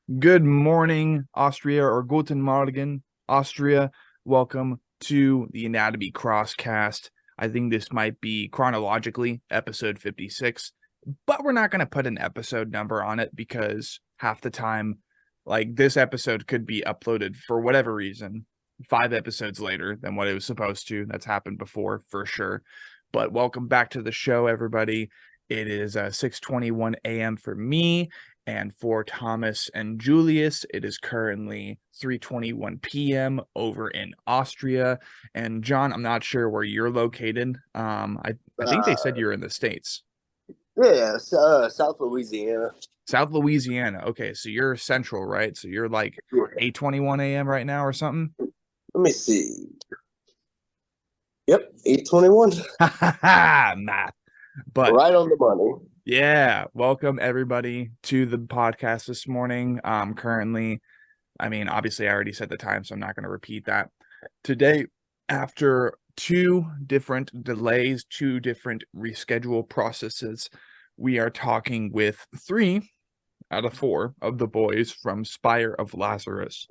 Good morning, Austria, or Guten Morgen, Austria. Welcome to the Anatomy Crosscast. I think this might be chronologically episode 56, but we're not going to put an episode number on it because half the time, like this episode could be uploaded for whatever reason 5 episodes later than what it was supposed to. That's happened before for sure. But welcome back to the show, everybody. It is 6:21 a.m. for me. And for Thomas and Julius, it is currently 3:21 p.m. over in Austria. And John, I'm not sure where you're located. I think they said you're in the States. Yeah, South Louisiana. South Louisiana. Okay, so you're central, right? So you're like 8:21 a.m. right now or something? Let me see. Yep, 8:21. Math. But right on the money. Yeah, welcome everybody to the podcast this morning. Currently, obviously I already said the time, so I'm not going to repeat that. Today, after 2 different delays, 2 different reschedule processes, we are talking with 3 out of 4 of the boys from Spire of Lazarus,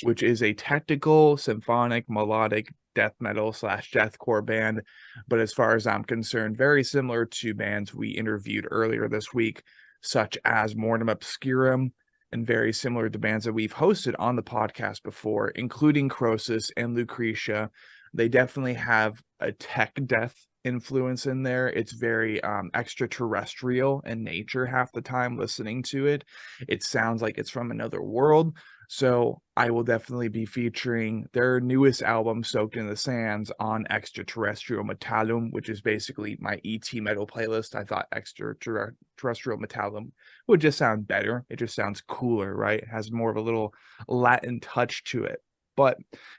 which is a technical, symphonic, melodic death metal / deathcore band, but as far as I'm concerned, very similar to bands we interviewed earlier this week, such as Mortem Obscurum, and very similar to bands that we've hosted on the podcast before, including Croesus and Lucretia. They definitely have a tech death influence in there. It's very extraterrestrial in nature half the time listening to it. It sounds like it's from another world. So I will definitely be featuring their newest album, Soaked in the Sands, on Extraterrestrial Metallum, which is basically my ET metal playlist. I thought Extraterrestrial Metallum would just sound better. It just sounds cooler, right? It has more of a little Latin touch to it. But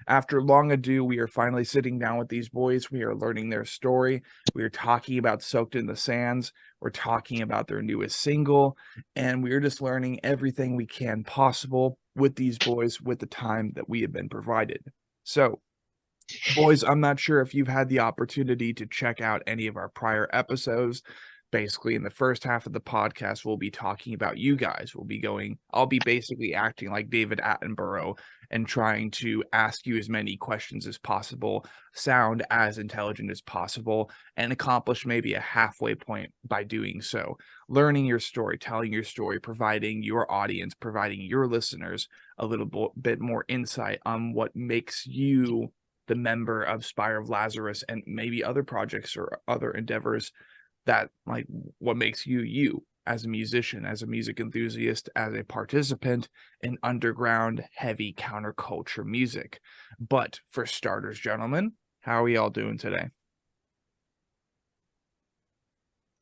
after long ado, we are finally sitting down with these boys. We are learning their story. We are talking about Soaked in the Sands. We're talking about their newest single. And we're just learning everything we can possible with these boys with the time that we have been provided. So, boys, I'm not sure if you've had the opportunity to check out any of our prior episodes. Basically, in the first half of the podcast, we'll be talking about you guys. I'll be basically acting like David Attenborough and trying to ask you as many questions as possible, sound as intelligent as possible, and accomplish maybe a halfway point by doing so. Learning your story, telling your story, providing your audience, providing your listeners a little bit more insight on what makes you the member of Spire of Lazarus and maybe other projects or other endeavors that, like, what makes you as a musician, as a music enthusiast, as a participant in underground heavy counterculture music. But for starters, gentlemen, how are we all doing today?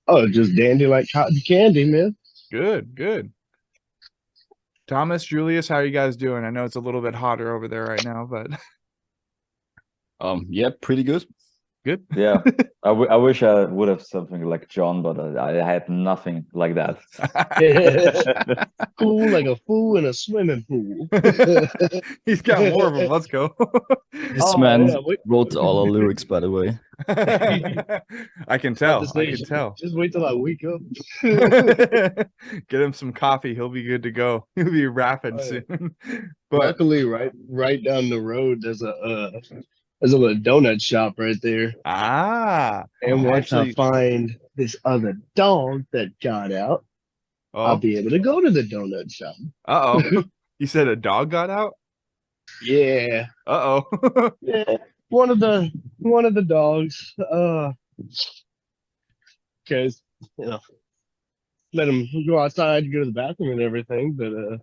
Oh, just dandy like cotton candy, man. Good. Thomas, Julius, how are you guys doing? I know it's a little bit hotter over there right now, but yeah, pretty good. Good. Yeah, I wish I would have something like John, but I had nothing like that. Cool like a fool in a swimming pool. He's got more of them. Let's go. This man wrote all the lyrics, by the way. I can tell. Just wait till I wake up. Get him some coffee. He'll be good to go. He'll be rapping soon. But luckily, right down the road, there's a little donut shop right there. And once I find this other dog that got out, I'll be able to go to the donut shop. You said a dog got out? Yeah. Yeah. One of the dogs. Because let him go outside to go to the bathroom and everything, but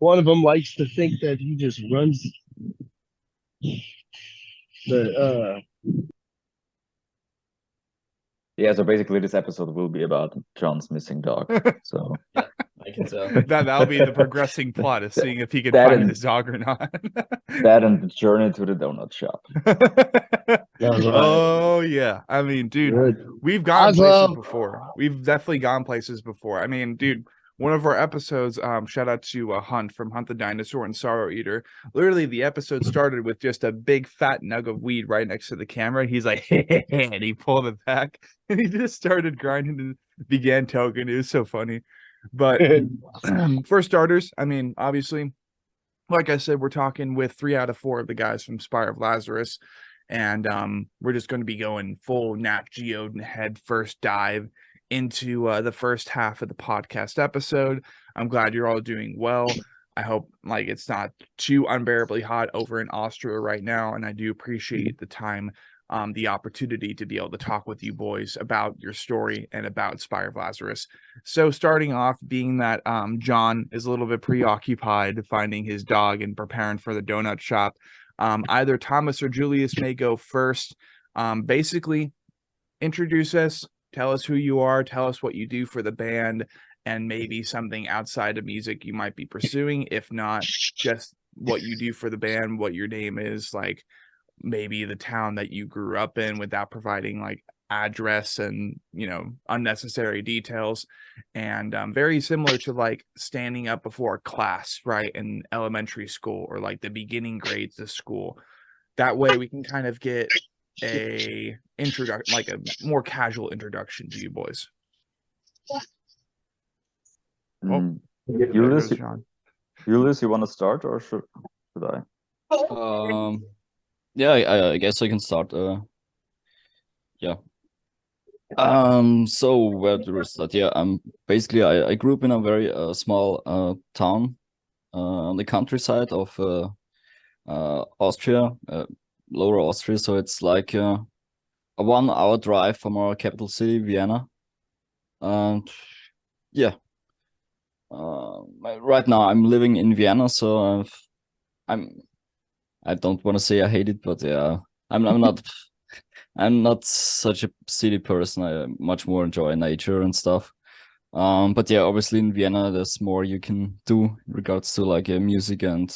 one of them likes to think that he just runs Yeah, so basically this episode will be about John's missing dog. So I can tell. That'll be the progressing plot, is seeing if he can find his dog or not. That and the journey to the donut shop. Oh yeah. I mean, dude, we've gone places before. We've definitely gone places before. I mean, dude, one of our episodes, shout out to Hunt from Hunt the Dinosaur and Sorrow Eater. Literally, the episode started with just a big fat nug of weed right next to the camera. He's like, and he pulled it back, and he just started grinding and began toking. It was so funny. But for starters, I mean, obviously, like I said, we're talking with 3 out of 4 of the guys from Spire of Lazarus, and we're just going to be going full Nat Geo head first dive into the first half of the podcast episode. I'm glad you're all doing well. I hope like it's not too unbearably hot over in Austria right now, and I do appreciate the time, the opportunity to be able to talk with you boys about your story and about Spire of Lazarus. So starting off, being that Jon is a little bit preoccupied finding his dog and preparing for the donut shop, either Thomas or Julius may go first. Basically, introduce us, tell us who you are, tell us what you do for the band, and maybe something outside of music you might be pursuing. If not, just what you do for the band, what your name is, like maybe the town that you grew up in, without providing like address and, you know, unnecessary details. And very similar to like standing up before a class, right, in elementary school or like the beginning grades of school. That way we can kind of get a introduction, like a more casual introduction to you boys. Julius, you want to start, or should I? Yeah, I guess I can start. Yeah. So where do we start? Yeah, basically I grew up in a very small town on the countryside of Austria, Lower Austria. So it's like a 1-hour drive from our capital city, Vienna. And yeah. Right now I'm living in Vienna, so I don't want to say I hate it, but yeah, I'm not such a city person. I much more enjoy nature and stuff. But yeah, obviously in Vienna there's more you can do in regards to like music and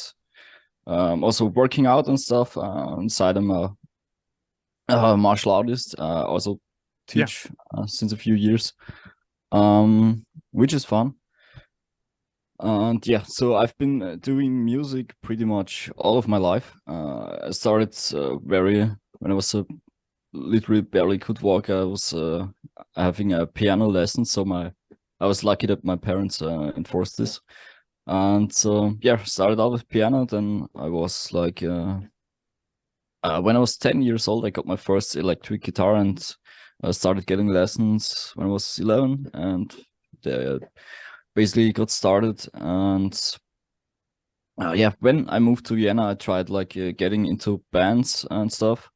also working out and stuff. Inside I'm a martial artist. Also teach since a few years, which is fun. And yeah, so I've been doing music pretty much all of my life. I started when I was literally barely could walk. I was having a piano lesson, so I was lucky that my parents enforced this. And so yeah, started out with piano. Then I was like, when I was 10 years old, I got my first electric guitar and started getting lessons when I was 11, and basically got started. And yeah, when I moved to Vienna, I tried like getting into bands and stuff,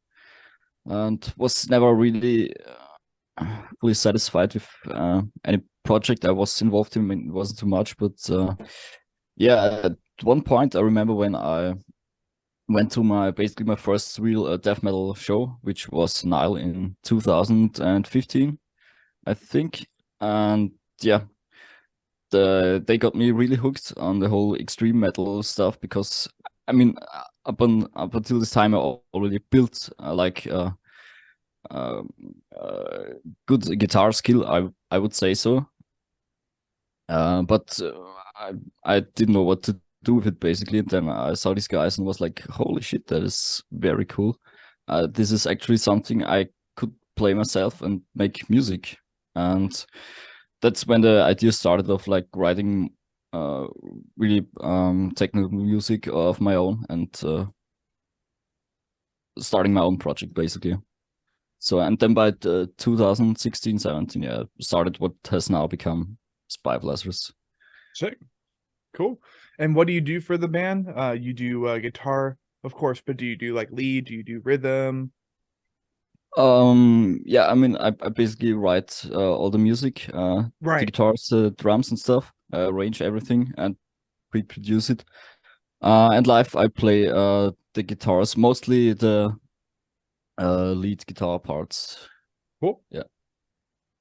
and was never really fully satisfied with any project I was involved in. I mean, it wasn't too much, but yeah, at one point I remember when I went to my first real death metal show, which was Nile in 2015, I think. And yeah, they got me really hooked on the whole extreme metal stuff, because I mean, up until this time I already built good guitar skill, I would say so. But I didn't know what to do with it, basically. And then I saw these guys and was like, holy shit, that is very cool. This is actually something I could play myself and make music. And that's when the idea started of like writing really technical music of my own, and starting my own project, basically. So, and then by 2016-17, yeah, started what has now become Spire of Lazarus. Sick. Cool. And what do you do for the band? You do guitar, of course, but do you do like lead? Do you do rhythm? Yeah, I mean, I basically write all the music, right, the guitars, drums and stuff, arrange everything and pre-produce it. And live I play the guitars, mostly the lead guitar parts. Cool. Yeah.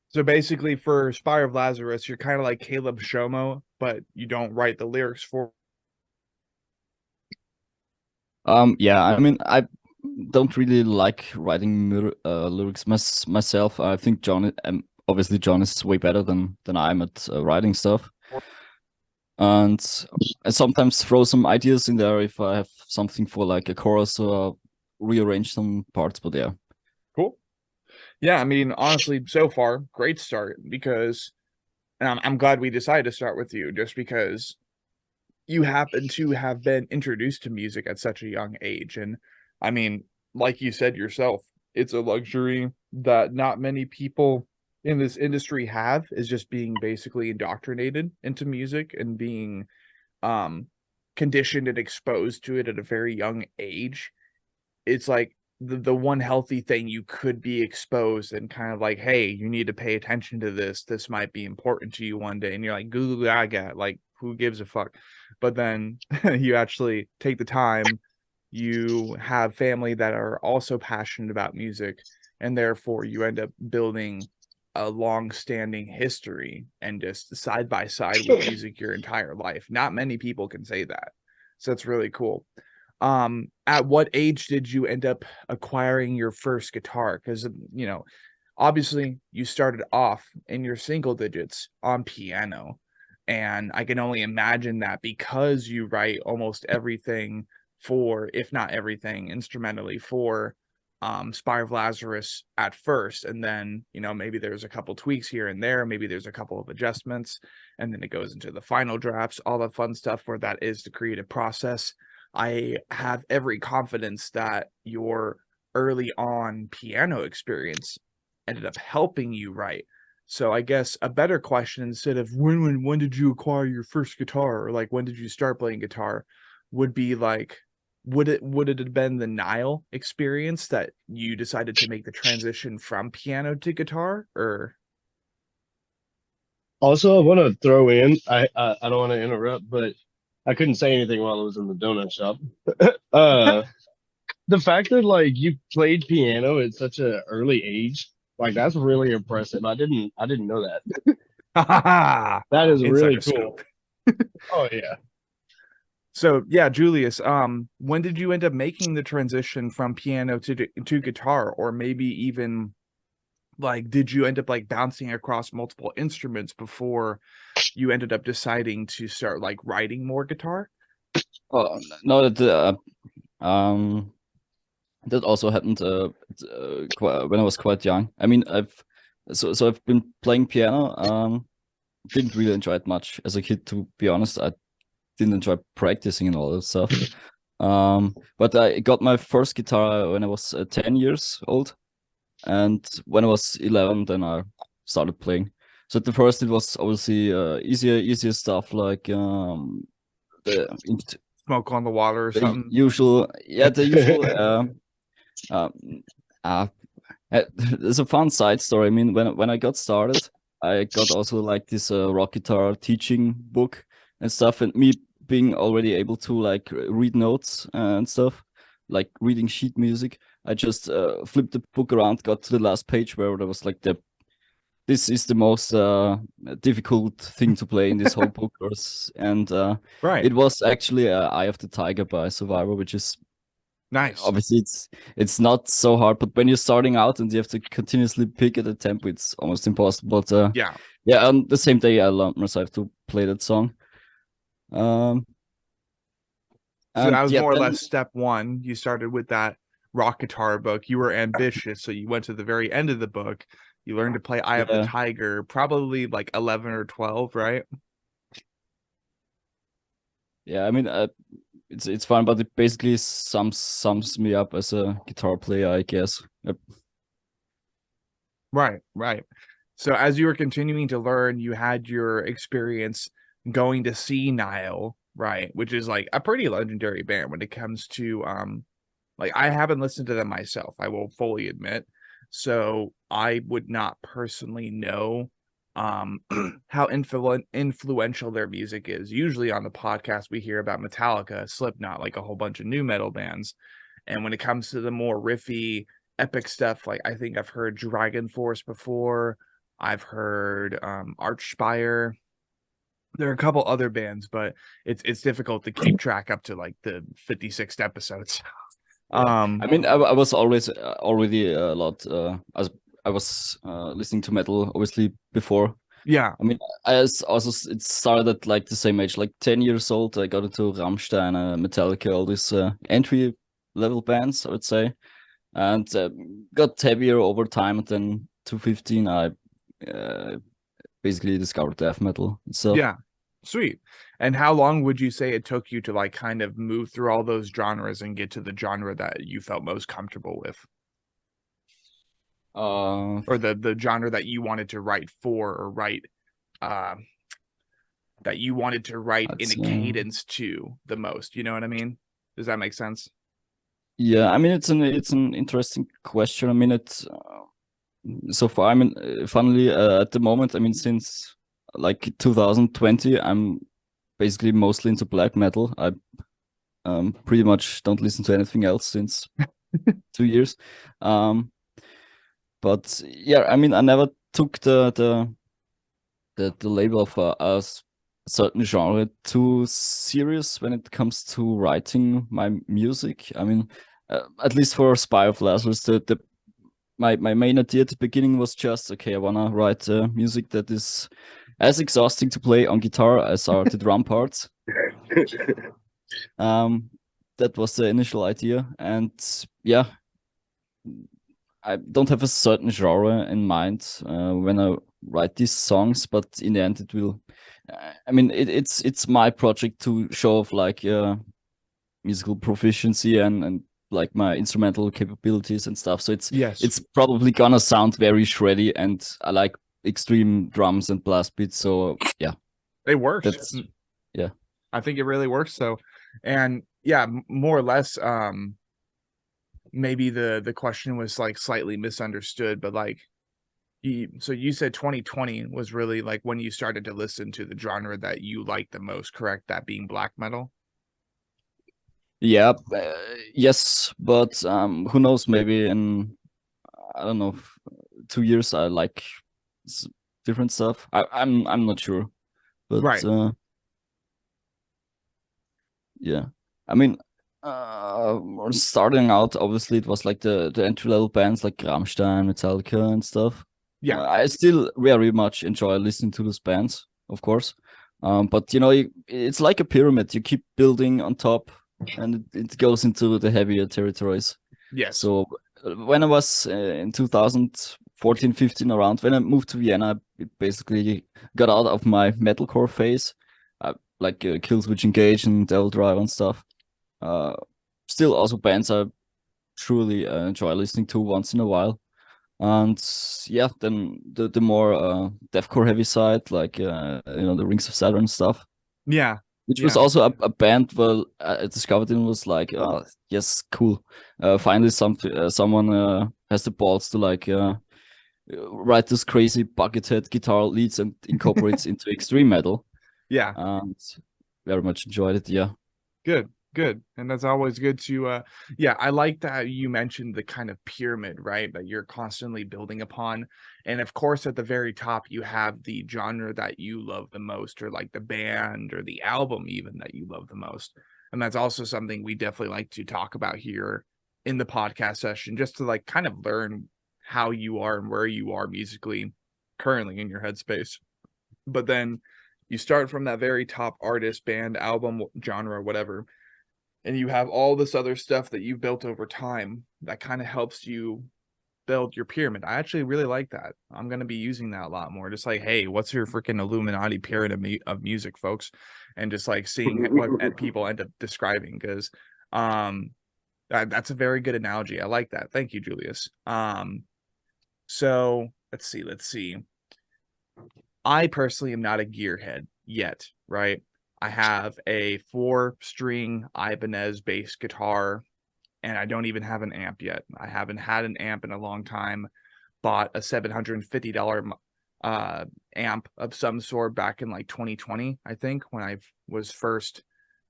So basically for Spire of Lazarus, you're kind of like Caleb Shomo, but you don't write the lyrics for. Yeah, I mean, I don't really like writing lyrics myself. I think obviously Jon is way better than I am at writing stuff. And I sometimes throw some ideas in there if I have something for like a chorus, or rearrange some parts, but yeah. Cool. Yeah, I mean, honestly, so far, great start, because And I'm glad we decided to start with you, just because you happen to have been introduced to music at such a young age. And I mean, like you said yourself, it's a luxury that not many people in this industry have, is just being basically indoctrinated into music and being conditioned and exposed to it at a very young age. It's like the one healthy thing you could be exposed and kind of like, hey, you need to pay attention to this. This might be important to you one day. And you're like, goo gaga, like, who gives a fuck? But then you actually take the time, you have family that are also passionate about music, and therefore you end up building a long-standing history and just side by side with music your entire life. Not many people can say that. So it's really cool. At what age did you end up acquiring your first guitar? Because, you know, obviously you started off in your single digits on piano, and I can only imagine that because you write almost everything for, if not everything, instrumentally for Spire of Lazarus at first, and then, you know, maybe there's a couple tweaks here and there, maybe there's a couple of adjustments, and then it goes into the final drafts, all the fun stuff where that is the creative process. I have every confidence that your early on piano experience ended up helping you write. So I guess a better question, instead of when did you acquire your first guitar, or like when did you start playing guitar, would be like, would it have been the Nile experience that you decided to make the transition from piano to guitar? Or Also, I want to throw in, I don't want to interrupt, but I couldn't say anything while I was in the donut shop. The fact that like you played piano at such an early age, like that's really impressive. I didn't know that. That is really cool. Oh yeah. So yeah, Julius, when did you end up making the transition from piano to guitar? Or maybe even like, did you end up like bouncing across multiple instruments before you ended up deciding to start like writing more guitar? Oh no, that that also happened when I was quite young. I mean, I've been playing piano. Didn't really enjoy it much as a kid, to be honest. I didn't enjoy practicing and all that stuff. But I got my first guitar when I was 10 years old, and when I was 11, then I started playing. So at the first, it was obviously easier stuff, like the Smoke on the Water or something. Usual, yeah, the usual. There's a fun side story. I mean, when I got started, I got also like this rock guitar teaching book and stuff, and me being already able to like read notes and stuff, like reading sheet music, I just flipped the book around, got to the last page where there was like this is the most difficult thing to play in this whole book, and right, it was actually Eye of the Tiger by Survivor, which is nice. Obviously, it's not so hard, but when you're starting out and you have to continuously pick at a tempo, it's almost impossible. But yeah. On the same day, I learned myself to play that song. So that was more or less step one. You started with that rock guitar book. You were ambitious, so you went to the very end of the book. You learned to play Eye of the Tiger, probably like 11 or 12, right? Yeah, I mean, it's fun, but it basically sums me up as a guitar player, I guess. Yep. Right. So as you were continuing to learn, you had your experience going to see Nile, right? Which is like a pretty legendary band when it comes to like, I haven't listened to them myself, I will fully admit. So I would not personally know how influential their music is. Usually on the podcast we hear about Metallica, Slipknot, like a whole bunch of new metal bands. And when it comes to the more riffy, epic stuff, like I think I've heard Dragon Force before. I've heard Archspire. There are a couple other bands, but it's difficult to keep track up to like the 56th episodes. I mean, I was always already a lot. I was listening to metal obviously before. Yeah. I mean, it started at like the same age, like 10 years old. I got into Rammstein, Metallica, all these entry level bands, I would say, and got heavier over time. And then to 15, I basically discovered death metal itself. Yeah, sweet. And how long would you say it took you to like kind of move through all those genres and get to the genre that you felt most comfortable with, or the genre that you wanted to write for, or write that you wanted to write in a cadence to the most? You know what I mean? Does that make sense? Yeah, I mean, it's an interesting question. I mean, it's so far, I mean, funnily, at the moment, I mean, since like 2020, I'm basically mostly into black metal. I pretty much don't listen to anything else since 2 years. But yeah, I mean, I never took the label of a certain genre too serious when it comes to writing my music. I mean, at least for Spire of Lazarus, my main idea at the beginning was just, okay, I wanna write music that is as exhausting to play on guitar as are the drum parts. That was the initial idea, and yeah, I don't have a certain genre in mind when I write these songs, but in the end, it will. I mean, it's my project to show off like musical proficiency and like my instrumental capabilities and stuff. So it's probably gonna sound very shreddy, and I like extreme drums and blast beats. So yeah, it works. Yeah, I think it really works. So, and yeah, more or less, maybe the question was like slightly misunderstood, but like, so you said 2020 was really like when you started to listen to the genre that you like the most, correct? That being black metal. Yeah, yes, but who knows? Maybe in, I don't know, 2 years I like different stuff. I'm not sure, but right. Yeah, I mean, starting out, obviously it was like the entry level bands like Rammstein, Metallica, and stuff. Yeah, I still very much enjoy listening to those bands, of course. But you know, it's like a pyramid. You keep building on top, and it goes into the heavier territories. Yes. So when I was in 2014, 15 around, when I moved to Vienna, it basically got out of my metalcore phase, like Killswitch Engage and Devil Drive and stuff. Still also bands I truly enjoy listening to once in a while. And yeah, then the more deathcore heavy side, like you know, the Rings of Saturn stuff. Yeah. Which was also a band I discovered and was like, oh yes, cool. Finally someone has the balls to like write this crazy buckethead guitar leads and incorporates into extreme metal. Yeah. And very much enjoyed it, yeah. Good. And that's always good to yeah, I like that you mentioned the kind of pyramid, right, that you're constantly building upon. And of course, at the very top, you have the genre that you love the most, or like the band or the album even that you love the most. And that's also something we definitely like to talk about here in the podcast session, just to like kind of learn how you are and where you are musically currently in your headspace. But then you start from that very top artist, band, album, genre, whatever, and you have all this other stuff that you've built over time that kind of helps you build your pyramid. I actually really like that. I'm going to be using that a lot more. Just like, hey, what's your freaking Illuminati pyramid of music, folks? And just like seeing what people end up describing, because that's a very good analogy. I like that. Thank you, Julius. So let's see. I personally am not a gearhead yet, right? I have a 4-string Ibanez bass guitar, and I don't even have an amp yet. I haven't had an amp in a long time. Bought a $750 amp of some sort back in like 2020, I think, when I was first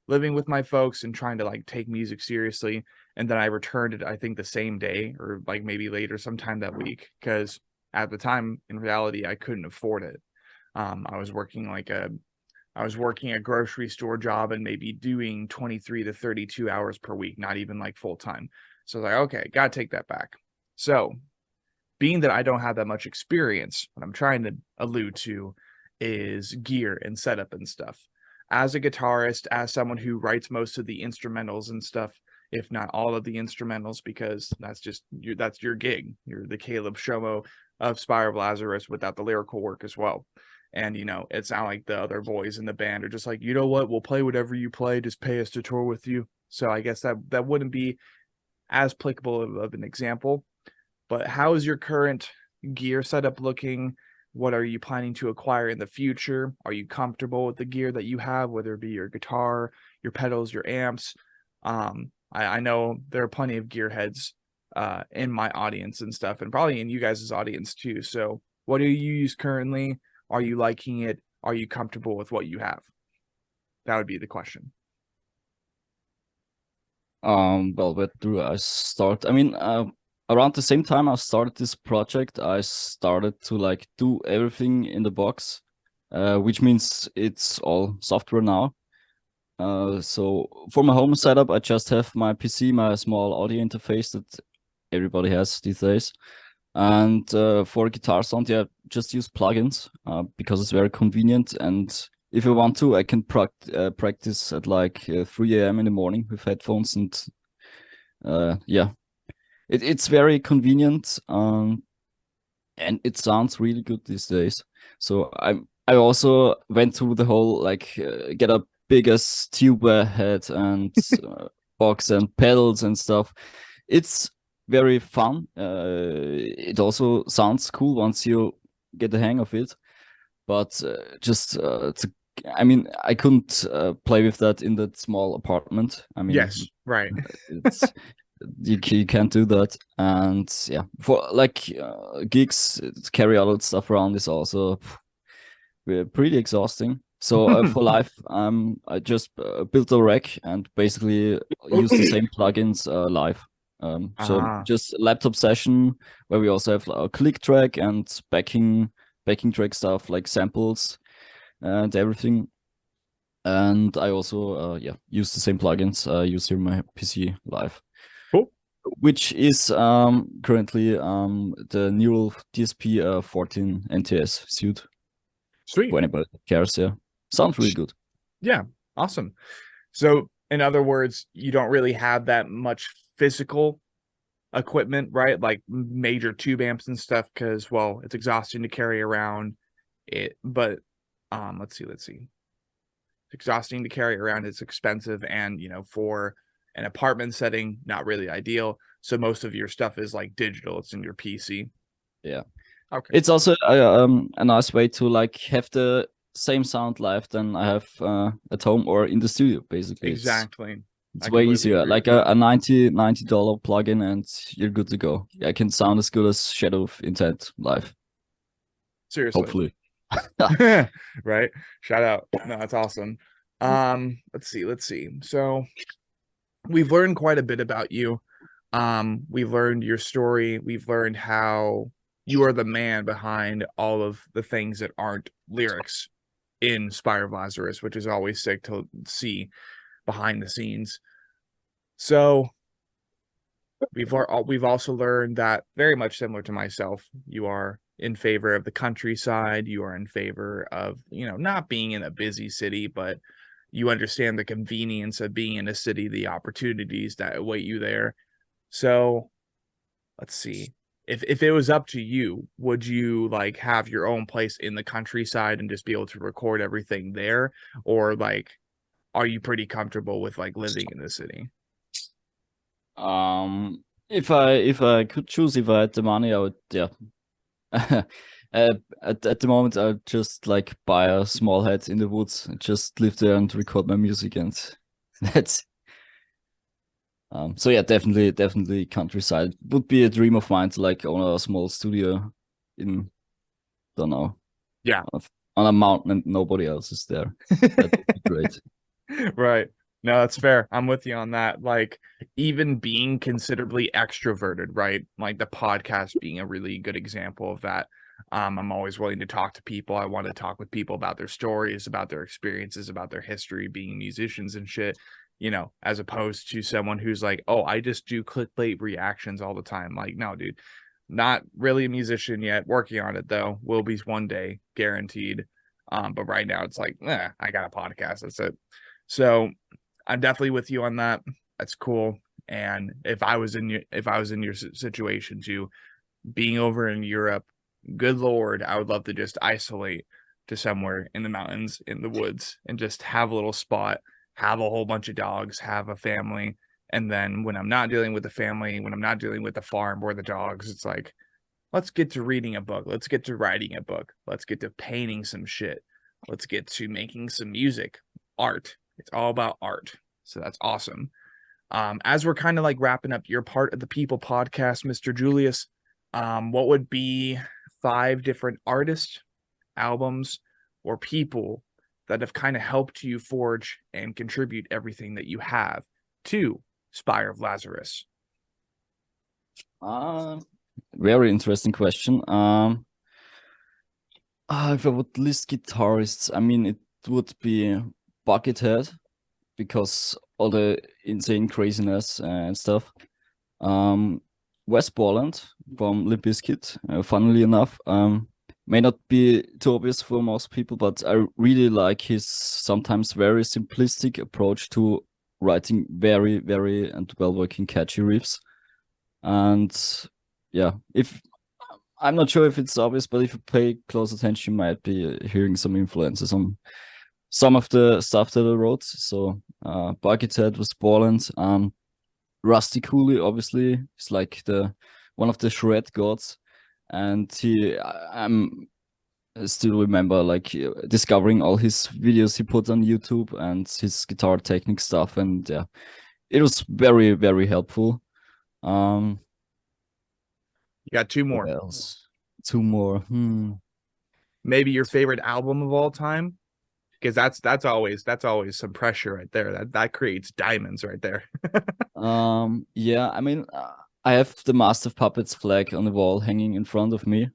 living with my folks and trying to like take music seriously. And then I returned it, I think, the same day, or like maybe later sometime that week, because at the time, in reality, I couldn't afford it. I was working a grocery store job and maybe doing 23 to 32 hours per week, not even like full time. So I was like, okay, gotta take that back. So being that I don't have that much experience, what I'm trying to allude to is gear and setup and stuff. As a guitarist, as someone who writes most of the instrumentals and stuff, if not all of the instrumentals, because that's your gig. You're the Caleb Shomo of Spire of Lazarus without the lyrical work as well. And, it's not like the other boys in the band are just like, you know what, we'll play whatever you play, just pay us to tour with you. So I guess that wouldn't be as applicable of an example. But how is your current gear setup looking? What are you planning to acquire in the future? Are you comfortable with the gear that you have, whether it be your guitar, your pedals, your amps? I know there are plenty of gearheads in my audience and stuff, and probably in you guys' audience too. So what do you use currently? Are you liking it? Are you comfortable with what you have? That would be the question. Well, where do I start? I mean, around the same time I started this project, I started to like do everything in the box, which means it's all software now. So for my home setup, I just have my PC, my small audio interface that everybody has these days. And for guitar sound, yeah, just use plugins because it's very convenient. And if I want to, I can practice at like 3 a.m. in the morning with headphones. And yeah, it's very convenient. And it sounds really good these days. So I also went through the whole like get a biggest tuba head and box and pedals and stuff. It's very fun. It also sounds cool once you get the hang of it. But I mean, I couldn't play with that in that small apartment. I mean, yes, right. You can't do that. And yeah, for like gigs, to carry all that stuff around is also pretty exhausting. So for live, I just built a rack and basically use the same plugins live. So just laptop session where we also have a click track and backing track stuff like samples and everything. And I also use the same plugins I use here on my PC live. Cool. Which is currently the Neural DSP 14 NTS suite. Sweet. For anybody that cares, yeah. Sounds really good. Yeah, awesome. So in other words, you don't really have that much physical equipment, right? Like major tube amps and stuff, because well, it's exhausting to carry around it. But let's see. It's exhausting to carry around, it's expensive, and for an apartment setting, not really ideal. So most of your stuff is like digital, it's in your PC. Yeah. Okay. It's also a nice way to like have the same sound live than I have at home or in the studio, basically. Exactly. It's way easier. Like a $90 plugin and you're good to go. Yeah, I can sound as good as Shadow of Intent live. Seriously. Hopefully. Right. Shout out. No, that's awesome. Let's see. So we've learned quite a bit about you. We've learned your story. We've learned how you are the man behind all of the things that aren't lyrics in Spire of Lazarus, which is always sick to see behind the scenes. So we've also learned that, very much similar to myself, you are in favor of the countryside. You are in favor of, not being in a busy city, but you understand the convenience of being in a city, the opportunities that await you there. So let's see. If it was up to you, would you like have your own place in the countryside and just be able to record everything there? Or like, are you pretty comfortable with like living in the city? If I could choose, if I had the money, I would, yeah. At the moment, I'd just like buy a small hut in the woods and just live there and record my music, and that's so yeah, definitely countryside would be a dream of mine to like own a small studio in, don't know, yeah, on a mountain and nobody else is there. That would be great. Right. No, that's fair. I'm with you on that. Like, even being considerably extroverted, right? Like the podcast being a really good example of that. I'm always willing to talk to people. I want to talk with people about their stories, about their experiences, about their history, being musicians and shit, as opposed to someone who's like, oh, I just do clickbait reactions all the time. Like, no, dude, not really a musician yet. Working on it, though. Will be one day, guaranteed. But right now it's like, I got a podcast. That's it. So I'm definitely with you on that. That's cool. And if I was in your situation too, being over in Europe, good Lord, I would love to just isolate to somewhere in the mountains, in the woods, and just have a little spot, have a whole bunch of dogs, have a family. And then when I'm not dealing with the family, when I'm not dealing with the farm or the dogs, it's like, let's get to reading a book. Let's get to writing a book. Let's get to painting some shit. Let's get to making some music, art. It's all about art. So that's awesome. As we're kind of like wrapping up your part of the People podcast, Mr. Julius, what would be 5 different artists, albums, or people that have kind of helped you forge and contribute everything that you have to Spire of Lazarus? Very interesting question. If I would list guitarists, I mean, it would be Buckethead, because all the insane craziness and stuff. Wes Borland from Limp Bizkit, funnily enough, may not be too obvious for most people, but I really like his sometimes very simplistic approach to writing very, very and well-working catchy riffs. And yeah, if I'm not sure if it's obvious, but if you pay close attention, you might be hearing some influences on some of the stuff that I wrote. So Buckethead was Borland. Rusty Cooley, obviously, is like one of the shred gods, and I still remember like discovering all his videos he put on YouTube and his guitar technique stuff, and yeah, it was very, very helpful. You got 2 more. What else? 2 more. Maybe your favorite album of all time, because that's always some pressure right there. That creates diamonds right there. Yeah, I mean, I have the Master of Puppets flag on the wall hanging in front of me,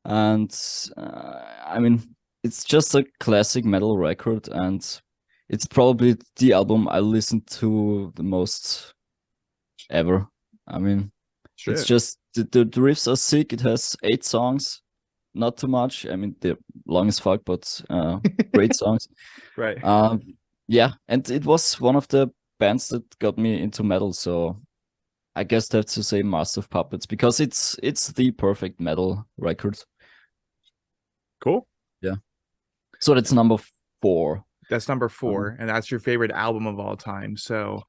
and I mean, it's just a classic metal record, and it's probably the album I listened to the most ever. I mean, Shit. It's just the riffs are sick. It has 8 songs, not too much. I mean, they're long as fuck, but great songs. Right. Yeah, and it was one of the bands that got me into metal, so I guess that's to say Master of Puppets, because it's the perfect metal record. Cool. Yeah. So that's number 4. That's number 4, and that's your favorite album of all time. So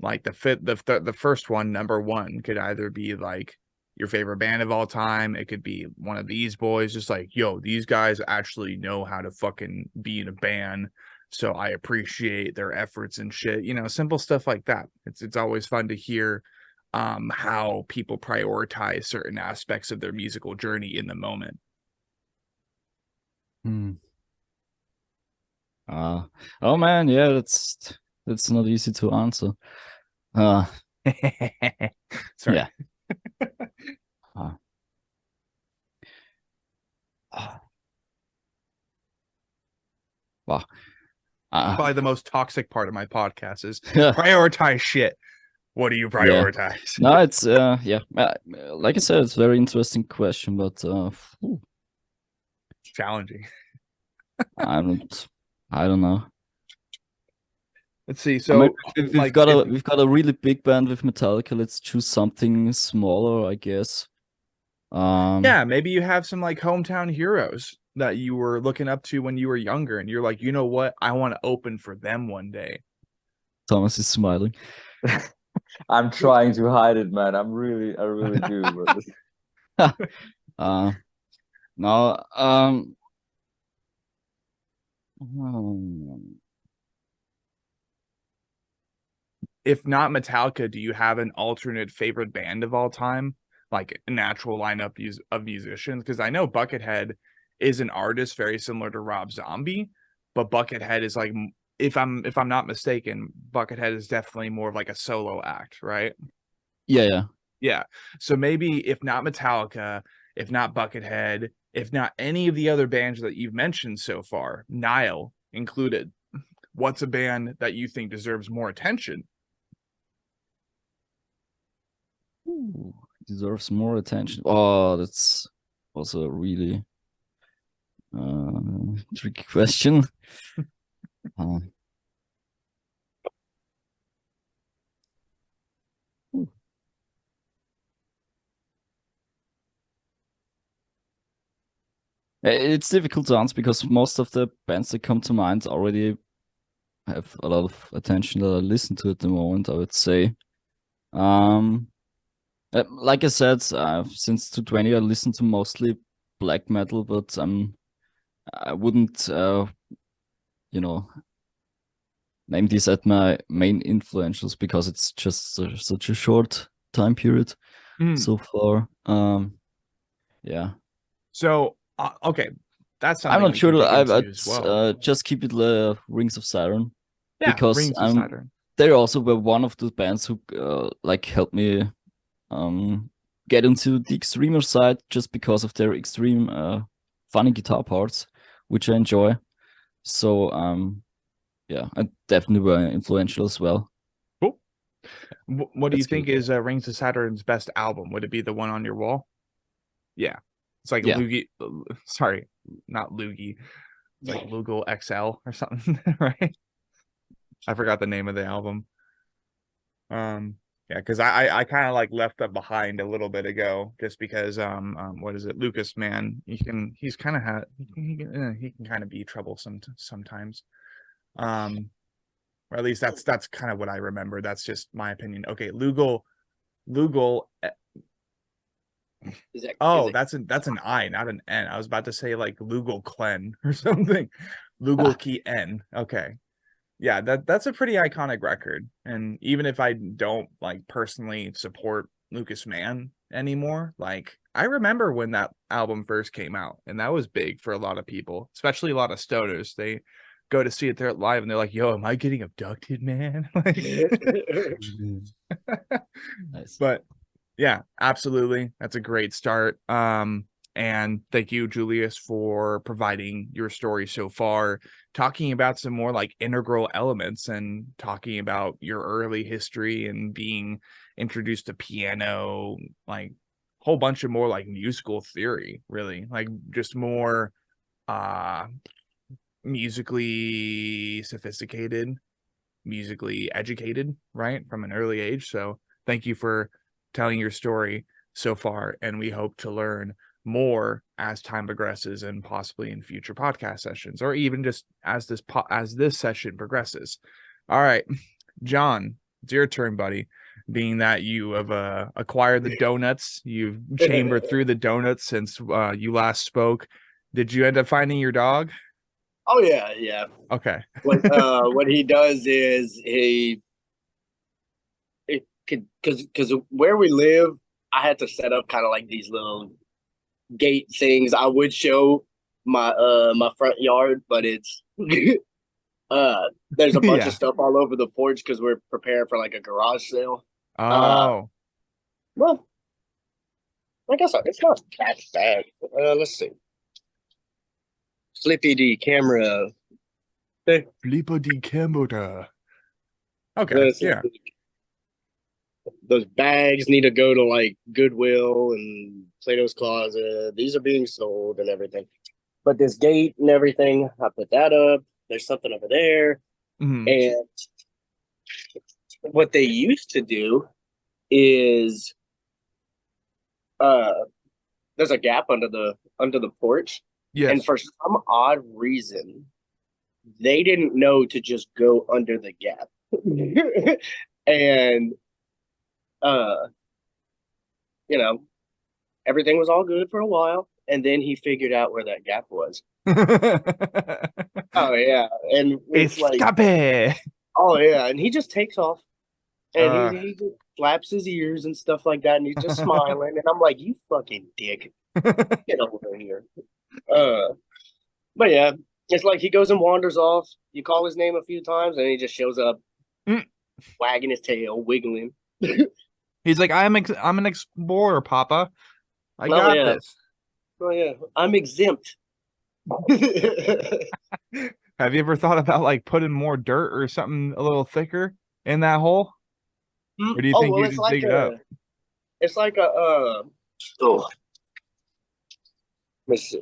like the first one, number 1, could either be like your favorite band of all time. It could be one of these boys, just like, yo, these guys actually know how to fucking be in a band, so I appreciate their efforts and shit. You know, simple stuff like that. It's always fun to hear how people prioritize certain aspects of their musical journey in the moment. Oh man, yeah, that's not easy to answer. Sorry. Yeah. Wow. Probably the most toxic part of my podcast is prioritize shit. What do you prioritize? Yeah. No, it's yeah. Like I said, it's a very interesting question, but challenging. I don't know. Let's see. So I mean, we've got a really big band with Metallica. Let's choose something smaller, I guess. Yeah, maybe you have some like hometown heroes that you were looking up to when you were younger, and you're like, you know what, I want to open for them one day. Thomas is smiling. I'm trying to hide it, man. I really do. No, if not Metallica, do you have an alternate favorite band of all time, like a natural lineup of musicians? Because I know Buckethead is an artist very similar to Rob Zombie, but Buckethead is like, if I'm not mistaken, Buckethead is definitely more of like a solo act, right? Yeah. So maybe if not Metallica, if not Buckethead, if not any of the other bands that you've mentioned so far, Nile included, what's a band that you think deserves more attention? Ooh, deserves more attention. Oh, that's also a really tricky question. It's difficult to answer because most of the bands that come to mind already have a lot of attention that I listen to at the moment, I would say. Like I said, since 220 I listen to mostly black metal, but I wouldn't name these at my main influentials because it's just such a short time period so far. Yeah. So okay, that's something I'm not we sure. can dig I'd into as well. just keep it Rings of Saturn. Yeah, because Rings of Saturn. they also were one of the bands who helped me get into the extremer side just because of their extreme funny guitar parts, which I enjoy. So yeah, I definitely were influential as well. Cool. What do you think is Rings of Saturn's best album? Would it be the one on your wall? Yeah. It's like Loogie. Sorry, not Loogie. It's like Lugal XL or something, right? I forgot the name of the album. Yeah, because I kind of like left that behind a little bit ago, just because what is it, Lucas, man, he can kind of be troublesome sometimes, or at least that's kind of what I remember. That's just my opinion. Okay, Lugal. That's an I, not an N. I was about to say like Lugal Klen or something. Lugal Key N. Okay. Yeah, that's a pretty iconic record. And even if I don't like personally support Lucas Mann anymore, like I remember when that album first came out, and that was big for a lot of people, especially a lot of stoners. They go to see it there live and they're like, yo, am I getting abducted, man? Nice. But yeah, absolutely. That's a great start. And thank you, Julius, for providing your story so far, talking about some more like integral elements and talking about your early history and being introduced to piano, like a whole bunch of more like musical theory, really, like just more musically sophisticated, musically educated, right, from an early age. So thank you for telling your story so far, and we hope to learn more as time progresses and possibly in future podcast sessions, or even just as this session progresses. All right, John, it's your turn, buddy. Being that you have acquired the donuts, you've chambered through the donuts since you last spoke. Did you end up finding your dog? Oh yeah. Okay. What he does is because where we live, I had to set up kind of like these little gate things. I would show my my front yard, but it's there's a bunch of stuff all over the porch because we're preparing for like a garage sale. Well, I guess it's not that bad. Let's see. Flippy D camera. Flippy D camera. Okay. Yeah. Those bags need to go to like Goodwill and Plato's Closet. These are being sold and everything. But this gate and everything, I put that up. There's something over there. Mm-hmm. And what they used to do is there's a gap under the porch. Yes. And for some odd reason, they didn't know to just go under the gap. And everything was all good for a while, and then he figured out where that gap was. Oh yeah, and it's like, oh yeah, and he just takes off, and he just flaps his ears and stuff like that, and he's just smiling, and I'm like, you fucking dick, get over here. But yeah, it's like he goes and wanders off. You call his name a few times, and he just shows up, wagging his tail, wiggling. He's like, I'm an explorer, Papa. I got this. Oh yeah, I'm exempt. Have you ever thought about like putting more dirt or something a little thicker in that hole? Or do you think you just dig it up? It's like let's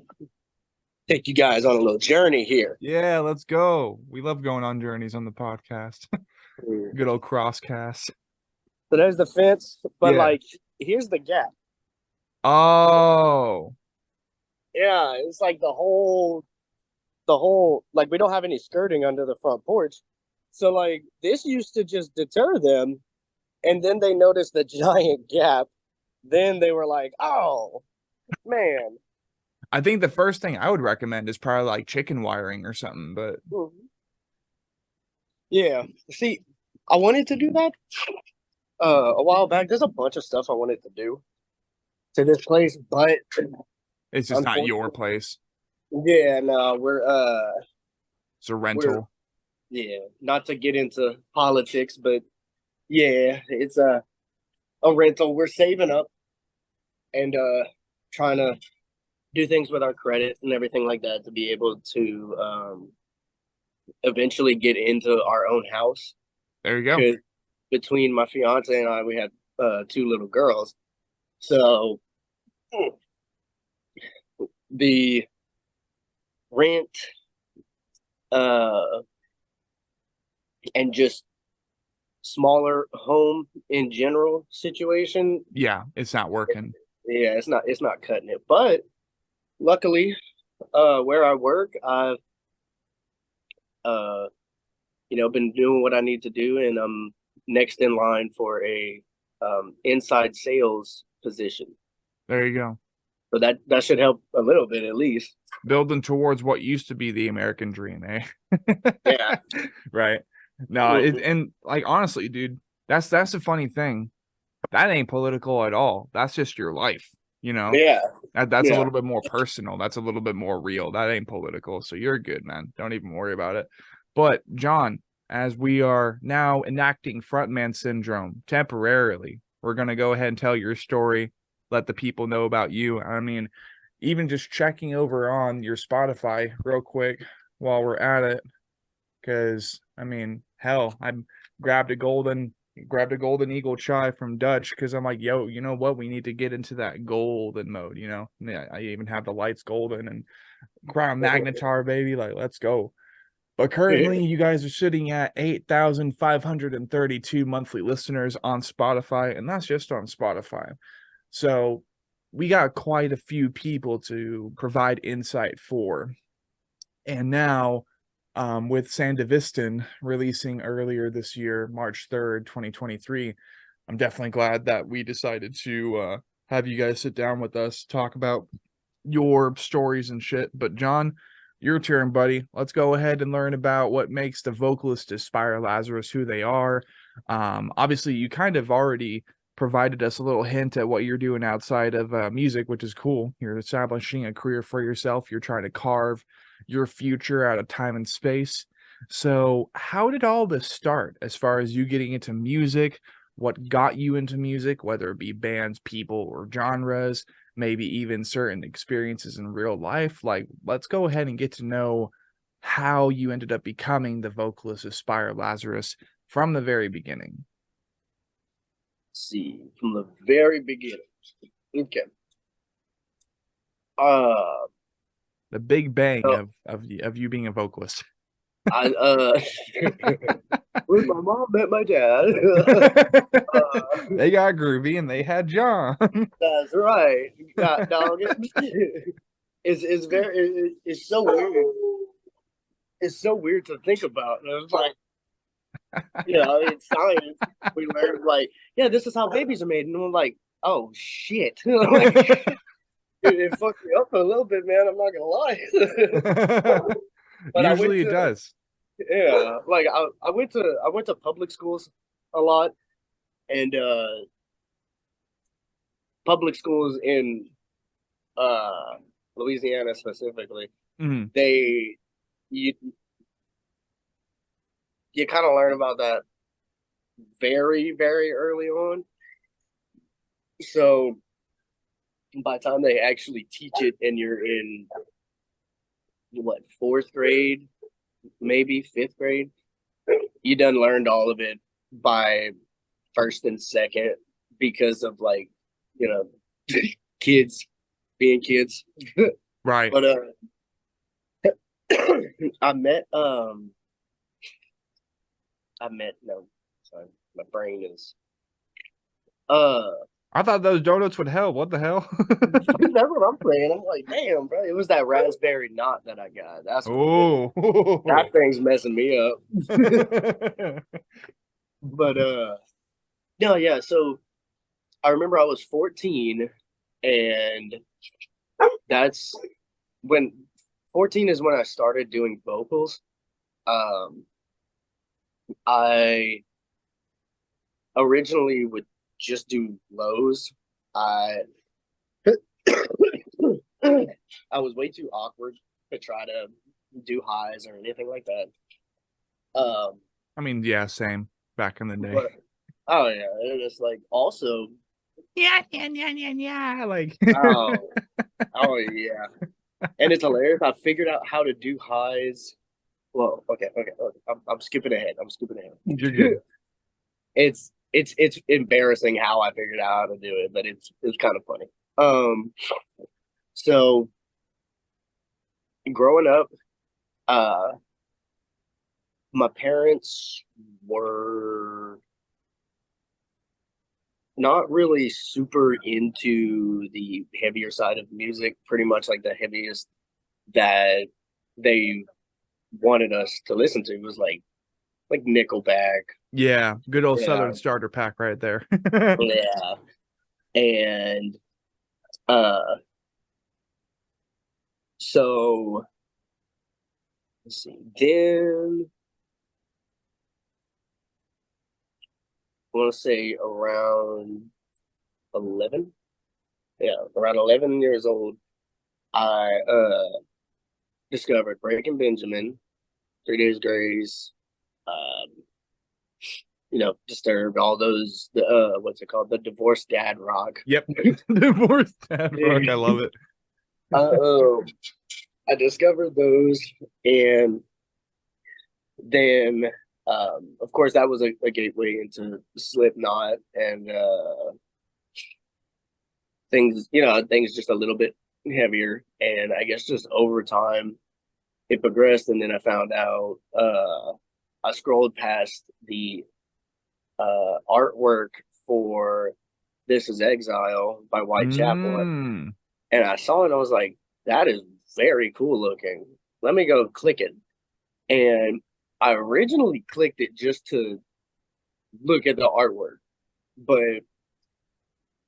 take you guys on a little journey here. Yeah, let's go. We love going on journeys on the podcast. Good old crosscast. So there's the fence, but like here's the gap. Oh. Yeah, it's like the whole like we don't have any skirting under the front porch. So like this used to just deter them, and then they noticed the giant gap. Then they were like, "Oh, man." I think the first thing I would recommend is probably like chicken wiring or something, but yeah. See, I wanted to do that a while back. There's a bunch of stuff I wanted to do to this place, but it's just not your place. Yeah, no, we're it's a rental. Yeah, not to get into politics, but yeah, it's a rental. We're saving up and trying to do things with our credit and everything like that to be able to eventually get into our own house. There you go. Because between my fiance and I, we had 2 little girls. So the rent and just smaller home in general situation. Yeah, it's not working. Yeah, it's not cutting it. But luckily, where I work, I've been doing what I need to do, and I'm next in line for a inside sales position. There you go. So that should help a little bit at least. Building towards what used to be the American dream, eh? Yeah. Right. No, and like honestly, dude, that's the funny thing. That ain't political at all. That's just your life, you know? Yeah. That's a little bit more personal. That's a little bit more real. That ain't political. So you're good, man. Don't even worry about it. But Jon, as we are now enacting frontman syndrome temporarily, we're going to go ahead and tell your story, let the people know about you. I mean, even just checking over on your Spotify real quick while we're at it, because I mean, hell, I grabbed a golden eagle chai from Dutch because I'm like, yo, you know what? We need to get into that golden mode, you know? Yeah, I even have the lights golden and crown magnetar, baby. Like, let's go. But currently, you guys are sitting at 8,532 monthly listeners on Spotify, and that's just on Spotify. So we got quite a few people to provide insight for. And now, with Sandevistan releasing earlier this year, March 3rd, 2023, I'm definitely glad that we decided to have you guys sit down with us, talk about your stories and shit. But Jon, your turn, buddy. Let's go ahead and learn about what makes the Vocalist of Spire of Lazarus who they are. Obviously, you kind of already provided us a little hint at what you're doing outside of music, which is cool. You're establishing a career for yourself. You're trying to carve your future out of time and space. So how did all this start as far as you getting into music? What got you into music, whether it be bands, people, or genres, maybe even certain experiences in real life? Like, let's go ahead and get to know how you ended up becoming the Vocalist of Spire of Lazarus from the very beginning. Let's see, from the very beginning. Okay. The big bang of you being a vocalist. When my mom met my dad, they got groovy and they had Jon. That's right. Dog. It's so weird. It's so weird to think about. And it's like, in science we learned like, yeah, this is how babies are made, and I'm like, oh shit. It fucked me up a little bit, man. I'm not gonna lie. But usually it does. Yeah, like I went to public schools a lot, and public schools in Louisiana specifically, you kind of learn about that very, very early on. So by the time they actually teach it and you're in what, 4th grade, maybe 5th grade, you done learned all of it by 1st and 2nd because of like, kids being kids. Right. But no, sorry, my brain is I thought those donuts would help. What the hell? That's what I'm saying. I'm like, damn, bro. It was that raspberry knot that I got. That's what that thing's messing me up. But no, yeah. So I remember I was 14, and that's when 14 is when I started doing vocals. I originally would just do lows. I was way too awkward to try to do highs or anything like that. I mean, yeah, same back in the day. But, oh yeah, it's like also yeah, like oh yeah, and it's hilarious. I figured out how to do highs. Well, okay. I'm skipping ahead. You're good. It's embarrassing how I figured out how to do it, but it's kind of funny. So growing up, my parents were not really super into the heavier side of music. Pretty much like the heaviest that they wanted us to listen to was like Nickelback. Yeah, good old Southern starter pack right there. Yeah. And so let's see. Then I want to say around 11. Yeah, around 11 years old, I discovered Breaking Benjamin, 3 Days Grace, Disturbed, all those, what's it called? The Divorced Dad Rock. Yep. Divorced Dad Rock. I love it. I discovered those, and then, of course, that was a gateway into Slipknot and things just a little bit heavier. And I guess just over time, it progressed, and then I found out, I scrolled past the artwork for This Is Exile by Whitechapel, and I saw it and I was like, that is very cool looking. Let me go click it. And I originally clicked it just to look at the artwork, but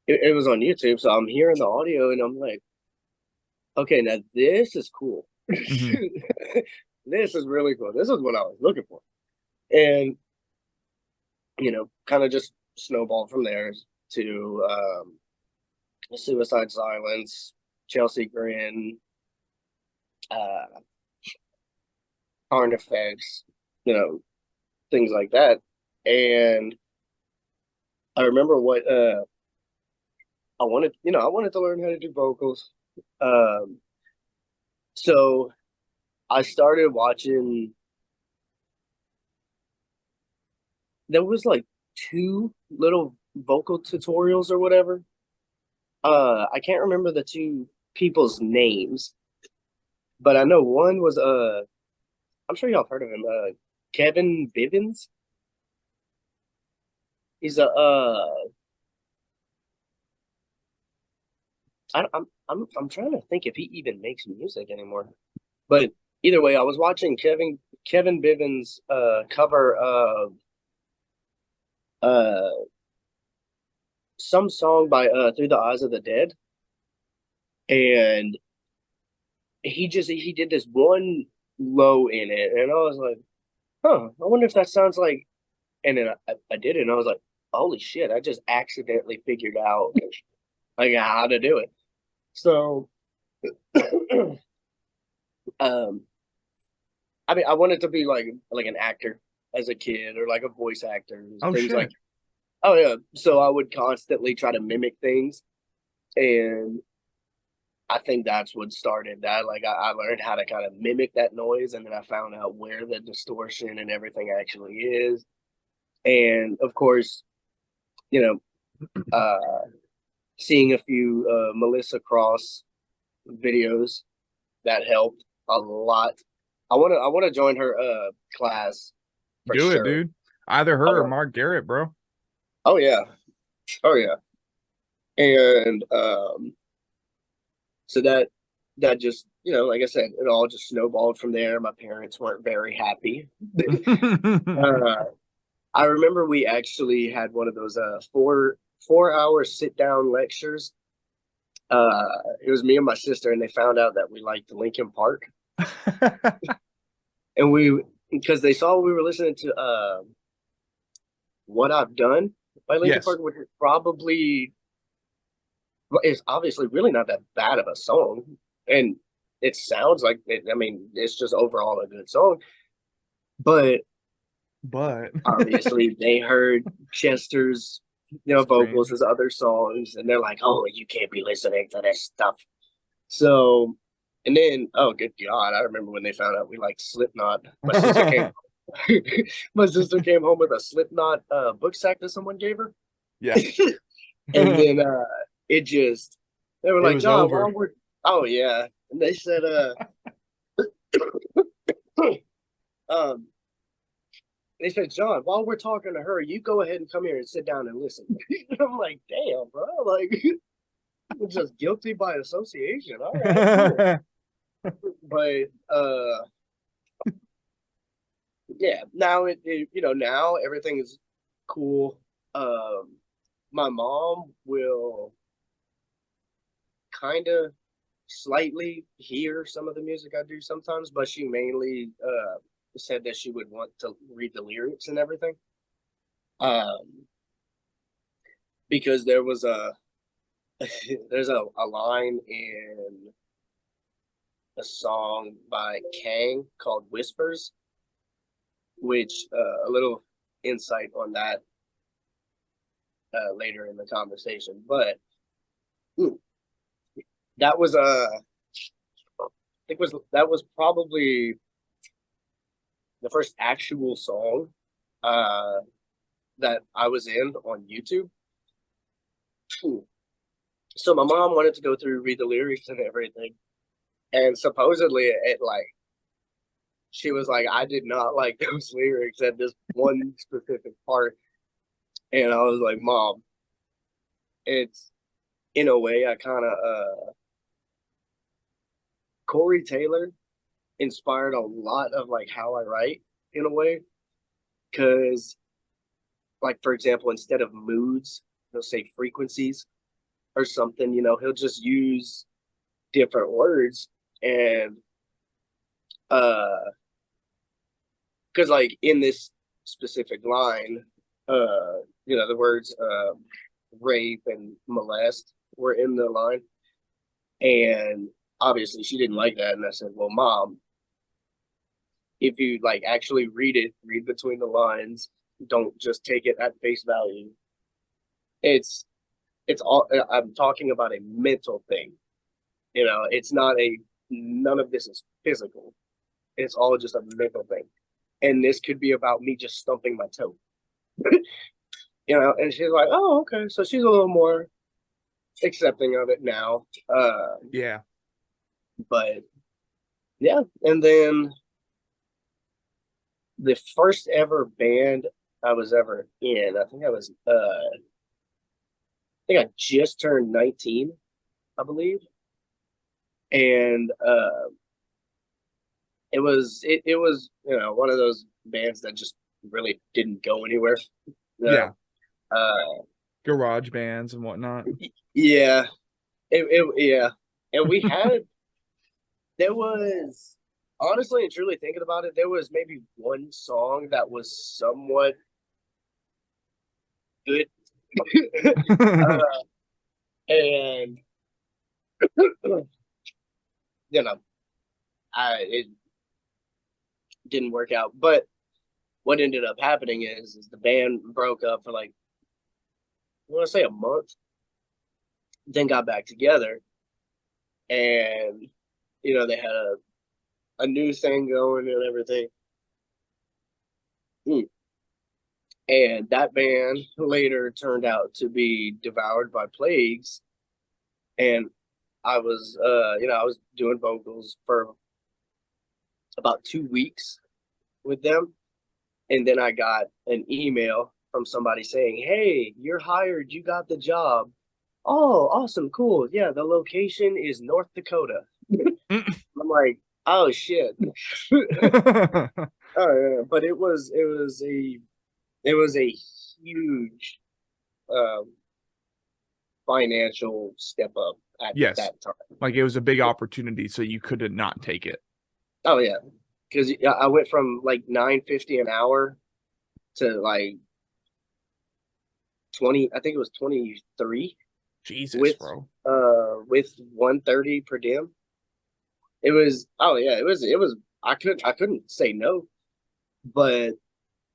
it was on YouTube, so I'm hearing the audio and I'm like, okay, now this is cool. This is really cool. This is what I was looking for. And kind of just snowballed from there to Suicide Silence, Chelsea Grin, Carn Effects, things like that. And I remember what I wanted to learn how to do vocals. So I started watching. There was like 2 little vocal tutorials or whatever. I can't remember the 2 people's names, but I know one was I'm sure y'all heard of him, Kevin Bivens. He's I'm trying to think if he even makes music anymore. But either way, I was watching Kevin Bivens cover of some song by Through the Eyes of the Dead, and he did this one low in it, and I was like, I wonder if that sounds like, and then I did it, and I was like, holy shit, I just accidentally figured out like how to do it. So I mean, I wanted to be like an actor as a kid, or like a voice actor, things like. Oh yeah, so I would constantly try to mimic things, and I think that's what started that. Like I learned how to kind of mimic that noise, and then I found out where the distortion and everything actually is. And of course, seeing a few Melissa Cross videos, that helped a lot. I want to join her class. Do it, dude. Either her or Mark Garrett, bro. Oh yeah. And so that just, you know, like I said, it all just snowballed from there. My parents weren't very happy. I remember we actually had one of those 4-hour sit down lectures. It was me and my sister, and they found out that we liked Linkin Park. And because they saw we were listening to What I've Done by Linkin Park, which is probably, it's obviously really not that bad of a song. And it sounds like it, I mean, it's just overall a good song. But obviously they heard Chester's, you know, vocals, his other songs, and they're like, oh, you can't be listening to this stuff. So, and then, oh, good God, I remember when they found out we liked Slipknot. My sister came home with a Slipknot book sack that someone gave her. Yeah. And then they were like, John, oh yeah. And they said, they said, John, while we're talking to her, you go ahead and come here and sit down and listen. I'm like, damn, bro, like, I'm just guilty by association. All right, cool. But yeah, now now everything is cool. My mom will kind of slightly hear some of the music I do sometimes, but she mainly said that she would want to read the lyrics and everything. Because there was there's a line in a song by Kang called Whispers, which a little insight on that later in the conversation. But that was that was probably the first actual song that I was in on YouTube. So my mom wanted to go through, read the lyrics and everything. And supposedly she was like, I did not like those lyrics at this one specific part. And I was like, Mom, it's, in a way, I kind of, Corey Taylor inspired a lot of like how I write in a way. Cause like, for example, instead of moods, he'll say frequencies or something, you know, he'll just use different words. And because like in this specific line, you know, the words rape and molest were in the line, and obviously she didn't like that. And I said, well, Mom, if you like actually read between the lines, don't just take it at face value. It's all, I'm talking about a mental thing. You know, it's not none of this is physical. It's all just a mental thing. And this could be about me just stumping my toe. You know, and she's like, oh, okay. So she's a little more accepting of it now. Yeah. But yeah, and then the first ever band I was ever in, I think I just turned 19, I believe. And it was, you know, one of those bands that just really didn't go anywhere. Yeah. Garage bands and whatnot. Yeah. Yeah. And we had, there was, honestly and truly thinking about it, there was maybe one song that was somewhat good. And you know, it didn't work out. But what ended up happening is the band broke up for like, I want to say a month, then got back together, and you know, they had a new thing going and everything. And that band later turned out to be devoured by plagues. And I was, you know, I was doing vocals for about 2 weeks with them. And then I got an email from somebody saying, hey, you're hired. You got the job. oh, awesome, cool. Yeah, the location is North Dakota. I'm like, oh shit. Oh yeah, but it was a huge financial step up at that time. Like it was a big opportunity, so you couldn't not take it. Oh yeah, because I went from like $9.50 an hour to like 20. I think it was 23. Jesus, bro. With 130 per diem. It was I couldn't say no, but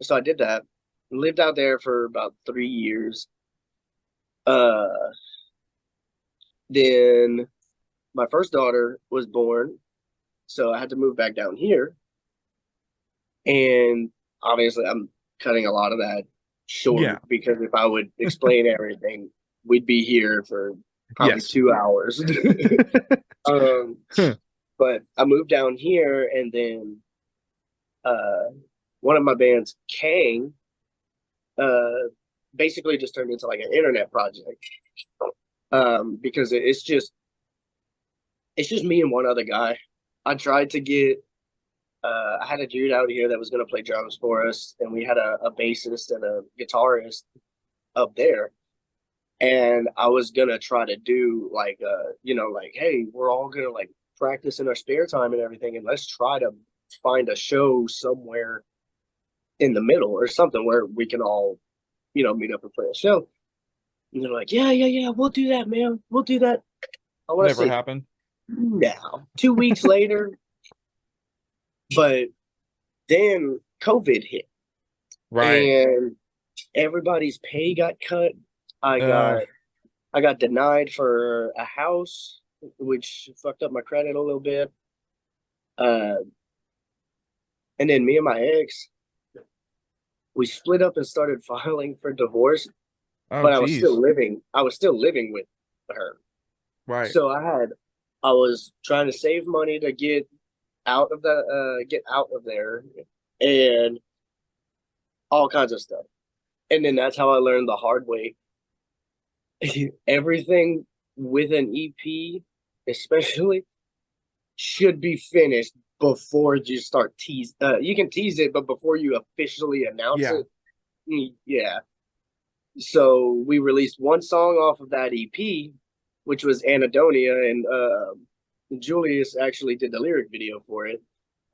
so I did that. Lived out there for about 3 years. Then my first daughter was born, so I had to move back down here. And obviously, I'm cutting a lot of that short because if I would explain everything, we'd be here for probably 2 hours. But I moved down here, and then one of my bands, Kang, basically just turned into like an internet project. Because it's just me and one other guy. I tried to get I had a dude out here that was going to play drums for us, and we had a bassist and a guitarist up there. And I was going to try to do like like, hey, we're all going to like practice in our spare time and everything, and let's try to find a show somewhere in the middle or something where we can all meet up and play a show. And they're like, yeah, we'll do that, man. We'll do that. I want to never happened. Now, 2 weeks later, but then COVID hit, right? And everybody's pay got cut. I got denied for a house, which fucked up my credit a little bit. And then me and my ex, we split up and started filing for divorce. But I was still living with her. Right. So I was trying to save money to get out of there and all kinds of stuff. And then that's how I learned the hard way. Everything with an EP, especially, should be finished before you start tease. You can tease it, but before you officially announce it. Yeah. So we released one song off of that EP, which was Anadonia, and Julius actually did the lyric video for it.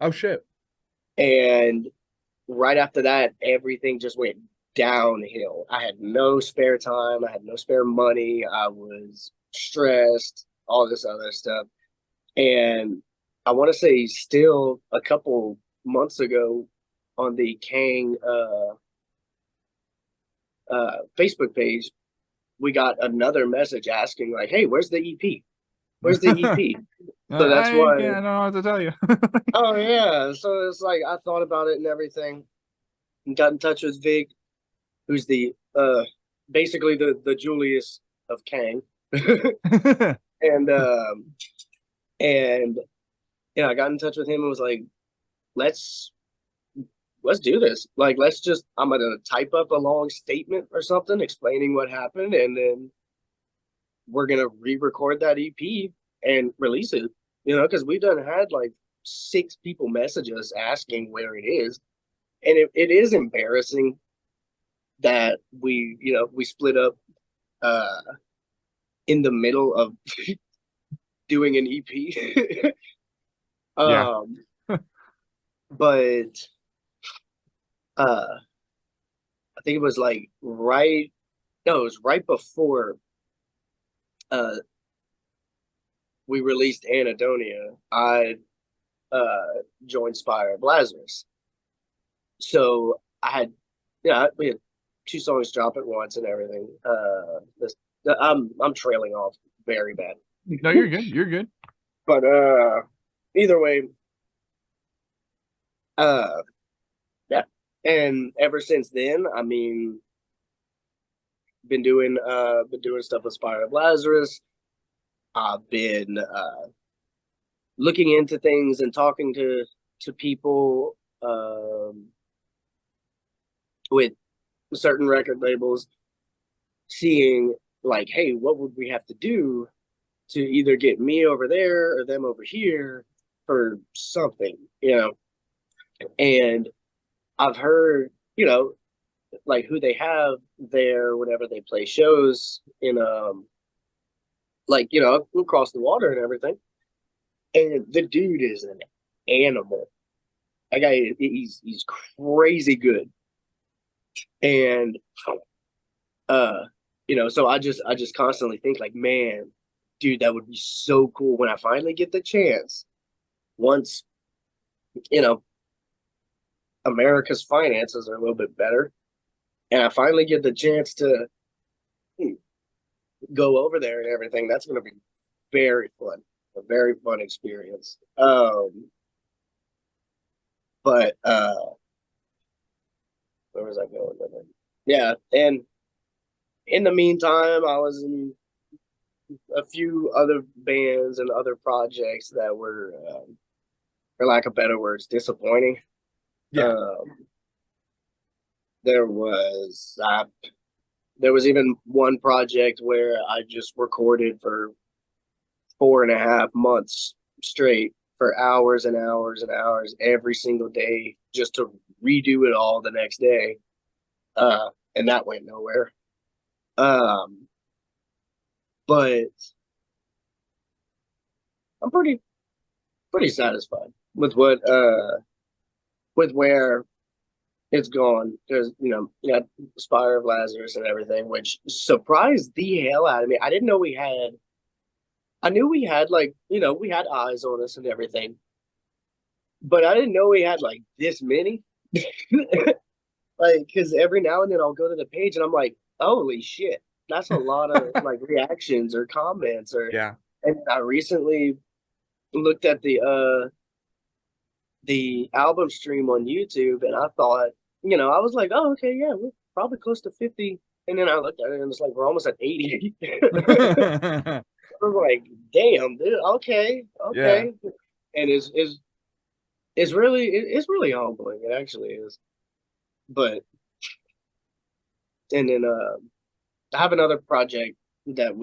Oh shit. And right after that, everything just went downhill. I had no spare time. I had no spare money. I was stressed, all this other stuff. And I want to say still a couple months ago on the Kang Facebook page, we got another message asking like, hey, where's the EP? Where's the EP? So that's why I don't know what to tell you. Oh yeah. So it's like I thought about it and everything, and got in touch with Vig, who's the basically the Julius of Kang. and I got in touch with him and was like, let's do this. Like, I'm gonna type up a long statement or something explaining what happened, and then we're gonna re-record that EP and release it. Because we done had like 6 people message us asking where it is, and it is embarrassing that we split up in the middle of doing an EP. But I think it was like right before we released Anadonia. I joined Spire Of Lazarus. So we had 2 songs drop at once and everything. I'm trailing off very bad. No, you're good. You're good. But either way, yeah. And ever since then, I mean, been doing stuff with Spire Of Lazarus. I've been looking into things and talking to people with certain record labels, seeing like, hey, what would we have to do to either get me over there or them over here for something, you know? And I've heard, you know, like who they have there whenever they play shows in like, you know, across the water and everything. And the dude is an animal. That guy, he's crazy good. And you know, so I just constantly think like, man, dude, that would be so cool when I finally get the chance. Once, you know, America's finances are a little bit better, and I finally get the chance to go over there and everything, that's going to be very fun, a very fun experience. But where was I going with it? Yeah, and in the meantime, I was in a few other bands and other projects that were, for lack of better words, disappointing. Yeah. There was even one project where I just recorded for 4.5 months straight, for hours and hours and hours every single day, just to redo it all the next day. And that went nowhere. But I'm pretty satisfied with what with where it's gone, because you got Spire of Lazarus and everything, which surprised the hell out of me. I didn't know we had. I knew we had, like, we had eyes on us and everything, but I didn't know we had like this many. Like, because every now and then I'll go to the page and I'm like, holy shit, that's a lot of like reactions or comments or yeah. And I recently looked at the album stream on YouTube, and I thought, I was like, oh, okay, yeah, we're probably close to 50. And then I looked at it and it's like, we're almost at 80. I was like, damn, dude, okay. Yeah. And it's really humbling. It actually is. But, and then I have another project that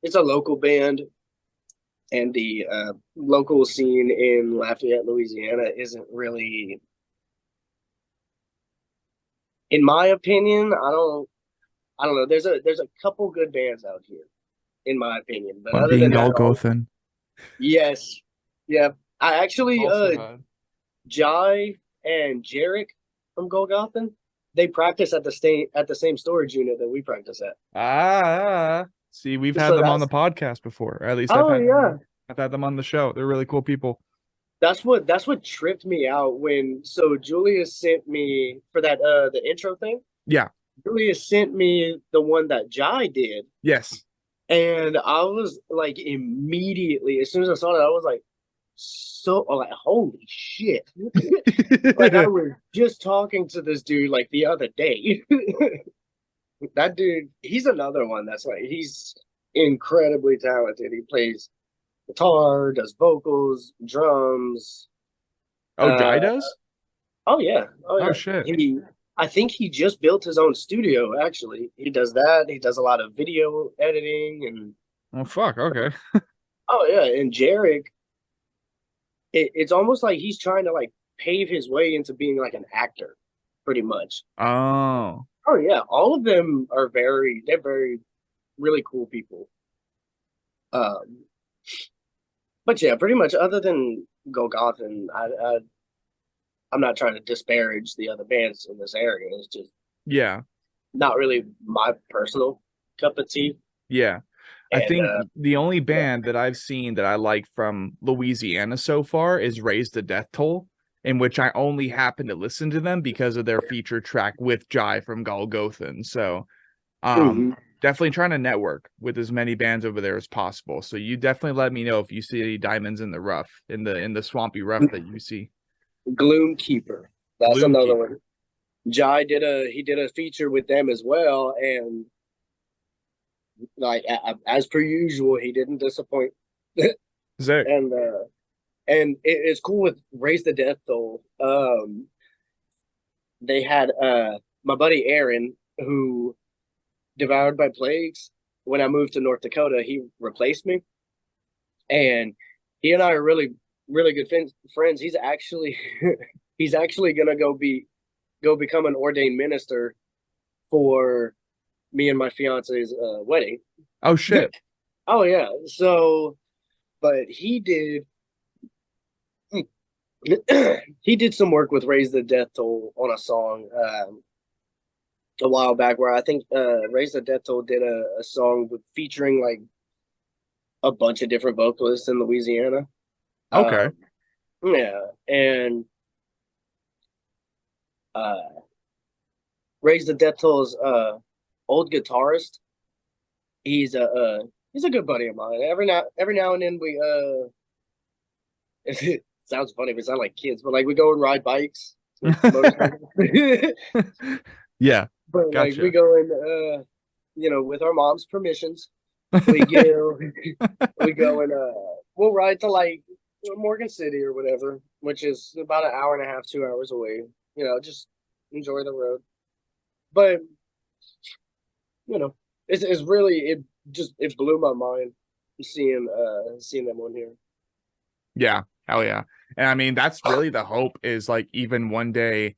it's a local band, and the local scene in Lafayette, Louisiana isn't really, in my opinion, I don't know. There's a couple good bands out here, in my opinion. But One other being than that, Golgothan. yes. Yeah. I actually Also Jai and Jarek from Golgothan, they practice at the same storage unit that we practice at. See, we've had them on the podcast before, or at least I've had them on the show. They're really cool people. That's what tripped me out so Julius sent me for that the intro thing. Yeah. Julius sent me the one that Jai did. Yes. And I was like, immediately, as soon as I saw that, I was like, holy shit. Like, I was just talking to this dude like the other day. That dude, he's another one that's like, he's incredibly talented. He plays guitar, does vocals, drums. Oh, Jai does? Oh yeah. Oh shit. I think he just built his own studio, actually. He does that. He does a lot of video editing and oh fuck, okay. Oh yeah, and Jarek, it's almost like he's trying to like pave his way into being like an actor, pretty much. Oh yeah, all of them are they're very really cool people. But yeah, pretty much, other than Golgothan, I'm not trying to disparage the other bands in this area. It's just not really my personal cup of tea. Yeah. I think the only band that I've seen that I like from Louisiana so far is Raise the Death Toll, in which I only happen to listen to them because of their feature track with Jai from Golgothan. So definitely trying to network with as many bands over there as possible. So you definitely let me know if you see any diamonds in the rough, in the swampy rough that you see. Gloomkeeper. That's another one. Jai did a feature with them as well, and like as per usual, he didn't disappoint. And it's cool with Raise the Death Toll. They had my buddy Aaron, who Devoured by Plagues, when I moved to North Dakota, he replaced me. And he and I are really, really good friends. He's actually he's actually gonna go become an ordained minister for me and my fiance's wedding. Oh shit. Oh yeah. So, but he did he did some work with Raise the Death Toll on a song a while back, where I think Raise the Death Toll did a song featuring like a bunch of different vocalists in Louisiana. Okay. Yeah, and Raise the Death Toll's old guitarist. He's a good buddy of mine. Every now and then we it sounds funny, we sound like kids, but like we go and ride bikes. Yeah. But gotcha. Like we go and with our mom's permissions, we go and we'll ride to like Morgan City or whatever, which is about an hour and a half, 2 hours away. Just enjoy the road. But it's really it blew my mind seeing them on here. Yeah, hell yeah. And I mean, that's really the hope, is like even one day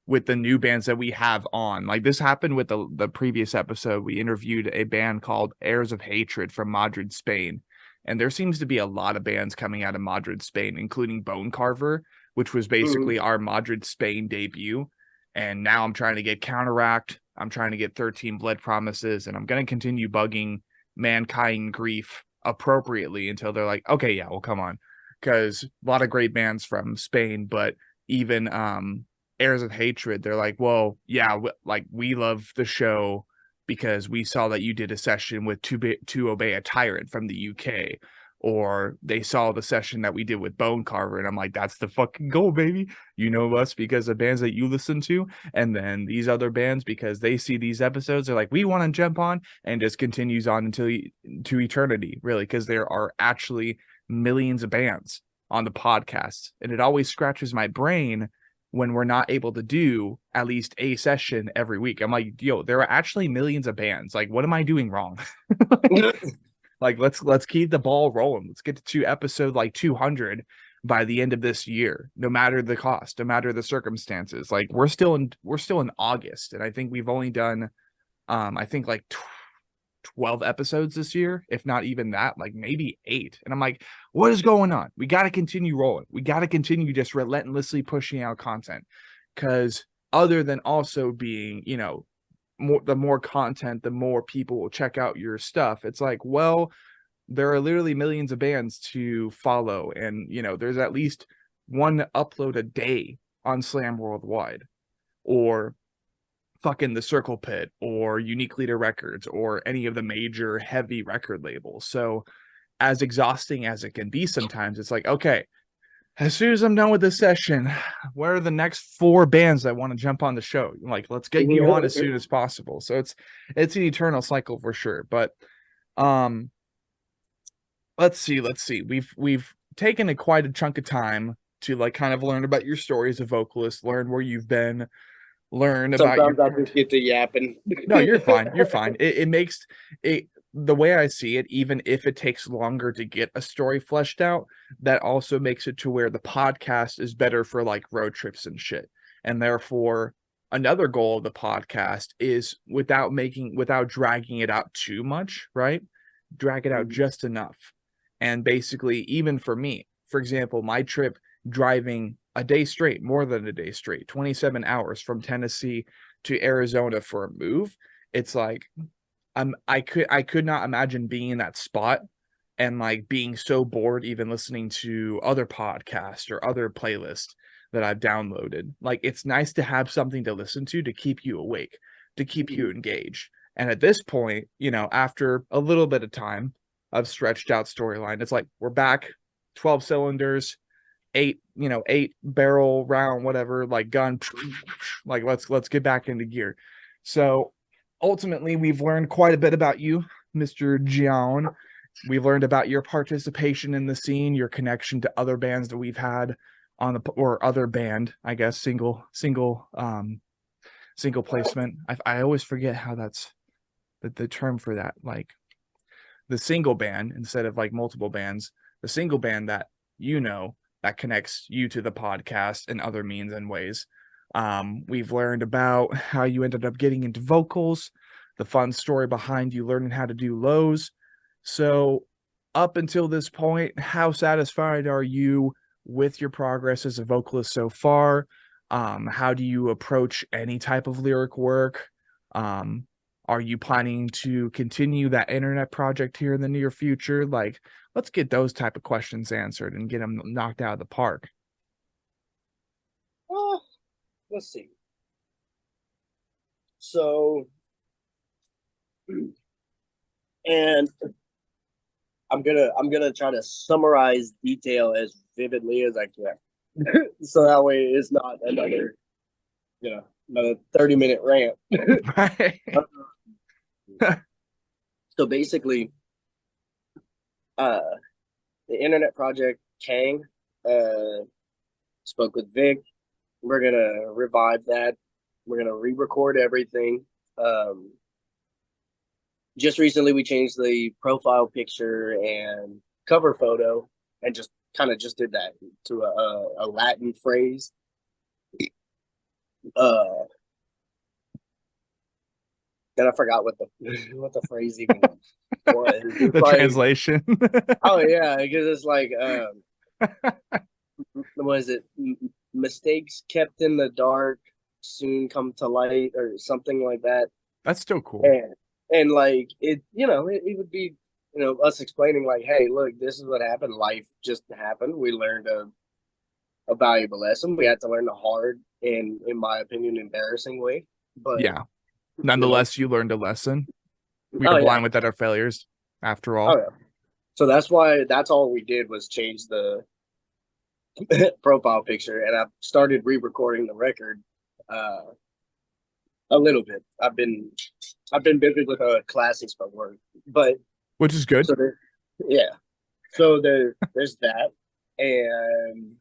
with the new bands that we have on. Like this happened with the previous episode. We interviewed a band called Heirs of Hatred from Madrid, Spain. And there seems to be a lot of bands coming out of Madrid, Spain, including Bone Carver, which was basically our Madrid, Spain debut. And now I'm trying to get Counteract. I'm trying to get 13 Blood Promises. And I'm going to continue bugging Mankind Grief appropriately until they're like, okay, yeah, well, come on. Because a lot of great bands from Spain, but even Heirs of Hatred, they're like, well, yeah, we love the show because we saw that you did a session with To Obey a Tyrant from the UK, or they saw the session that we did with Bone Carver, and I'm like, that's the fucking goal, baby. You know us because of bands that you listen to, and then these other bands, because they see these episodes, they're like, we want to jump on, and just continues on to eternity, really, because there are actually millions of bands on the podcast, and it always scratches my brain when we're not able to do at least a session every week. I'm like, yo, there are actually millions of bands. Like, what am I doing wrong? Like, let's keep the ball rolling. Let's get to episode like 200 by the end of this year, no matter the cost, no matter the circumstances. Like, we're still in August, and I think we've only done I think like 12 episodes this year, if not even that, like maybe 8. And I'm like, what is going on? We got to continue rolling. We got to continue just relentlessly pushing out content, because other than also being, the more content, the more people will check out your stuff. It's like, well, there are literally millions of bands to follow, and there's at least one upload a day on Slam Worldwide, or fucking the Circle Pit, or Unique Leader Records, or any of the major heavy record labels. So as exhausting as it can be sometimes, it's like, okay, as soon as I'm done with this session, where are the next 4 bands that want to jump on the show? Like, let's get you on as soon as possible. So it's an eternal cycle for sure. But let's see. We've taken quite a chunk of time to like kind of learn about your story as a vocalist, learn where you've been, learn about Sometimes I just get to yapping. No, you're fine. You're fine. It makes it, the way I see it, even if it takes longer to get a story fleshed out, that also makes it to where the podcast is better for like road trips and shit. And therefore, another goal of the podcast is without dragging it out too much, right? Drag it out just enough. And basically, even for me, for example, my trip driving a day straight, more than a day straight, 27 hours from Tennessee to Arizona for a move, it's like, I could not imagine being in that spot and like being so bored even listening to other podcasts or other playlists that I've downloaded. Like, it's nice to have something to listen to keep you awake, to keep you engaged. And at this point, after a little bit of time of stretched out storyline, it's like, we're back, 12 cylinders, 8 barrel round, whatever, like gun, like let's get back into gear. So ultimately, we've learned quite a bit about you, Mr. Jon. We've learned about your participation in the scene, your connection to other bands that we've had on or other band, I guess, single placement. I always forget how that's the term for that, like the single band instead of like multiple bands, the single band that that connects you to the podcast in other means and ways. We've learned about how you ended up getting into vocals, the fun story behind you learning how to do lows. So up until this point, how satisfied are you with your progress as a vocalist so far? How do you approach any type of lyric work? Are you planning to continue that internet project here in the near future? Like, let's get those type of questions answered and get them knocked out of the park. Let's see. So, and I'm gonna try to summarize detail as vividly as I can, so that way it's not another 30-minute rant. Right. So basically, the internet project Kang, spoke with Vic. We're gonna revive that. We're gonna re-record everything. Just recently we changed the profile picture and cover photo and just did that to a Latin phrase. And I forgot what the phrase even was. The translation. Oh yeah, because it's like what is it? Mistakes kept in the dark soon come to light, or something like that. That's still cool. And like it would be us explaining like, hey, look, this is what happened. Life just happened. We learned a valuable lesson. We had to learn the hard and, in my opinion, embarrassing way. But yeah. Nonetheless, you learned a lesson. We are blind without our failures, after all. Oh, yeah. So that's all we did was change the profile picture, and I started re-recording the record a little bit. I've been busy with classes for work, but which is good. So so there's that, and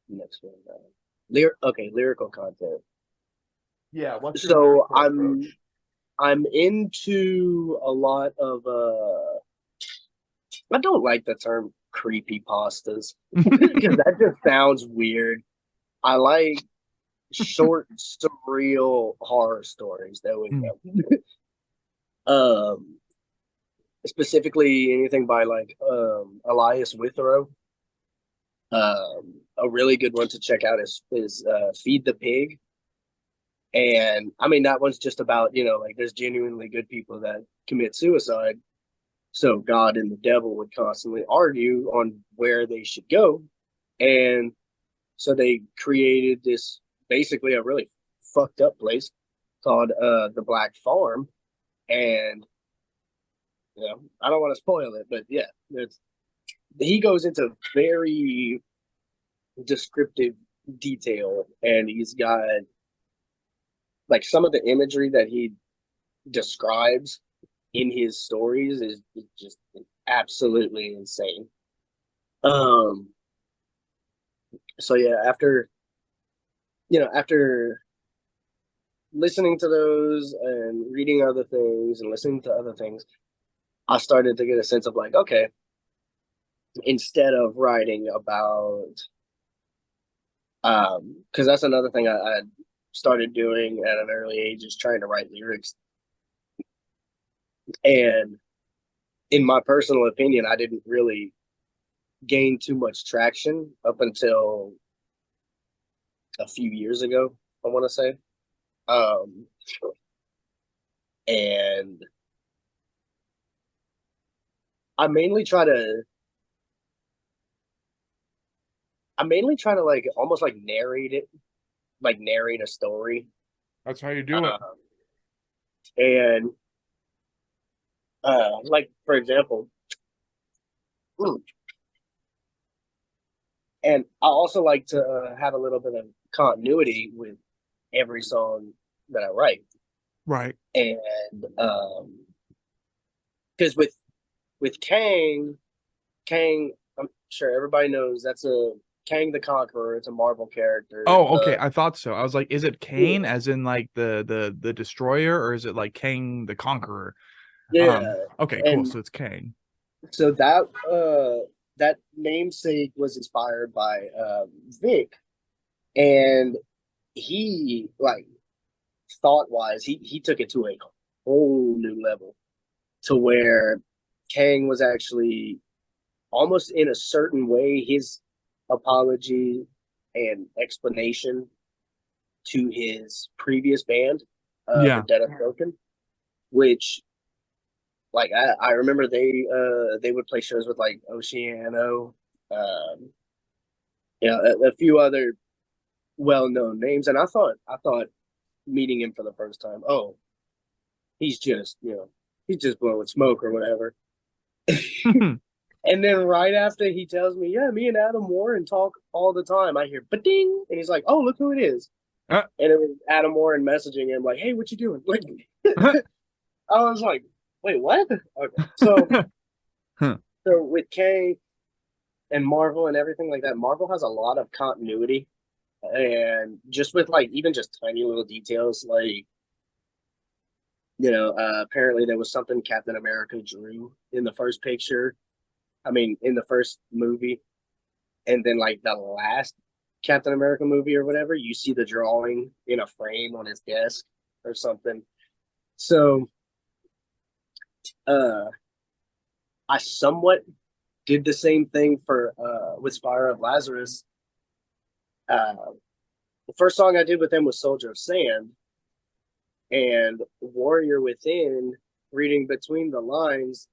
next one, lyrical content. Yeah. So I'm into a lot of I don't like the term creepypastas because that just sounds weird. I like short, surreal horror stories. There we go. Specifically anything by like Elias Withrow. A really good one to check out is Feed the Pig. And I mean, that one's just about, like there's genuinely good people that commit suicide. So God and the devil would constantly argue on where they should go. And so they created this, basically a really fucked up place called the Black Farm. And, I don't want to spoil it, but yeah, he goes into very descriptive detail, and he's got like some of the imagery that he describes in his stories is just absolutely insane. So yeah, after listening to those and reading other things and listening to other things, I started to get a sense of like, okay, instead of writing about because that's another thing I started doing at an early age, is trying to write lyrics. And in my personal opinion, I didn't really gain too much traction up until a few years ago, I want to say. And I mainly try to like almost like narrate it, like narrate a story. That's how you do it. And like for example, and I also like to have a little bit of continuity with every song that I write. Right. And because with Kang, I'm sure everybody knows Kang the Conqueror. It's a Marvel character. Oh, okay. I thought so. I was like, is it Kane as in like the destroyer, or is it like Kang the Conqueror? Yeah. Okay, cool. So it's Kang. So that namesake was inspired by Vic, and he, like, thought wise, he took it to a whole new level, to where Kang was actually almost in a certain way his apology and explanation to his previous band, the Dead of Broken, which, like, I remember they would play shows with like Oceano, a few other well-known names, and I thought meeting him for the first time, oh, he's just blowing smoke or whatever. And then right after he tells me, yeah, me and Adam Warren talk all the time, I hear ba-ding, and he's like, oh, look who it is. And it was Adam Warren messaging him like, hey, what you doing? Like, I was like, wait, what? Okay. So so with Kang and Marvel and everything like that, Marvel has a lot of continuity, and just with like even just tiny little details, like, apparently there was something Captain America drew in the first picture. I mean, in the first movie, and then like the last Captain America movie or whatever, you see the drawing in a frame on his desk or something. So I somewhat did the same thing for with Spire of Lazarus. The first song I did with them was Soldier of Sand, and Warrior Within, reading between the lines,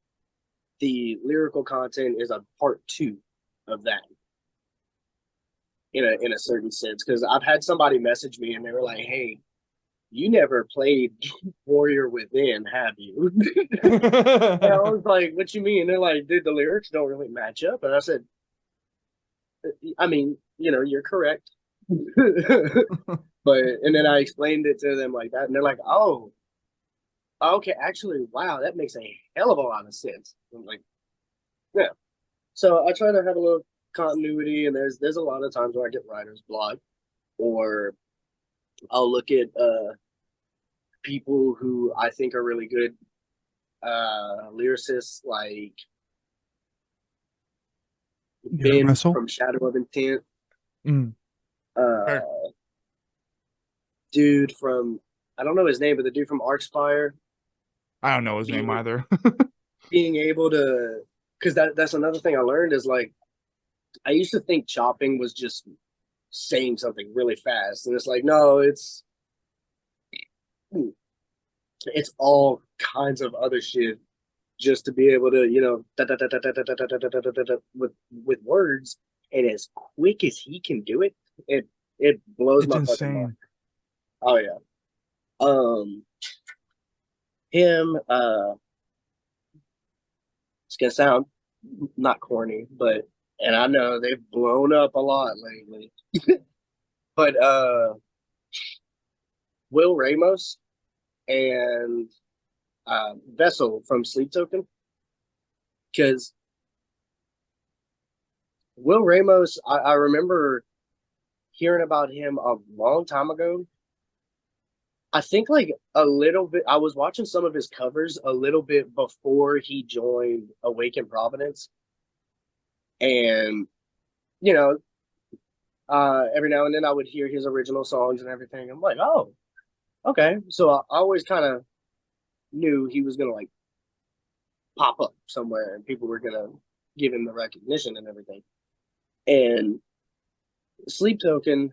the lyrical content is a part 2 of that, in a certain sense, because I've had somebody message me and they were like, hey, you never played Warrior Within, have you? And I was like, what you mean? And they're like, dude, the lyrics don't really match up. And I said, I mean, you're correct. And then I explained it to them like that, and they're like, oh, okay, actually, wow, that makes a hell of a lot of sense. I'm like, yeah. So I try to have a little continuity, and there's a lot of times where I get writer's block, or I'll look at people who I think are really good lyricists, like Ben from Shadow of Intent. Dude from, I don't know his name, but the dude from Spire. I don't know his name either. Being able to, because that's another thing I learned is, like, I used to think chopping was just saying something really fast, and it's like, no, it's all kinds of other shit just to be able to, with words, and as quick as he can do it, it blows my fucking mind. Oh yeah. Him, it's gonna sound not corny, but, and I know they've blown up a lot lately, but Will Ramos and Vessel from Sleep Token, because Will Ramos, I remember hearing about him a long time ago. I think like a little bit, I was watching some of his covers a little bit before he joined Awaken Providence. And, every now and then I would hear his original songs and everything. I'm like, oh, okay. So I always kind of knew he was going to like pop up somewhere and people were going to give him the recognition and everything. And Sleep Token,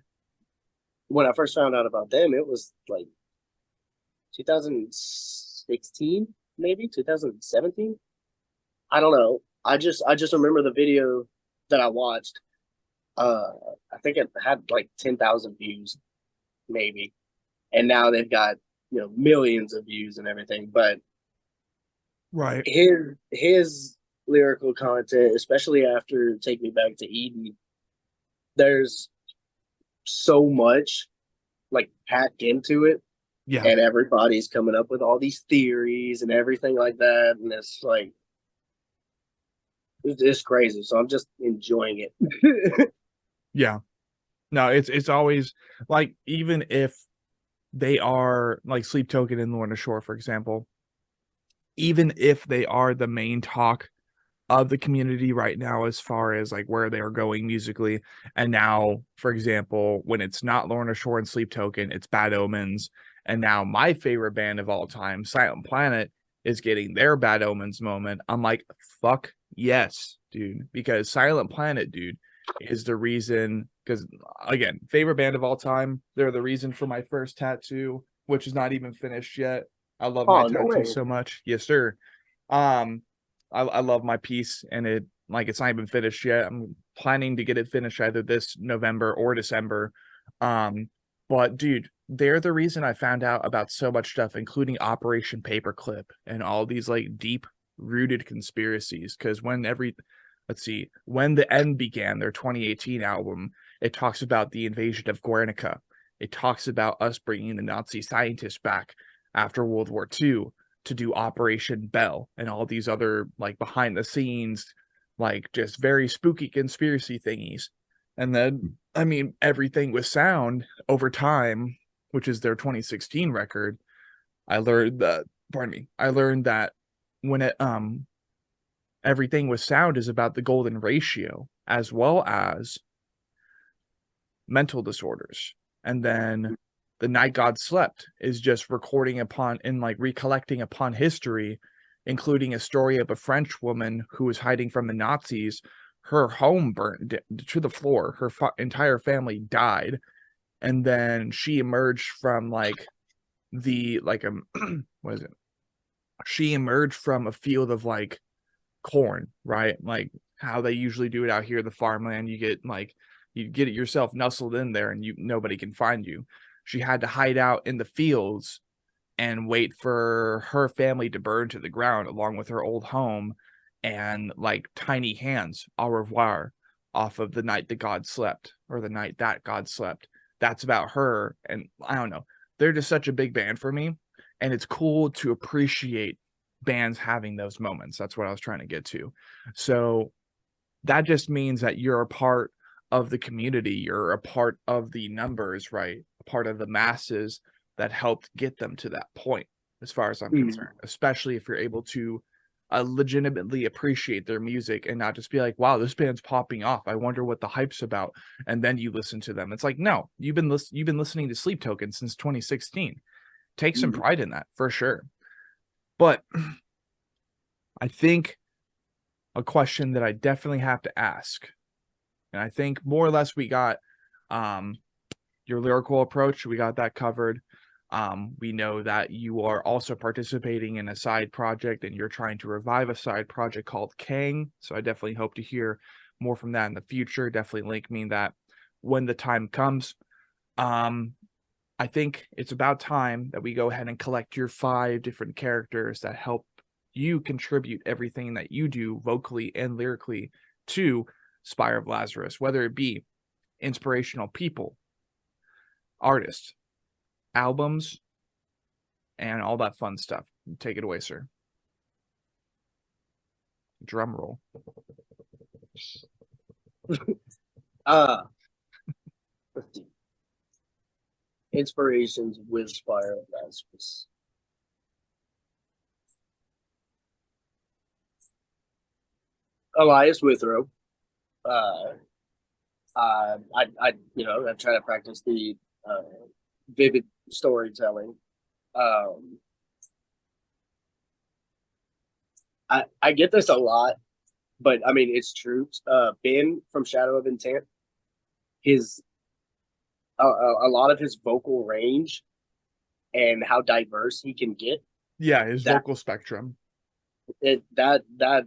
when I first found out about them, it was like 2016, maybe 2017. I don't know. I just remember the video that I watched. I think it had like 10,000 views, maybe, and now they've got millions of views and everything. But right, his lyrical content, especially after Take Me Back to Eden, there's so much like packed into it. Yeah. And everybody's coming up with all these theories and everything like that. And it's like, it's crazy. So I'm just enjoying it. Yeah. No, it's always like, even if they are like Sleep Token and Lorna Shore, for example, even if they are the main talk of the community right now as far as like where they are going musically, and now, for example, when it's not Lorna Shore and Sleep Token, it's Bad Omens, and now my favorite band of all time, Silent Planet, is getting their Bad Omens moment. I'm like, fuck yes, dude, because Silent Planet, dude, is the reason, because again, favorite band of all time, they're the reason for my first tattoo, which is not even finished yet. I love my tattoo so much. Yes, sir. I love my piece, and it's not even finished yet. I'm planning to get it finished either this November or December. But dude, they're the reason I found out about so much stuff, including Operation Paperclip and all these like deep rooted conspiracies. Because when the End began, their 2018 album, it talks about the invasion of Guernica. It talks about us bringing the Nazi scientists back after World War II to do Operation Bell and all these other like behind the scenes, like just very spooky conspiracy thingies. And then, I mean, Everything Was Sound over time, which is their 2016 record, I learned that when Everything Was Sound is about the golden ratio as well as mental disorders. And then The Night God Slept is just recollecting upon history, including a story of a French woman who was hiding from the Nazis. Her home burned to the floor. Her entire family died. And then she emerged from what is it? She emerged from a field of like corn, right? Like how they usually do it out here, the farmland. You get it yourself nestled in there, and nobody can find you. She had to hide out in the fields and wait for her family to burn to the ground along with her old home, and like Tiny Hands, Au Revoir, off of The Night That God Slept, or The Night That God Slept. That's about her. And I don't know, they're just such a big band for me, and it's cool to appreciate bands having those moments. That's what I was trying to get to. So that just means that you're a part of the community, you're a part of the numbers, right? A part of the masses that helped get them to that point, as far as I'm concerned, especially if you're able to legitimately appreciate their music and not just be like, wow, this band's popping off, I wonder what the hype's about, and then you listen to them. It's like, no, you've been listening to Sleep Token since 2016. Take some pride in that, for sure. But I think a question that I definitely have to ask, and I think more or less we got your lyrical approach, we got that covered. We know that you are also participating in a side project, and you're trying to revive a side project called Kang. So I definitely hope to hear more from that in the future. Definitely link me that when the time comes. I think it's about time that we go ahead and collect your 5 different characters that help you contribute everything that you do vocally and lyrically to Spire of Lazarus, whether it be inspirational people, artists, albums, and all that fun stuff. Take it away, sir. Drum roll. Let's see. Inspirations with Spire of Lazarus. Elias Withrow. I try to practice the vivid storytelling. I get this a lot, but I mean, it's true. Ben from Shadow of Intent, a lot of his vocal range and how diverse he can get. Yeah, his vocal spectrum. That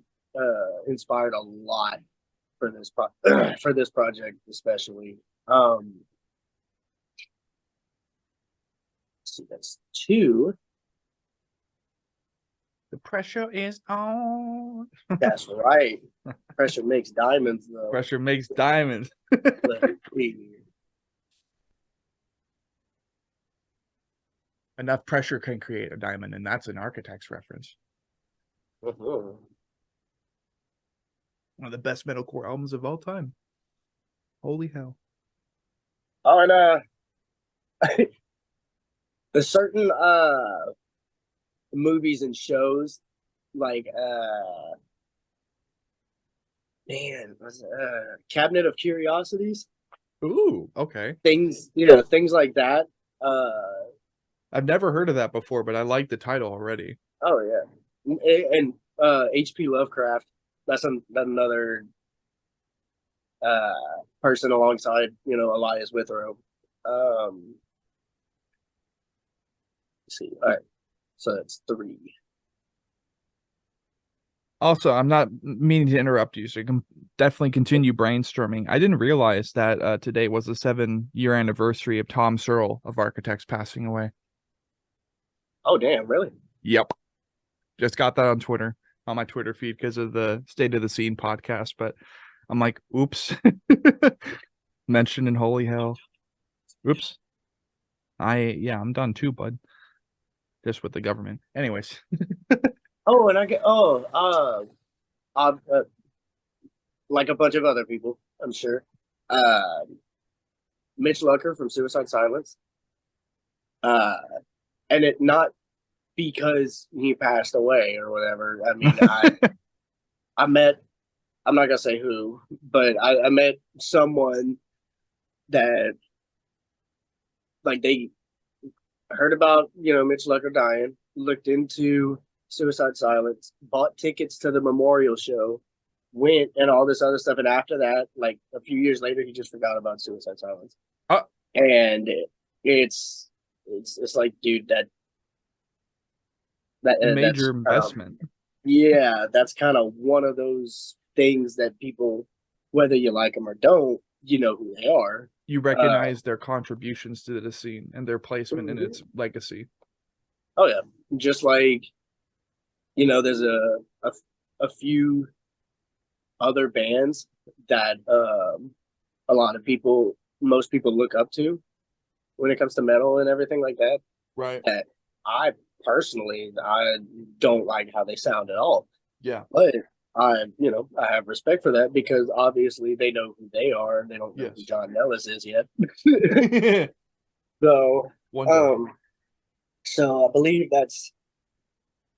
inspired a lot for this for this project, especially. See, that's 2. The pressure is on. That's right. Pressure makes diamonds, though. Pressure makes diamonds. Enough pressure can create a diamond, and that's an Architect's reference. One of the best metalcore albums of all time. Holy hell. Oh, and there's certain movies and shows like Cabinet of Curiosities. Ooh, okay. Things like that. I've never heard of that before, but I like the title already. Oh yeah, and H.P. Lovecraft. That's another person alongside Elias Withrow. Let's see. All right, so that's 3. Also, I'm not meaning to interrupt you, so you can definitely continue brainstorming. I didn't realize that today was the 7-year anniversary of Tom Searle of Architects passing away. Oh, damn, really? Yep. Just got that on Twitter, on my Twitter feed because of the State of the Scene podcast, but I'm like, oops. Mentioned in holy hell. Oops. I'm done too, bud. Just with the government. Anyways. Oh, and like a bunch of other people, I'm sure. Mitch Lucker from Suicide Silence. And it not because he passed away or whatever. I mean, I met, I'm not gonna say who, but I met someone that, like, they heard about Mitch Lucker dying, looked into Suicide Silence, bought tickets to the memorial show, went, and all this other stuff. And after that, like a few years later, he just forgot about Suicide Silence. And it's like, dude, that major investment. Yeah, that's kind of one of those things that people, whether you like them or don't, you know who they are. You recognize their contributions to the scene and their placement in its legacy. Oh yeah, just like there's a few other bands that a lot of people, most people look up to when it comes to metal and everything like that. Right. That I personally, I don't like how they sound at all. Yeah. But I have respect for that because obviously they know who they are and they don't know who Jon Nellis is yet. So, so I believe that's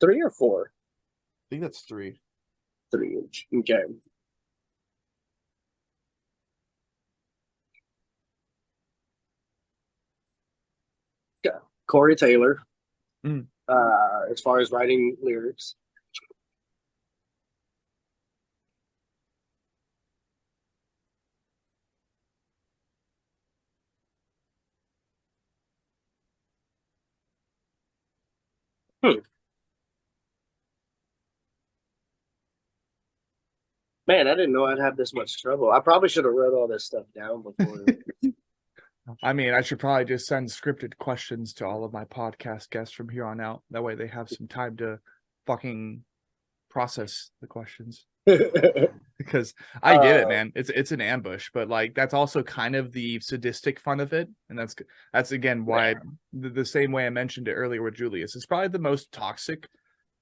3 or 4. I think that's 3. 3. Okay. Yeah. Corey Taylor. As far as writing lyrics. Man, I didn't know I'd have this much trouble. I probably should have wrote all this stuff down before. I mean, I should probably just send scripted questions to all of my podcast guests from here on out. That way they have some time to fucking process the questions. Because I get it, man. It's an ambush, but like that's also kind of the sadistic fun of it. And that's again why the same way I mentioned it earlier with Julius. It's probably the most toxic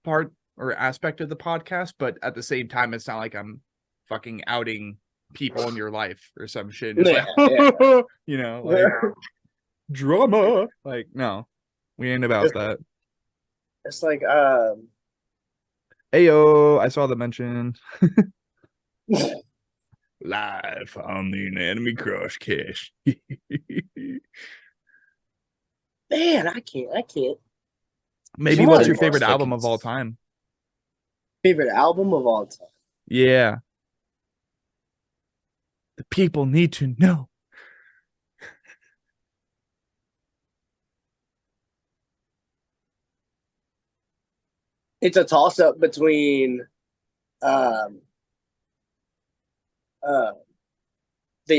part or aspect of the podcast, but at the same time, it's not like I'm fucking outing people in your life or some shit. It's like drama. Like, no, we ain't about that. It's like Ayo, I saw the mention. Live on the Anatomy Crush Cash. Man, I can't. Maybe what's your favorite album of all time? Favorite album of all time? Yeah. The people need to know. It's a toss-up between The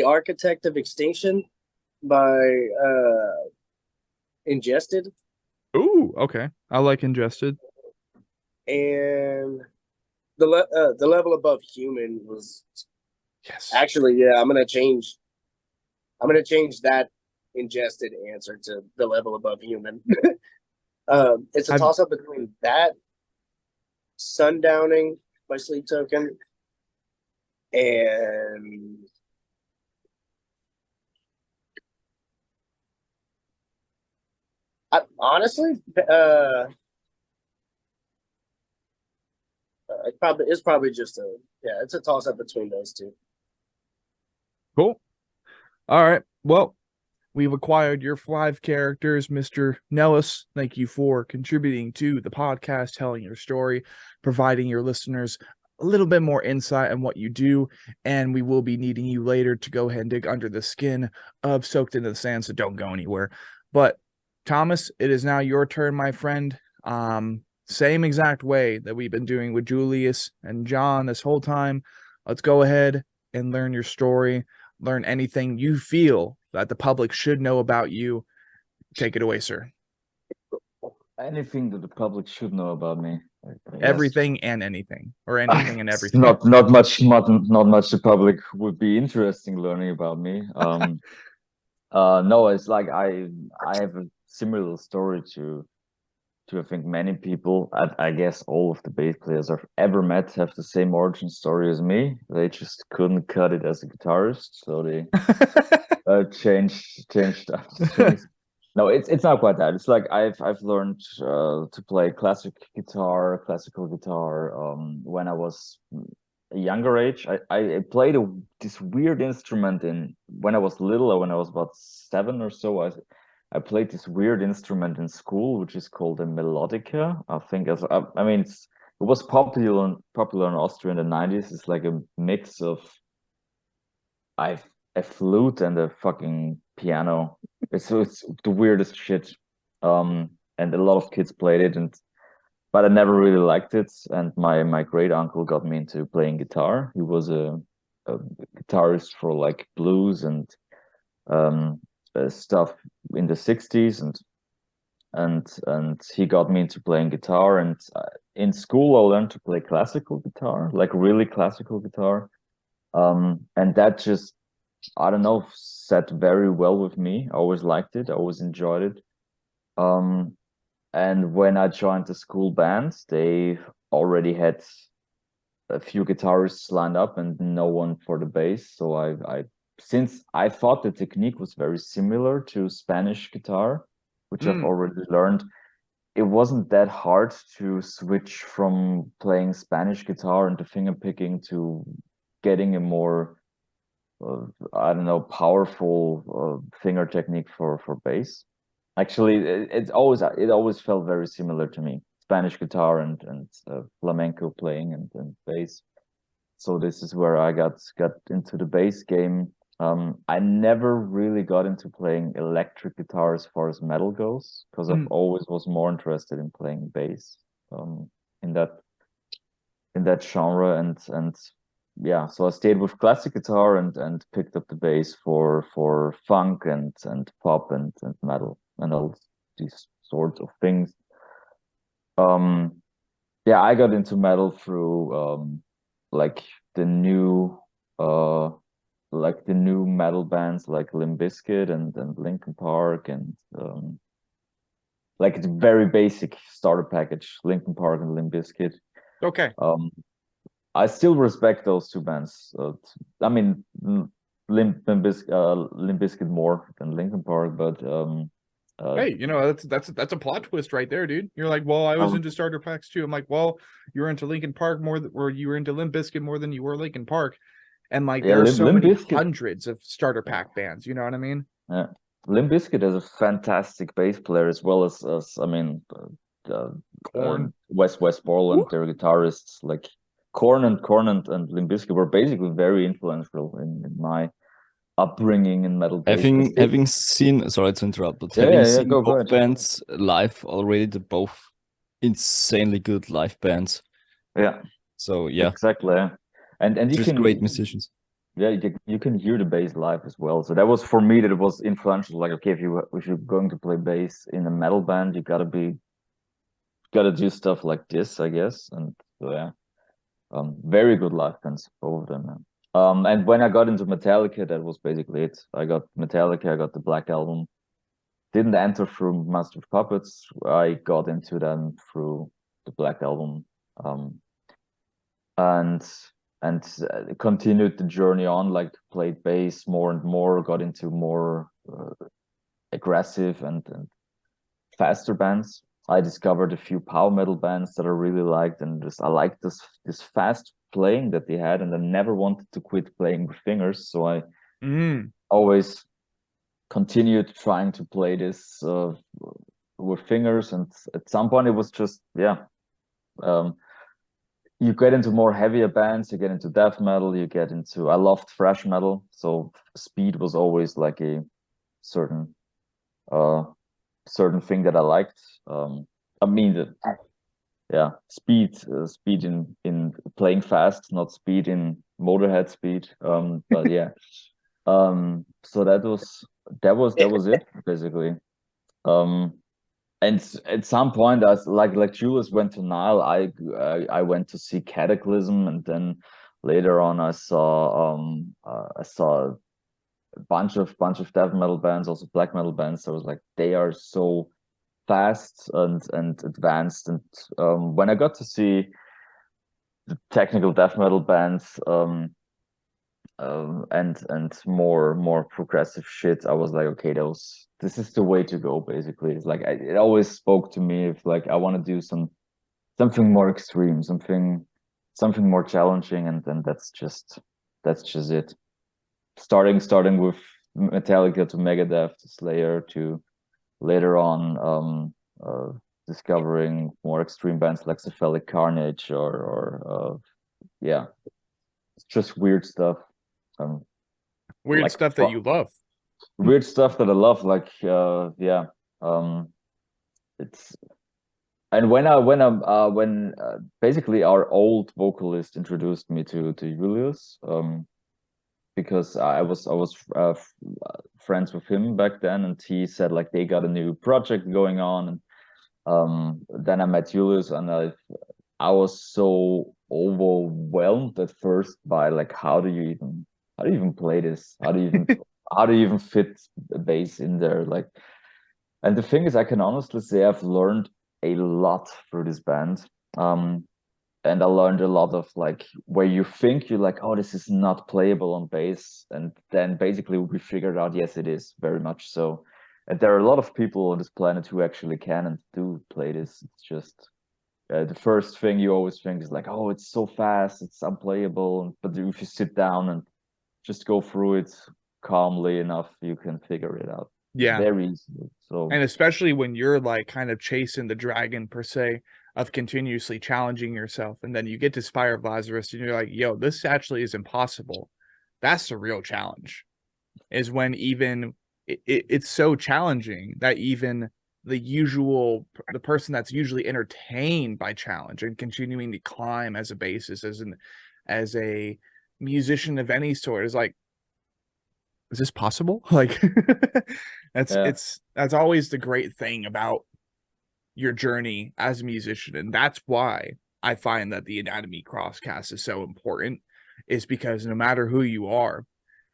Architect of Extinction by Ingested. Ooh, okay. I like Ingested. And the Level Above Human was actually, I'm gonna change that Ingested answer to The Level Above Human. It's a toss-up between that, Sundowning by Sleep Token, and Honestly, it's probably just it's a toss up between those two. Cool. All right. Well, we've acquired your 5 characters, Mr. Nellis. Thank you for contributing to the podcast, telling your story, providing your listeners a little bit more insight on what you do. And we will be needing you later to go ahead and dig under the skin of Soaked into the Sand, so don't go anywhere. But Thomas, it is now your turn, my friend. Same exact way that we've been doing with Julius and Jon this whole time. Let's go ahead and learn your story, learn anything you feel that the public should know about you. Take it away, sir. Anything that the public should know about me. Everything and anything, or anything and everything. Not much the public would be interested in learning about me. No, it's like I have a similar story to I think many people. I guess all of the bass players I've ever met have the same origin story as me. They just couldn't cut it as a guitarist, so they changed strings. No, it's not quite that. It's like I've learned to play classical guitar when I was a younger age. I played this weird instrument when I was little, or when I was about 7 or so. I played this weird instrument in school, which is called a melodica. I think it was popular in Austria in the 90s. It's like a mix of a flute and a fucking piano. It's the weirdest shit. And a lot of kids played it, but I never really liked it. And my great uncle got me into playing guitar. He was a guitarist for like blues and stuff in the 60s, and he got me into playing guitar. And in school I learned to play classical guitar, like really classical guitar, and that just, I don't know, sat very well with me. I always liked it, I always enjoyed it. And when I joined the school band, they already had a few guitarists lined up and no one for the bass. So since I thought the technique was very similar to Spanish guitar, which I've already learned, it wasn't that hard to switch from playing Spanish guitar and the finger picking to getting a more, I don't know, powerful finger technique for bass. Actually, it always felt very similar to me. Spanish guitar and flamenco playing and bass. So this is where I got into the bass game. I never really got into playing electric guitar as far as metal goes, because I've always was more interested in playing bass in that genre. And yeah, so I stayed with classic guitar and picked up the bass for funk and pop and metal and all these sorts of things. Yeah, I got into metal through like the new metal bands like Limp Bizkit and Linkin Park, and like it's very basic starter package, Linkin Park and Limp Bizkit. Okay. I still respect those two bands. I mean, Limp Bizkit more than Linkin Park, but hey, that's a plot twist right there, dude. You're like, well, I was into starter packs too. I'm like, well, you were into Linkin Park or you were into Limp Bizkit more than you were Linkin Park. And like, there are so many hundreds of starter pack bands, you know what I mean? Yeah, Limp Bizkit has a fantastic bass player, as well as I mean, Korn, Wes Borland, their guitarists. Like Korn and Limp Bizkit were basically very influential in my upbringing in metal bass. Having seen, sorry to interrupt, but having seen both bands live already, they're both insanely good live bands. Yeah. So yeah, exactly. Yeah. And you just great musicians. Yeah, you can hear the bass live as well. So that was, for me, that it was influential. Like, okay, if you're going to play bass in a metal band, you gotta do stuff like this, I guess. And so yeah, very good live bands, both of them. And when I got into Metallica, that was basically it. I got Metallica, I got the Black Album. Didn't enter through Master of Puppets. I got into them through the Black Album, and continued the journey on. Like, played bass more and more, got into more aggressive and faster bands. I discovered a few power metal bands that I really liked, and I liked this fast playing that they had, and I never wanted to quit playing with fingers, so I always continued trying to play this with fingers. And at some point it was just you get into more heavier bands, you get into death metal, I loved thrash metal, so speed was always like a certain thing that I liked. I mean, speed in playing fast, not speed in Motorhead speed. But yeah, so that was it basically. And at some point, I was like Julius went to Nile, I went to see Cataclysm, and then later on I saw a bunch of death metal bands, also black metal bands. So I was like, they are so fast and advanced. And when I got to see the technical death metal bands and more progressive shit, I was like, okay, this is the way to go. Basically, it's like it always spoke to me. If like I want to do something more extreme, something more challenging, and then that's just it. Starting with Metallica to Megadeth to Slayer to later on discovering more extreme bands like Cephalic Carnage or it's just weird stuff. Weird like stuff that you love. Weird stuff that I love, like it's. And when basically our old vocalist introduced me to Julius, because I was friends with him back then, and he said like they got a new project going on, and then I met Julius, and I was so overwhelmed at first by like how do you even play this? How do you even fit the bass in there? Like, and the thing is, I can honestly say I've learned a lot through this band. And I learned a lot of like where you think you're like, oh, this is not playable on bass, and then basically we figured out, yes, it is very much so. And there are a lot of people on this planet who actually can and do play this. It's just the first thing you always think is like, oh, it's so fast, it's unplayable. But if you sit down and just go through it calmly enough, you can figure it out. Yeah, very easily. So, and especially when you're like kind of chasing the dragon per se of continuously challenging yourself, and then you get to Spire of Lazarus and you're like, yo, this actually is impossible. That's the real challenge, is when even it's so challenging that even the person that's usually entertained by challenge and continuing to climb as a bassist, as a musician of any sort, is like, is this possible? Like that's always the great thing about your journey as a musician. And that's why I find that the Anatomy Crosscast is so important, is because no matter who you are,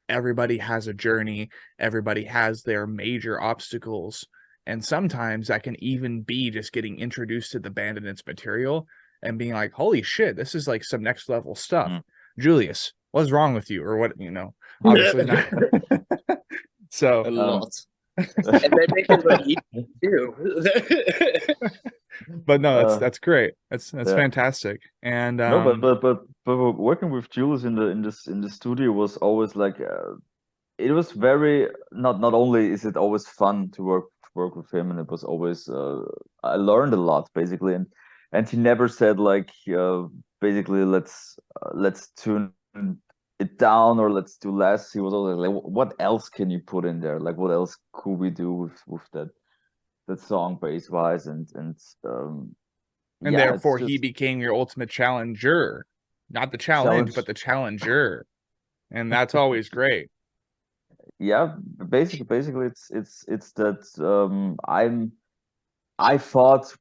everybody has a journey, everybody has their major obstacles, and sometimes that can even be just getting introduced to the band and its material and being like, holy shit, this is like some next level stuff. Julius, what's wrong with you? Or what, obviously not. So a lot. And they make it look easy too. But no, that's great. That's fantastic. And no, but working with Julius in the studio was always like it was very not only is it always fun to work with him, and it was always I learned a lot basically, and he never said like basically let's tune it down or let's do less. He was always like, what else can you put in there? Like, what else could we do with that song bass wise, and therefore he became your ultimate challenger, not the challenge, but the challenger, and that's always great. Yeah, basically it's that I thought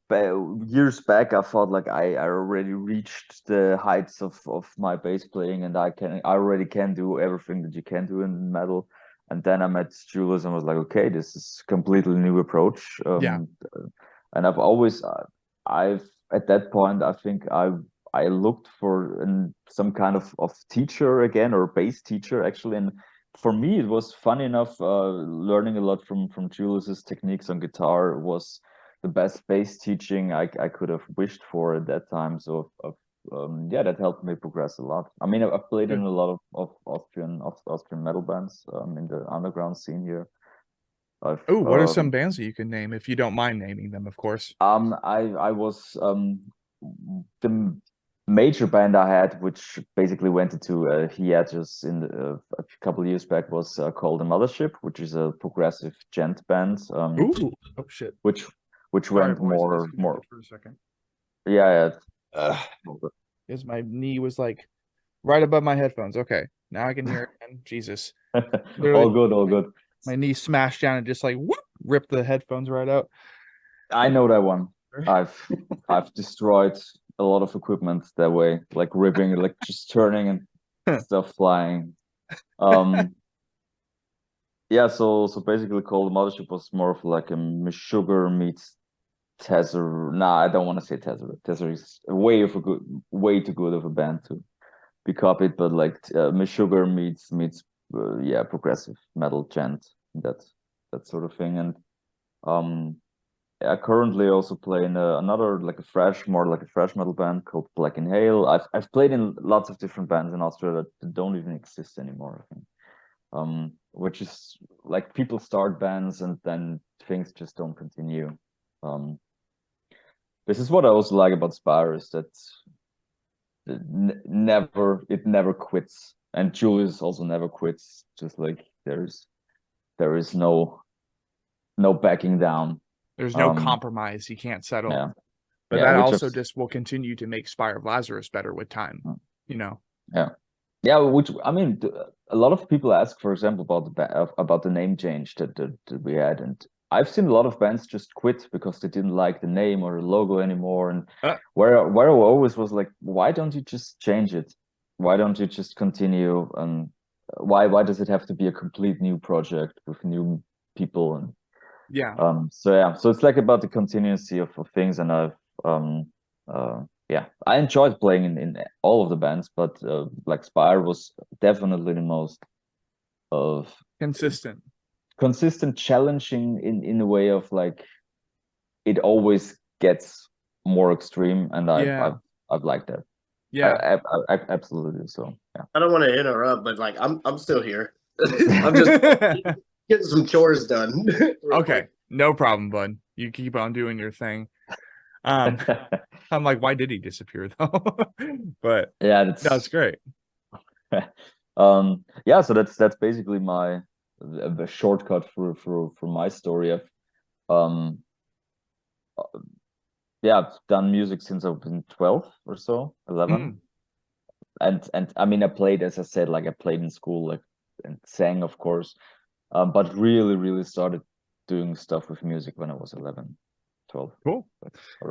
years back, I thought like I already reached the heights of my bass playing, and I already can do everything that you can do in metal. And then I met Julius and was like, okay, this is completely new approach. And I've always, at that point, I think I looked for some kind of teacher again, or bass teacher actually. And for me, it was funny enough, learning a lot from Julius's techniques on guitar was the best bass teaching I could have wished for at that time. So yeah, that helped me progress a lot. I mean, I've played in a lot of Austrian metal bands in the underground scene here. Oh, what are some bands that you can name, if you don't mind naming them, of course? I was the major band I had, which basically went into a hiatus in a couple of years back, was called The Mothership, which is a progressive gent band. Ooh, oh shit. Which Sorry, went boys, more. For a second. Yeah. Because my knee was like right above my headphones. Okay, now I can hear it again. Jesus. All good. My knee smashed down and just like whoop, ripped the headphones right out. I know that one. I've destroyed a lot of equipment that way, like ripping, like just turning and stuff flying. Yeah, so basically Cold Mothership was more of like a Meshuggah meets Tezzeret. Nah, I don't want to say Tezzeret. Tezzeret is way too good of a band to be copied, but like Meshuggah meets yeah, progressive metal gent, that sort of thing. And I currently also play in another more like a fresh metal band called Black Inhale. I've played in lots of different bands in Austria that don't even exist anymore, I think. Which is like people start bands and then things just don't continue. This is what I also like about Spire, is that it never quits, and Julius also never quits. Just like there is no backing down. There's no compromise. He can't settle. Yeah. But that also just will continue to make Spire of Lazarus better with time. You know. Yeah, which I mean, a lot of people ask, for example, about the name change that we had, and I've seen a lot of bands just quit because they didn't like the name or the logo anymore. And where I always was like, why don't you just change it? Why don't you just continue? And why does it have to be a complete new project with new people? And so it's like about the continuity of things, and I've yeah, I enjoyed playing in all of the bands, but like Spire was definitely the most consistent, challenging in a way of like it always gets more extreme, and I've liked that. Yeah, I absolutely do. So yeah. I don't want to interrupt, but like I'm still here. I'm just getting some chores done. Okay, no problem, bud. You keep on doing your thing. I'm like, why did he disappear though? But yeah, that's great. Yeah, so that's basically the shortcut for my story. I've I've done music since I've been 12 or so, 11. And I mean, I played, as I said, like I played in school, like, and sang, of course, but really started doing stuff with music when I was 11. 12. Cool.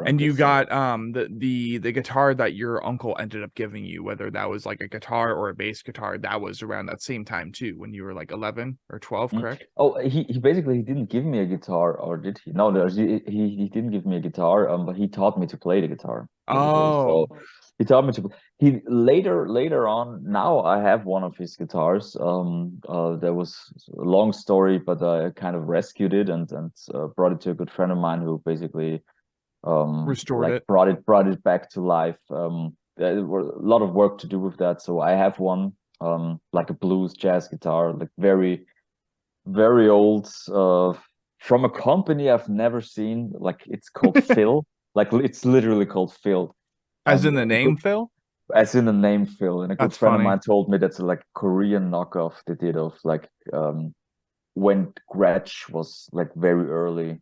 And you got the guitar that your uncle ended up giving you, whether that was like a guitar or a bass guitar, that was around that same time too, when you were like 11 or 12, correct? Oh, he basically didn't give me a guitar, or did he? No, he didn't give me a guitar, but he taught me to play the guitar. Oh, so he taught me to. He later on. Now I have one of his guitars. There was a long story, but I kind of rescued it and brought it to a good friend of mine who basically restored it, brought it back to life. There were a lot of work to do with that, so I have one like a blues jazz guitar, like very old, from a company I've never seen. Like it's called Phil. Like it's literally called Phil. As in the name Phil? As in the name Phil. And a good friend of mine told me that's like a Korean knockoff they did of like when Gretsch was like very early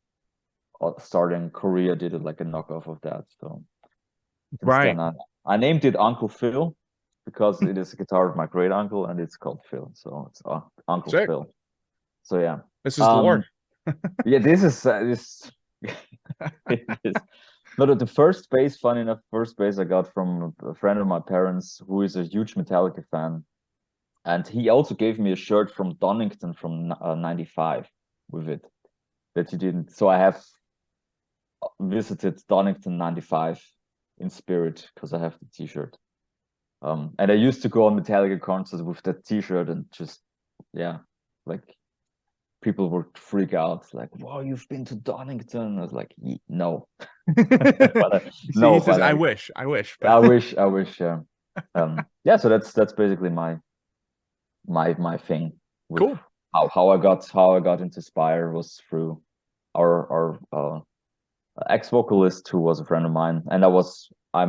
starting Korea, did it like a knockoff of that. So right. Then I named it Uncle Phil because it is a guitar of my great uncle and it's called Phil. So it's Uncle Phil. So yeah. This is the Lord. Yeah, this is No, the first bass, funny enough, I got from a friend of my parents who is a huge Metallica fan. And he also gave me a shirt from Donington from 95 with it that he didn't. So I have visited Donington 95 in spirit because I have the t-shirt. And I used to go on Metallica concerts with that t-shirt and just, yeah, like people would freak out, like, "Wow, you've been to Donington?" I was like, "No." He says, "I wish, I wish." Yeah. Yeah. So that's basically my thing with cool. How I got into Spire was through our ex-vocalist who was a friend of mine, and I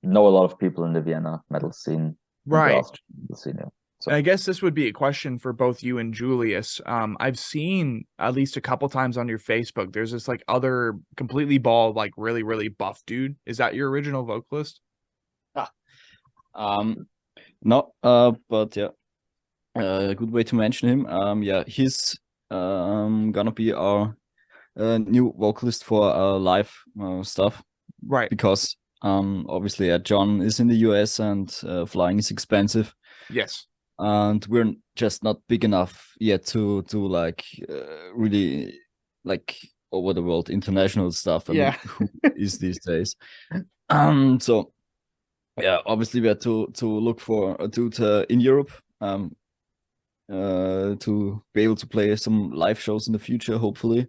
know a lot of people in the Vienna metal scene, right? Metal scene, yeah. So and I guess this would be a question for both you and Julius. I've seen at least a couple times on your Facebook, there's this like other completely bald, like really, really buff dude. Is that your original vocalist? No, but yeah, a good way to mention him. Yeah, he's gonna be our new vocalist for live stuff, right? Because obviously Jon is in the US and flying is expensive. Yes. And we're just not big enough yet to like really like over the world international stuff. I mean, who is these days? So yeah, obviously we had to look for a dude in Europe to be able to play some live shows in the future, hopefully.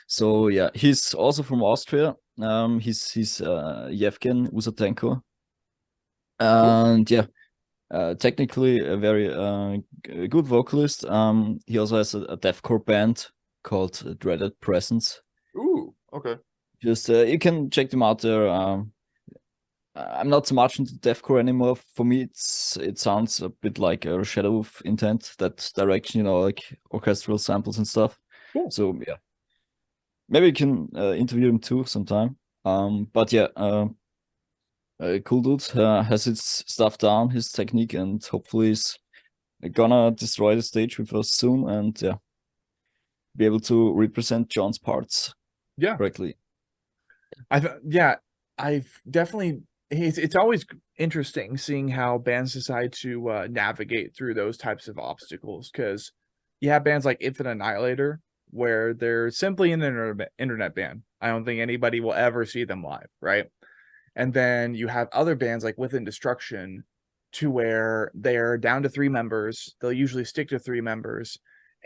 So yeah, he's also from Austria. He's Yevgen Usatenko, and yeah. Technically a very good vocalist. He also has a deathcore band called Dreaded Presence. Ooh, okay. Just you can check them out there. I'm not so much into deathcore anymore. For me, it sounds a bit like a Shadow of Intent, that direction, like orchestral samples and stuff. Cool. So yeah, maybe you can interview him too sometime. But yeah. Cool dude, has his stuff down, his technique, and hopefully is gonna destroy the stage with us soon, and yeah, be able to represent Jon's parts correctly. I've definitely, it's always interesting seeing how bands decide to navigate through those types of obstacles, because you have bands like Infinite Annihilator where they're simply an internet band. I don't think anybody will ever see them live, right? And then you have other bands like Within Destruction, to where they're down to 3 members. They'll usually stick to 3 members.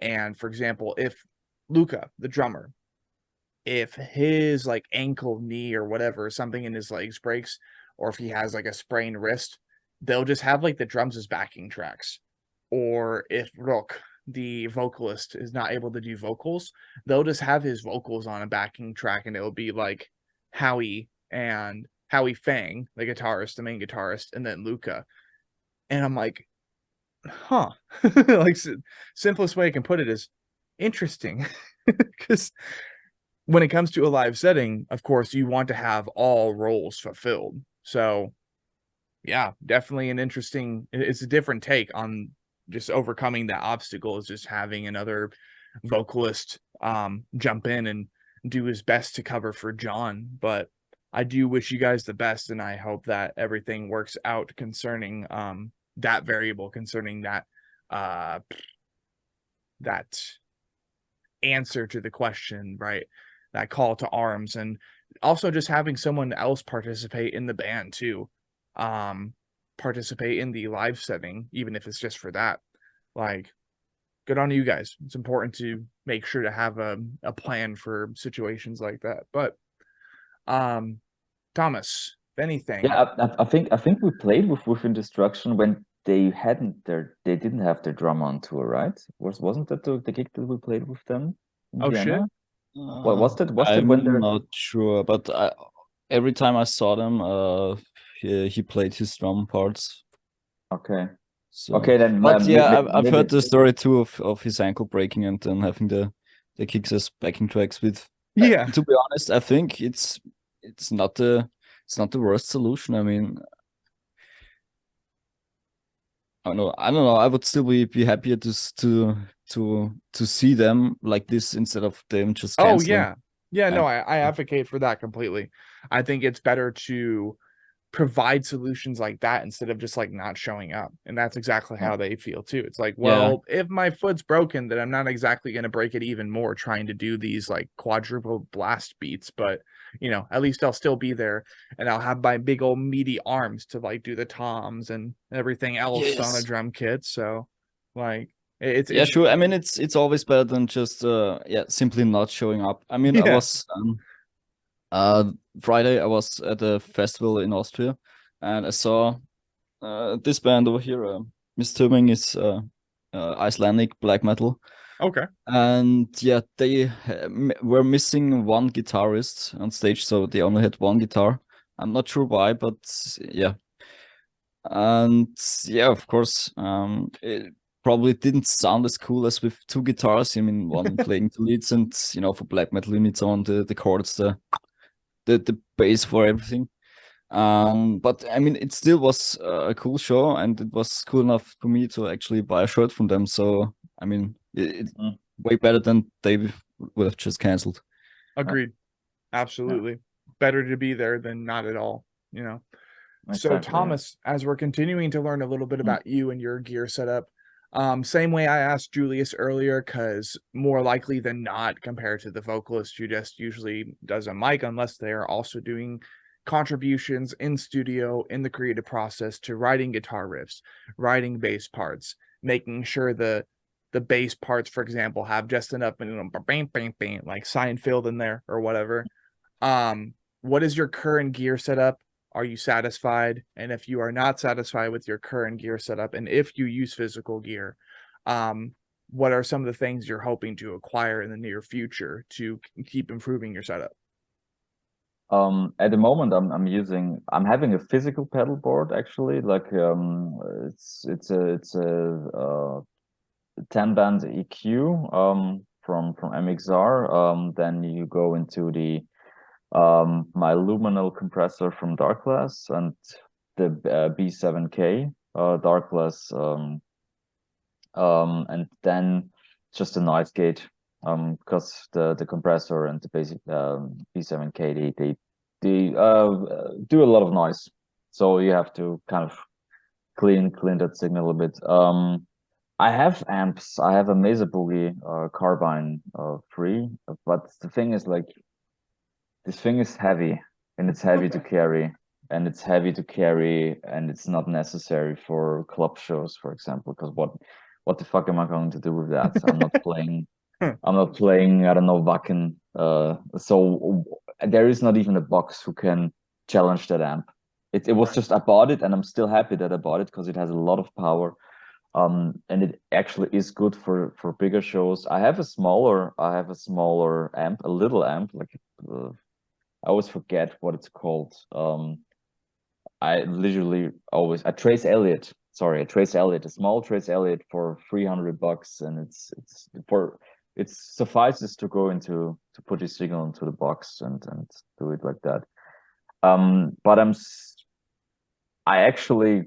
And for example, if Luca, the drummer, if his like ankle, knee, or whatever, something in his legs breaks, or if he has like a sprained wrist, they'll just have like the drums as backing tracks. Or if Rook, the vocalist, is not able to do vocals, they'll just have his vocals on a backing track, and it'll be like Howie Fang, the guitarist, the main guitarist, and then Luca. And I'm like, huh. Like, simplest way I can put it is interesting. Because when it comes to a live setting, of course, you want to have all roles fulfilled. So yeah, definitely it's a different take on just overcoming that obstacle, is just having another vocalist jump in and do his best to cover for Jon. But I do wish you guys the best, and I hope that everything works out concerning that variable, concerning that that answer to the question, right? That call to arms, and also just having someone else participate in the band too, participate in the live setting, even if it's just for that. Like, good on you guys. It's important to make sure to have a plan for situations like that. But Thomas, if anything. Yeah, I think we played with Within Destruction when they didn't have their drummer on tour, right? Wasn't that the gig that we played with them in Vienna? Shit. Well, was that I'm when they're not sure, but every time I saw them, he played his drum parts. Okay. So, okay, then. But yeah, I've heard the story too of his ankle breaking and then having the kicks as backing tracks with. Yeah. To be honest, I think it's not the worst solution. I mean, I don't know. I would still be happier to see them like this instead of them just canceling. No, I advocate for that completely. I think it's better to provide solutions like that instead of just like not showing up. And that's exactly how they feel too. It's like, well, if my foot's broken, then I'm not exactly going to break it even more trying to do these like quadruple blast beats, but at least I'll still be there, and I'll have my big old meaty arms to like do the toms and everything else on a drum kit. So like, It's sure. I mean, it's always better than just simply not showing up. I mean, I was Friday. I was at a festival in Austria, and I saw this band over here. Misturbing is Icelandic black metal. Okay. And yeah, they were missing one guitarist on stage, so they only had one guitar. I'm not sure why, but yeah. And yeah, of course, it probably didn't sound as cool as with two guitars. I mean, one playing the leads, and for black metal, you need on the chords, the bass for everything. But I mean, it still was a cool show, and it was cool enough for me to actually buy a shirt from them. So I mean, it's way better than they would have just canceled. Agreed. Absolutely. Better to be there than not at all, So Thomas, as we're continuing to learn a little bit about you and your gear setup, same way I asked Julius earlier, because more likely than not, compared to the vocalist who just usually does a mic, unless they are also doing contributions in studio in the creative process to writing guitar riffs, writing bass parts, making sure the bass parts, for example, have just enough bang, bang, bang, like Seinfeld in there or whatever. What is your current gear setup? Are you satisfied? And if you are not satisfied with your current gear setup, and if you use physical gear, what are some of the things you're hoping to acquire in the near future to keep improving your setup? At the moment, I'm having a physical pedal board actually. Like it's a 10-band EQ from MXR. Then you go into the my luminal compressor from Darkglass and the B7K Darkglass, and then just a noise gate, because the compressor and the basic B7K they do a lot of noise, so you have to kind of clean that signal a bit. I have amps. I have a Mesa Boogie Carbine 3, but the thing is, like, this thing is heavy, and it's heavy to carry, and it's not necessary for club shows, for example, because what the fuck am I going to do with that? I'm not playing I don't know, Wacken. So there is not even a box who can challenge that amp. It was just, I bought it, and I'm still happy that I bought it because it has a lot of power. And it actually is good for bigger shows. I have a smaller amp, a little amp, like I always forget what it's called. I literally always a Trace Elliot, a small Trace Elliot for $300, and it suffices to go into to put your signal into the box and do it like that. But I actually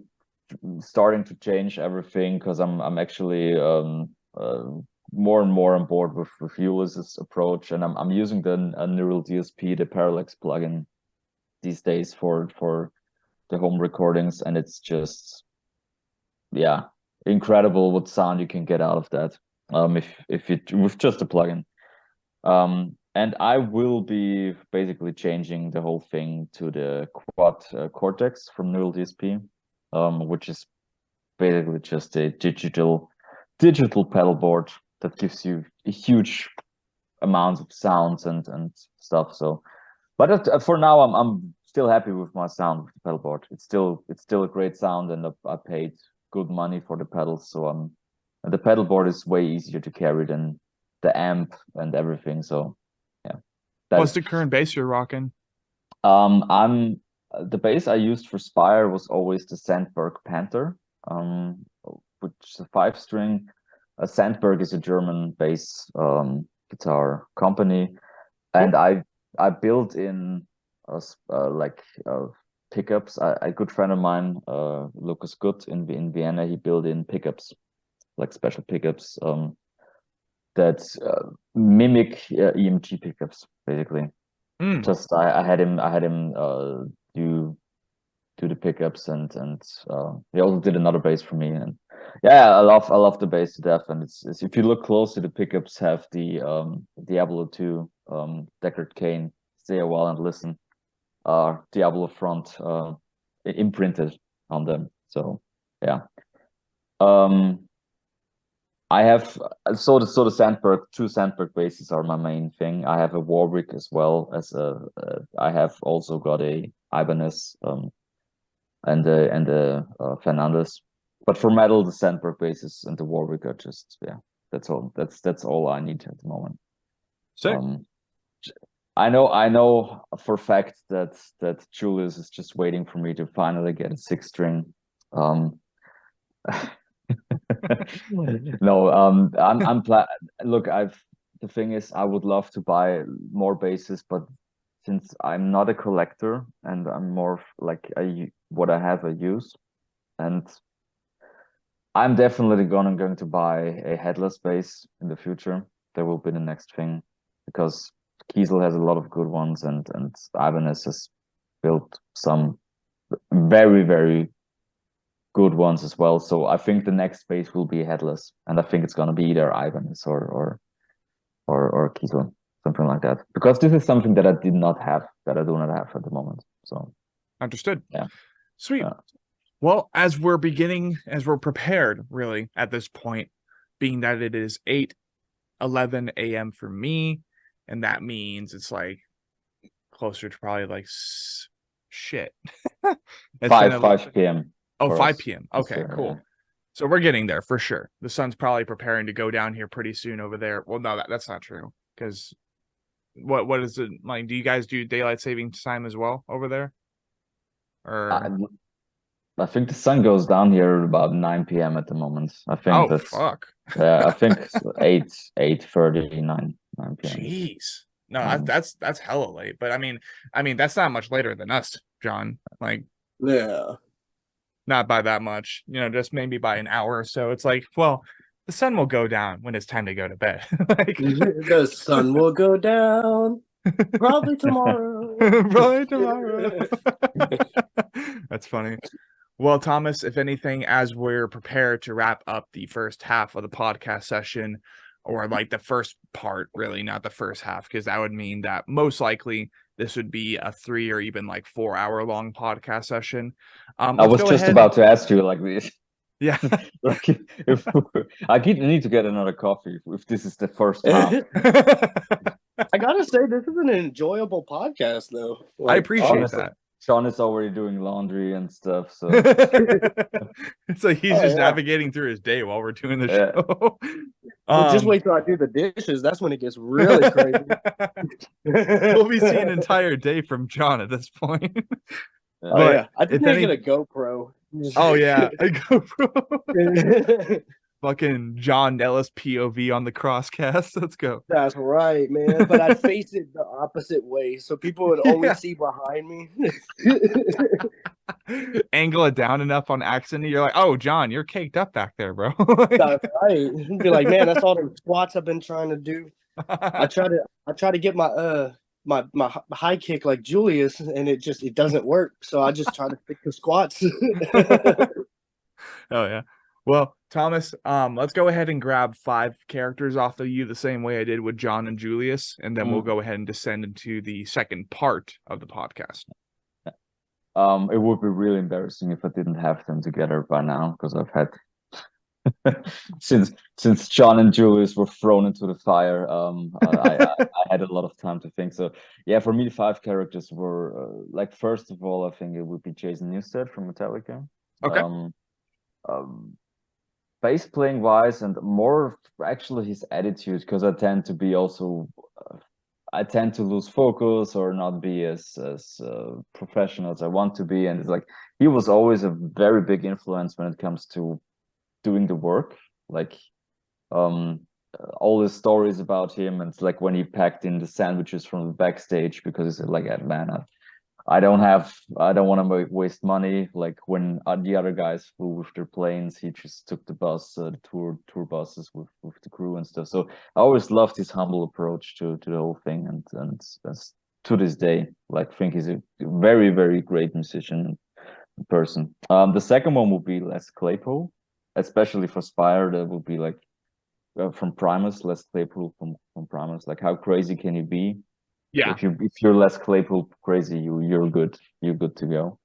starting to change everything, because I'm actually more and more on board with Julius's approach, and I'm using the Neural DSP, the Parallax plugin, these days for the home recordings, and it's just incredible what sound you can get out of that if it with just a plugin. And I will be basically changing the whole thing to the Quad Cortex from Neural DSP, which is basically just a digital pedal board that gives you a huge amount of sounds and stuff. So, but for now, I'm still happy with my sound with the pedal board. It's still a great sound, and I paid good money for the pedals. So the pedal board is way easier to carry than the amp and everything. So yeah. What's the current bass you're rocking? The bass I used for Spire was always the Sandberg Panther, which is a 5-string. Sandberg is a German bass guitar company, and I built in pickups. A good friend of mine, Lucas Gutt in Vienna, he built in pickups, like special pickups that mimic EMG pickups, basically. Just I had him do the pickups, and he also did another bass for me, and I love the bass to death. And it's if you look closely, the pickups have the Diablo 2 Deckard Cain Stay a While and Listen Diablo front imprinted on them. So yeah. I have so the Sandberg, two Sandberg basses are my main thing. I have a Warwick as well as I have also got a Ibanez and a Fernandez. But for metal, the Sandberg basses and the Warwick are just that's all. That's all I need at the moment. So I know for a fact that Julius is just waiting for me to finally get a 6-string. No, look, the thing is, I would love to buy more basses, but since I'm not a collector and I'm more like what I have I use, and I'm definitely going to buy a headless bass in the future. That will be the next thing, because Kiesel has a lot of good ones, and Ibanez has built some very, very good ones as well. So I think the next bass will be headless, and I think it's gonna be either Ibanez or Kiesel, something like that. Because this is something that I do not have at the moment. So understood. Yeah. Sweet. Well, as we're prepared really at this point, being that it is 8:11 a.m. for me, and that means it's like closer to probably like shit. 5 p.m. Oh, 5 p.m. Okay, cool. Yeah. So we're getting there for sure. The sun's probably preparing to go down here pretty soon over there. Well, no, that's not true, because what is it like? Do you guys do daylight savings time as well over there? Or I think the sun goes down here about 9 p.m. at the moment. I think fuck. I think 8:30, 9 p.m. Jeez. No, that's hella late. But I mean that's not much later than us, John. Like, yeah. Not by that much, just maybe by an hour or so. It's like, well, the sun will go down when it's time to go to bed. Like, the sun will go down probably tomorrow. Probably tomorrow. That's funny. Well, Thomas, if anything, as we're prepared to wrap up the first half of the podcast session, or like the first part, really, not the first half, because that would mean that most likely this would be a 3 or even like 4 hour long podcast session. I was just about to ask you like this. Yeah. Like if I need to get another coffee if this is the first half. I gotta say, this is an enjoyable podcast though. Like, I appreciate that. Sean is already doing laundry and stuff, so so he's just navigating through his day while we're doing the show. Well, just wait till I do the dishes. That's when it gets really crazy. We'll be seeing an entire day from John at this point. Oh yeah, I think I get a GoPro. Oh yeah, a GoPro. Fucking Jon Nellis POV on the crosscast. Let's go. That's right, man. But I'd face it the opposite way, so people would only see behind me. Angle it down enough on accident, you're like, "Oh, John, you're caked up back there, bro." That's right. Be like, man, that's all the squats I've been trying to do. I try to get my high kick like Julius, and it doesn't work. So I just try to pick the squats. Oh yeah. Well, Thomas, let's go ahead and grab 5 characters off of you the same way I did with John and Julius, and then we'll go ahead and descend into the second part of the podcast. It would be really embarrassing if I didn't have them together by now, because I've had since John and Julius were thrown into the fire, I had a lot of time to think. So yeah, for me, the 5 characters were like, first of all, I think it would be Jason Newsted from Metallica. Okay. Bass playing wise, and more actually his attitude, because I tend to be also I tend to lose focus or not be as professional as I want to be, and it's like he was always a very big influence when it comes to doing the work. Like all the stories about him, and it's like when he packed in the sandwiches from the backstage because he said like, man, I don't want to waste money. Like when the other guys flew with their planes, he just took the bus, the tour buses with the crew and stuff. So I always loved his humble approach to the whole thing, and to this day, like, think he's a very, very great musician person. The second one would be Les Claypool, especially for Spire. That would be like from Primus, Les Claypool from Primus. Like, how crazy can you be? Yeah. If you're Les Claypool crazy, you're good. You're good to go.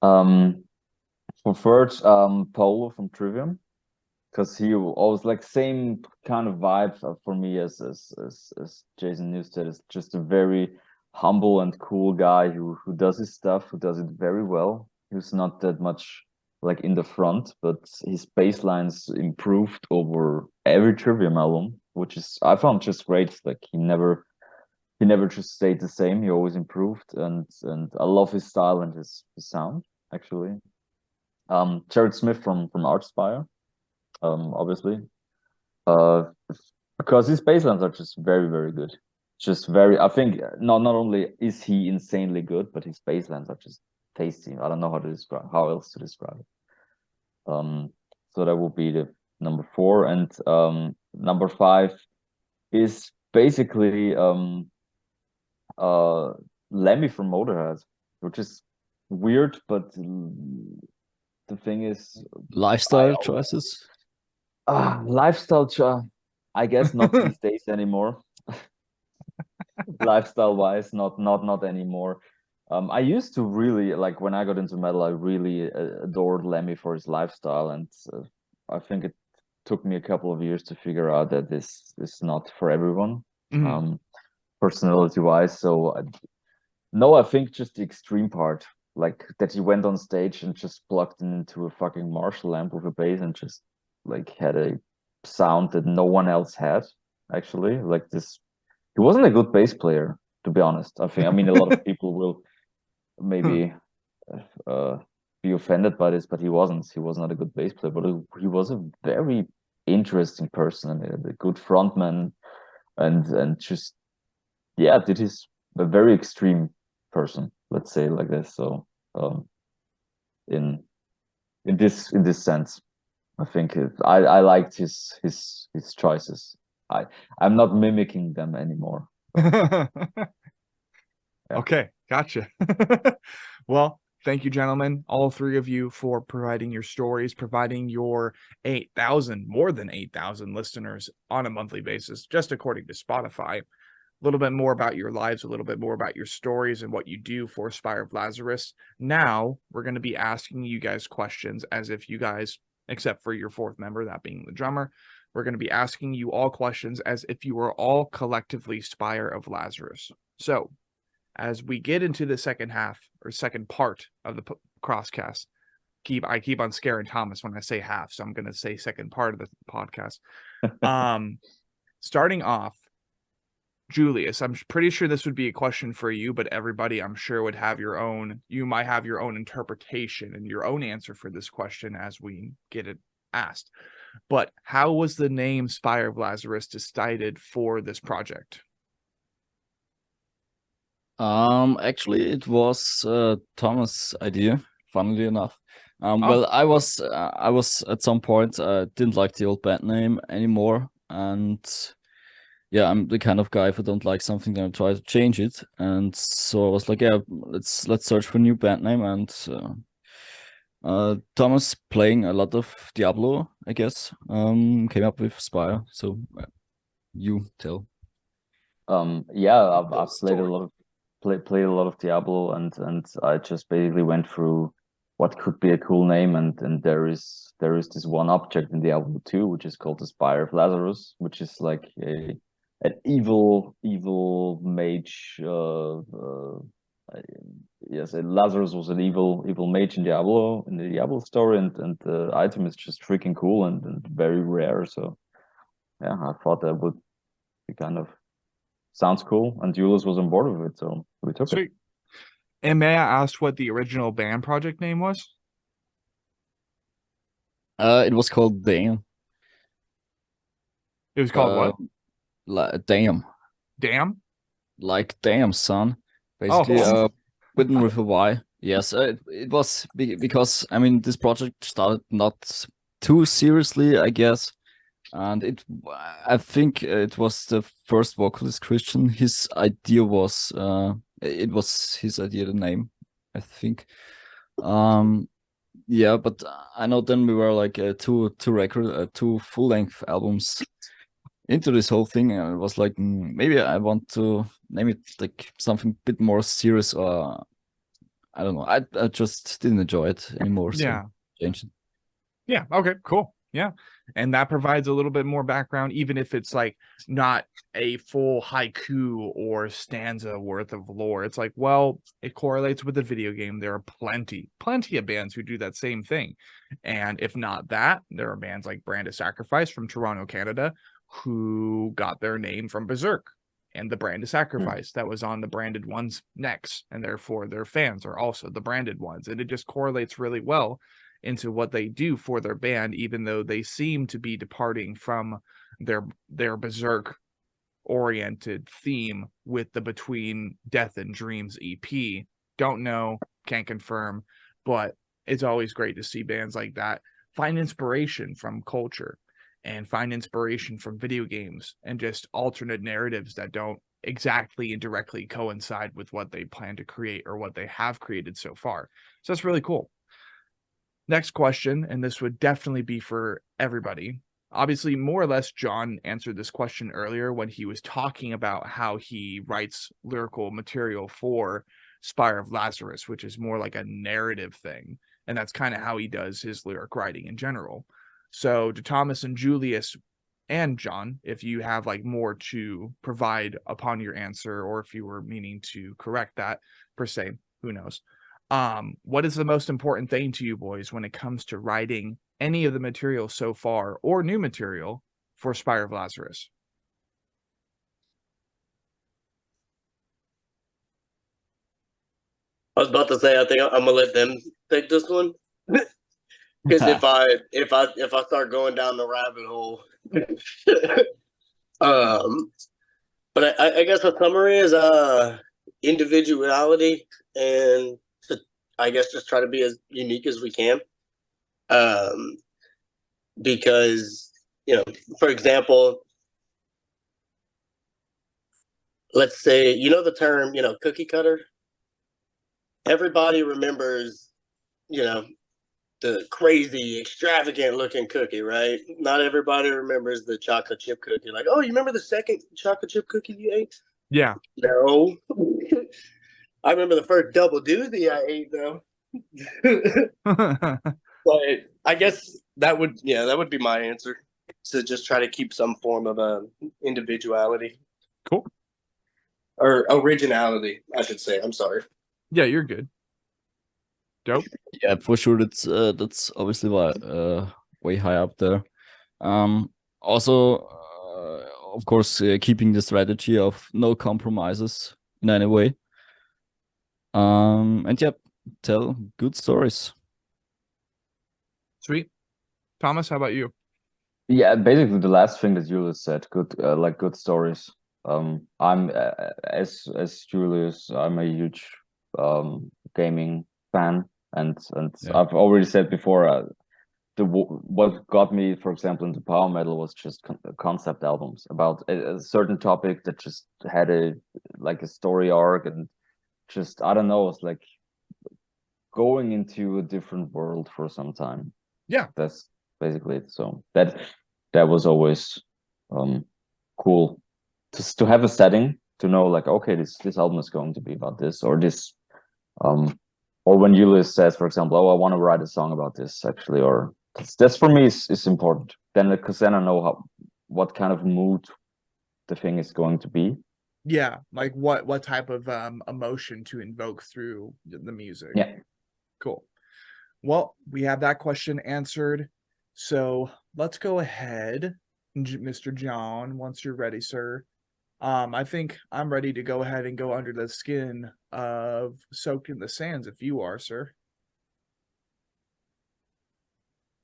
For third, Polo from Trivium. because he always like same kind of vibe for me as Jason Newsted. Is just a very humble and cool guy who does his stuff, who does it very well. Who's not that much like in the front, but his bass lines improved over every Trivium album, which is I found just great. Like he never just stayed the same. He always improved, and I love his style and his sound actually. Jared Smith from Archspire, obviously, because his bass lines are just very, very good. Just very, I think not only is he insanely good, but his bass lines are just tasty. I don't know how else to describe it. So that would be the number 4, and number 5 is basically Lemmy from Motorhead, which is weird, but the thing is, lifestyle choices. Lifestyle choice. I guess not these days anymore. Lifestyle wise, not anymore. I used to really like when I got into metal. I really adored Lemmy for his lifestyle, and I think it took me a couple of years to figure out that this is not for everyone, personality wise. So no, I think just the extreme part, like that he went on stage and just plugged into a fucking Marshall amp with a bass and just like had a sound that no one else had. Actually, like this, he wasn't a good bass player, to be honest. I mean, a lot of people will maybe be offended by this, but he wasn't. He was not a good bass player, but he was a very interesting person and a good frontman, and just did a very extreme person, let's say like this. So in this sense, I think I liked his choices. I'm not mimicking them anymore. Okay, gotcha. Well, thank you, gentlemen, all 3 of you, for providing your stories, providing your 8,000, more than 8,000 listeners on a monthly basis, just according to Spotify. A little bit more about your lives, a little bit more about your stories and what you do for Spire of Lazarus. Now, we're going to be asking you guys questions as if you guys, except for your 4th member, that being the drummer, we're going to be asking you all questions as if you were all collectively Spire of Lazarus. So, as we get into the second half or second part of the crosscast, I keep on scaring Thomas when I say half, so I'm going to say second part of the podcast. Starting off, Julius, I'm pretty sure this would be a question for you, but everybody I'm sure would have you might have your own interpretation and your own answer for this question as we get it asked. But how was the name Spire of Lazarus decided for this project? Actually, it was Thomas' idea, funnily enough. Well, I was at some point didn't like the old band name anymore, and yeah, I'm the kind of guy if I don't like something, then I try to change it. And so I was like, yeah, let's search for a new band name. And Thomas, playing a lot of Diablo, I guess, came up with Spire. So you tell. Yeah, I've played a lot of played a lot of Diablo, and I just basically went through what could be a cool name, and there is this one object in Diablo 2 which is called the Spire of Lazarus, which is like an evil mage. Yes, Lazarus was an evil mage in the Diablo story, and the item is just freaking cool and very rare. So yeah, I thought that would be kind of sounds cool, and Julius was on board with it, so we took it. And may I ask what the original band project name was? It was called Damn. It was called what? Damn. Damn? Like damn, son. Basically, written with a Y. Yes, it was because I mean this project started not too seriously, I guess. And I think it was the first vocalist, Christian. His idea was, it was his idea, the name, I think. Yeah, but I know then we were like two full-length albums into this whole thing, and it was like maybe I want to name it like something a bit more serious, or I don't know. I just didn't enjoy it anymore. So yeah, changed it. Yeah. Okay. Cool. Yeah. And that provides a little bit more background, even if it's like not a full haiku or stanza worth of lore. It's like, well, it correlates with the video game. There are plenty of bands who do that same thing. And if not that, there are bands like Brand of Sacrifice from Toronto, Canada, who got their name from Berserk and the Brand of Sacrifice that was on the branded ones' necks. And therefore their fans are also the branded ones. And it just correlates really well into what they do for their band, even though they seem to be departing from their Berserk oriented theme with the Between Death and Dreams EP. Don't know, can't confirm, but it's always great to see bands like that find inspiration from culture and find inspiration from video games and just alternate narratives that don't exactly and directly coincide with what they plan to create or what they have created so far. So that's really cool. Next question, and this would definitely be for everybody. Obviously, more or less, Jon answered this question earlier when he was talking about how he writes lyrical material for Spire of Lazarus, which is more like a narrative thing. And that's kind of how he does his lyric writing in general. So to Thomas and Julius and Jon, if you have like more to provide upon your answer, or if you were meaning to correct that per se, who knows? What is the most important thing to you boys when it comes to writing any of the material so far or new material for Spire of Lazarus? I was about to say, I think I'm gonna let them take this one. Because if I start going down the rabbit hole, but I guess the summary is individuality, and I guess just try to be as unique as we can. Because, for example, let's say, the term, cookie cutter. Everybody remembers, the crazy, extravagant looking cookie, right? Not everybody remembers the chocolate chip cookie. Like, oh, you remember the second chocolate chip cookie you ate? Yeah. No. I remember the first double doozy I ate, though. But I guess that would be my answer. To just try to keep some form of individuality. Cool. Or originality, I should say. I'm sorry. Yeah, you're good. Dope. Yeah, for sure. That's obviously way high up there. Also, of course, keeping the strategy of no compromises in any way. And yeah, tell good stories. Sweet. Thomas, how about you? Yeah, basically the last thing that Julius said, good stories. I'm as Julius, I'm a huge gaming fan, and yeah. I've already said before, what got me, for example, into power metal was just concept albums about a certain topic that just had a story arc, and just, I don't know, it's like going into a different world for some time. Yeah, that's basically it. So that was always cool to have a setting, to know like, okay, this album is going to be about this or this, or when Julius says, for example, oh, I want to write a song about this actually, or that's for me is important. Then because then I know what kind of mood the thing is going to be. Yeah, like what type of emotion to invoke through the music. Yeah, cool. Well, we have that question answered. So let's go ahead, Mr. Jon, once you're ready, sir. I think I'm ready to go ahead and go under the skin of Soaked in the Sands if you are, sir.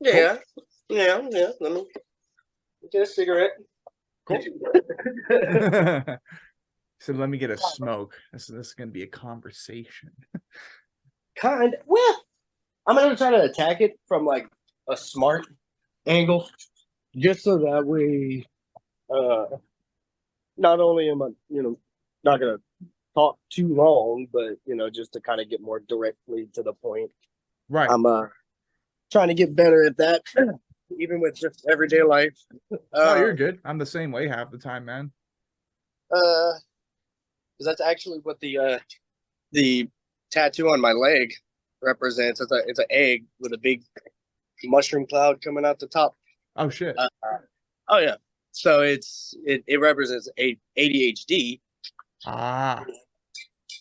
Yeah, cool. Yeah. Let me get a cigarette. Cool. So let me get a smoke. This is going to be a conversation. Well, I'm going to try to attack it from like a smart angle, just so that way, not only am I, not going to talk too long, but, just to kind of get more directly to the point. Right. I'm trying to get better at that, even with just everyday life. No, you're good. I'm the same way half the time, man. Because that's actually what the tattoo on my leg represents. It's an egg with a big mushroom cloud coming out the top. Oh shit. Oh yeah. So it represents ADHD. Ah.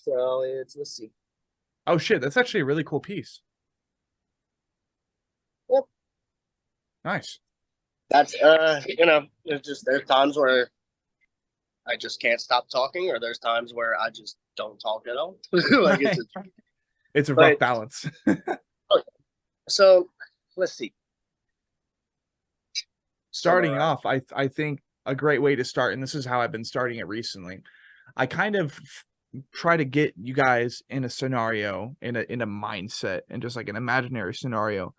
So let's see. Oh shit, that's actually a really cool piece. Yep. Nice. That's there's times where I just can't stop talking, or there's times where I just don't talk at all. Like it's a rough balance. Okay. So let's see. Starting off, I think a great way to start, and this is how I've been starting it recently. I kind of try to get you guys in a scenario, in a mindset, and just like an imaginary scenario.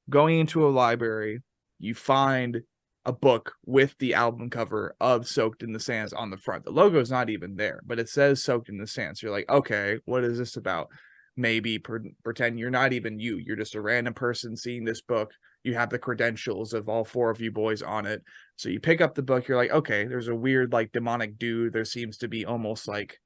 Going into a library, you find a book with the album cover of Soaked in the Sands on the front. The logo is not even there, but it says Soaked in the Sands. You're like, okay, what is this about? Maybe pretend you're not even you. You're just a random person seeing this book. You have the credentials of all 4 of you boys on it. So you pick up the book. You're like, okay, there's a weird, like, demonic dude. There seems to be almost like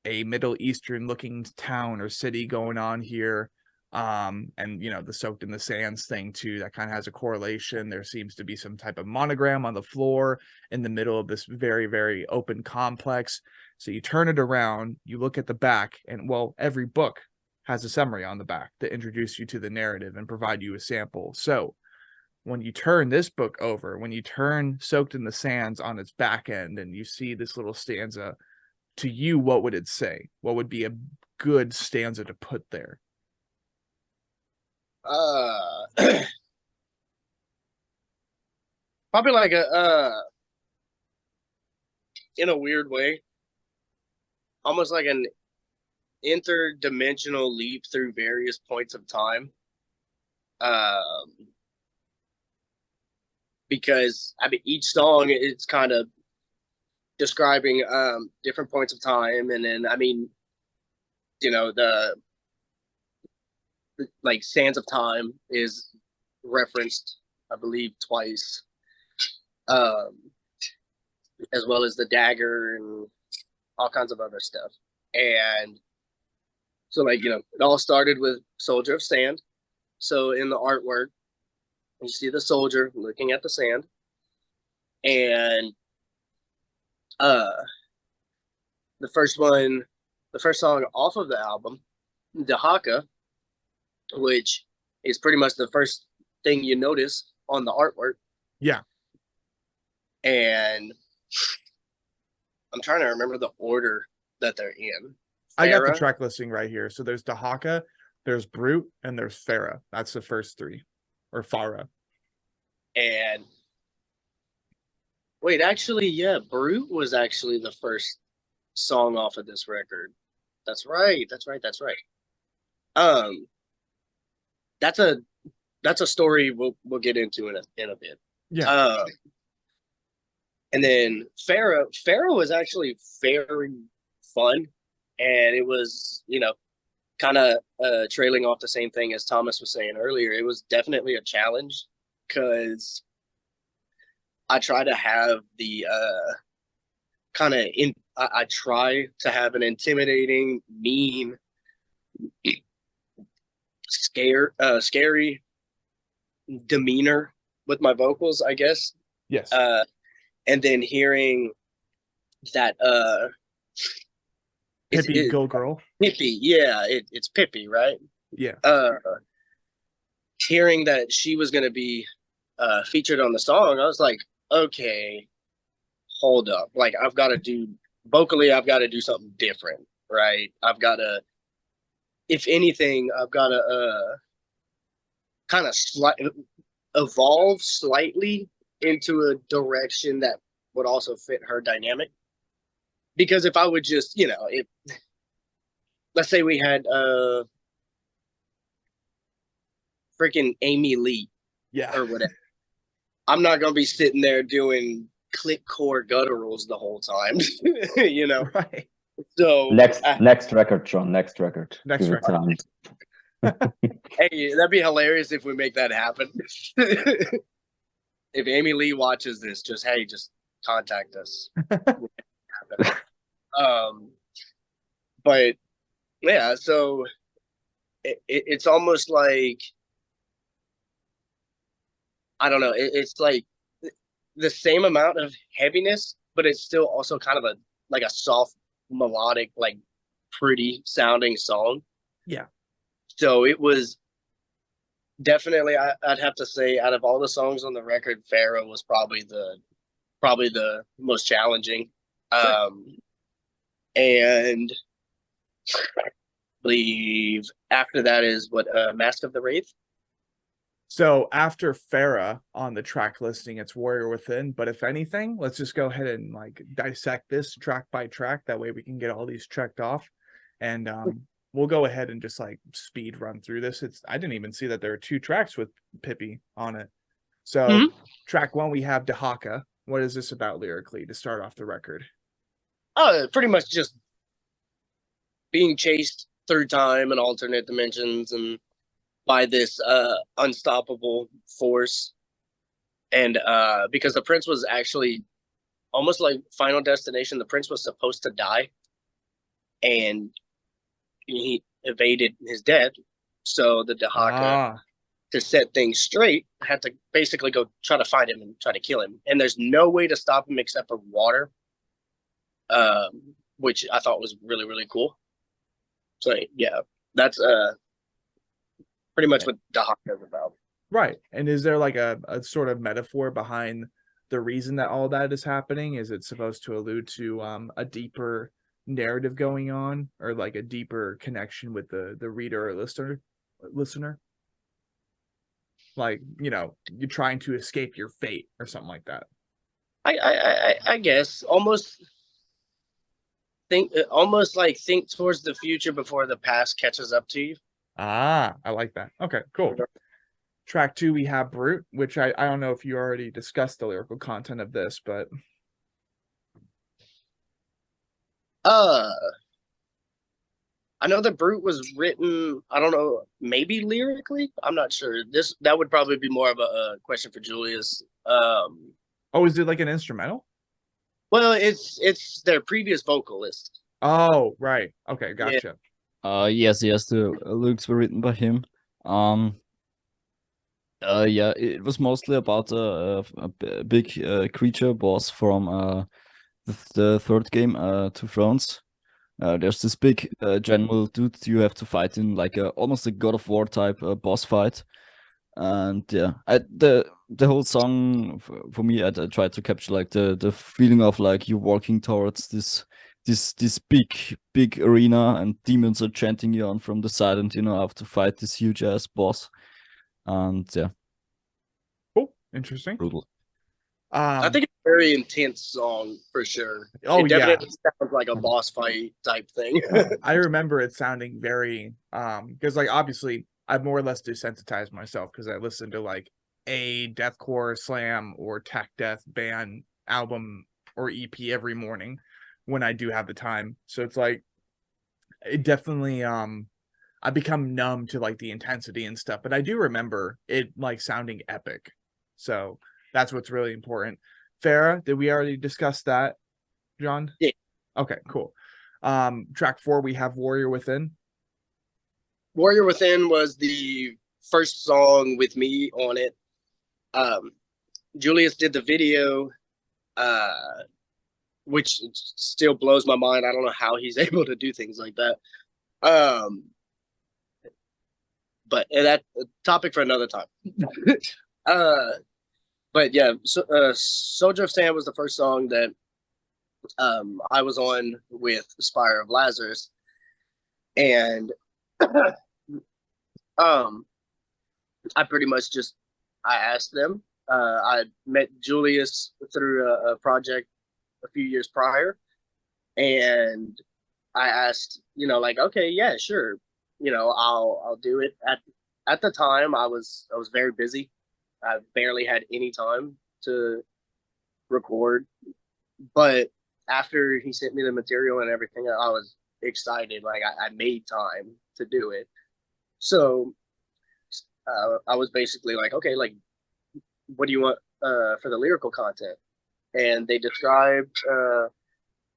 a Middle Eastern looking town or city going on here. And the Soaked in the Sands thing too, that kind of has a correlation. There seems to be some type of monogram on the floor in the middle of this very, very open complex. So you turn it around, you look at the back, and well, every book has a summary on the back to introduce you to the narrative and provide you a sample. So when you turn this book over, when you turn Soaked in the Sands on its back end and you see this little stanza, to you, what would it say? What would be a good stanza to put there? Probably like in a weird way, almost like an interdimensional leap through various points of time. Because I mean, each song, it's kind of describing different points of time, and then I mean, the like Sands of Time is referenced, I believe, twice, as well as the dagger and all kinds of other stuff. And so, like, it all started with Soldier of Sand. So in the artwork, you see the soldier looking at the sand, and the first song off of the album, Dahaka, which is pretty much the first thing you notice on the artwork. Yeah. And I'm trying to remember the order that they're in. I got the track listing right here. So there's Dahaka, there's Brute, and there's Farah. That's the first 3. Or Farah. And wait, actually, yeah, Brute was actually the first song off of this record. That's right. That's a story we'll get into in a bit. Yeah. And then Farah was actually very fun, and it was, kind of trailing off the same thing as Thomas was saying earlier. It was definitely a challenge because I try to have the I try to have an intimidating, mean, scary demeanor with my vocals, I guess. Yes. And then hearing that Pippi, Go Girl. Pippi, yeah, it's Pippi, right? Yeah. Hearing that she was going to be featured on the song, I was like, okay, hold up. Like, I've got to do something different, right? I've got to, if anything, I've got to kind of evolve slightly into a direction that would also fit her dynamic. Because if I would just, let's say we had freaking Amy Lee, yeah, or whatever, I'm not gonna be sitting there doing click core gutturals the whole time, Right. So next record, Jon. Next record. Hey, that'd be hilarious if we make that happen. If Amy Lee watches this, just contact us. But yeah, so it's almost like, I don't know, it's like the same amount of heaviness, but it's still also kind of a soft, melodic, like pretty sounding song. Yeah. So it was definitely, I'd have to say, out of all the songs on the record, Pharaoh was probably the most challenging. Sure. And I believe after that is what, Mask of the Wraith. So after Farah on the track listing, it's Warrior Within. But if anything, let's just go ahead and like dissect this track by track. That way we can get all these checked off. And we'll go ahead and just like speed run through this. I didn't even see that there are 2 tracks with Pippi on it. So track 1, we have Dahaka. What is this about lyrically to start off the record? Pretty much just being chased through time and alternate dimensions and by this unstoppable force. And because the prince was actually almost like Final Destination, the prince was supposed to die and he evaded his death. So the Dahaka, to set things straight, had to basically go try to find him and try to kill him. And there's no way to stop him except for water, which I thought was really, really cool. So yeah, that's pretty much what Dahaka is about. Right. And is there like a sort of metaphor behind the reason that all that is happening? Is it supposed to allude to a deeper narrative going on, or like a deeper connection with the reader or listener? Like, you know, you're trying to escape your fate or something like that. I guess almost think towards the future before the past catches up to you. I like that. Okay, cool. Track 2, we have Brute, which I don't know if you already discussed the lyrical content of this, but I know that Brute was written, I don't know, maybe lyrically. I'm not sure. That would probably be more of a question for Julius. Is it like an instrumental? Well, it's their previous vocalist. Oh, right. Okay, gotcha. Yes, the lyrics were written by him. Yeah, it was mostly about a big creature boss from the third game, Two Thrones. There's this big general dude you have to fight in, like almost a God of War type boss fight. And yeah, the whole song for me, I tried to capture like the feeling of like you walking towards this big arena and demons are chanting you on from the side, and you know, have to fight this huge ass boss. And yeah, cool, interesting, brutal. I think it's a very intense song for sure. It definitely sounds like a boss fight type thing. I remember it sounding very because like obviously I've more or less desensitized myself because I listened to like a deathcore, slam, or tech death band album or EP every morning when I do have the time. So it's like it definitely I become numb to like the intensity and stuff, but I do remember it like sounding epic. So that's what's really important. Farah, did we already discuss that, John? Yeah. Okay, cool. Track 4, we have Warrior Within. Warrior Within was the first song with me on it. Julius did the video, which still blows my mind. I don't know how he's able to do things like that. But that topic for another time. But yeah, Soldier of Sand was the first song that I was on with Spire of Lazarus. And I pretty much just, I asked them. I met Julius through a project a few years prior. And I asked, you know, like, okay, yeah, sure. You know, I'll do it. At the time, I was very busy. I barely had any time to record, but after he sent me the material and everything, I was excited. Like I made time to do it. So I was basically like, okay, like, what do you want for the lyrical content? And they described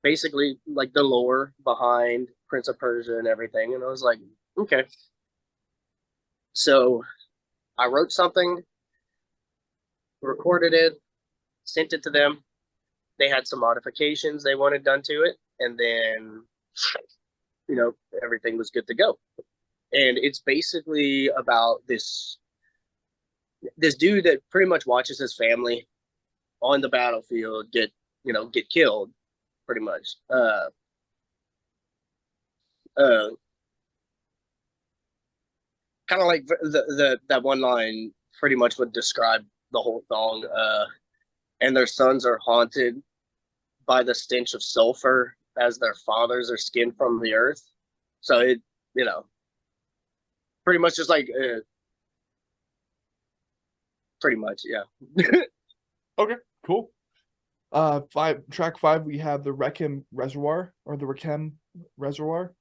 basically like the lore behind Prince of Persia and everything. And I was like, okay. So I wrote something, recorded it, sent it to them. They had some modifications they wanted done to it, and then, you know, everything was good to go. And it's basically about this dude that pretty much watches his family on the battlefield get killed, pretty much. Kind of like that one line pretty much would describe the whole song. And their sons are haunted by the stench of sulfur as their fathers are skinned from the earth. So it, you know, pretty much just like, pretty much, yeah. Okay, cool. Track 5, we have the Requiem Reservoir, or the Requiem Reservoir.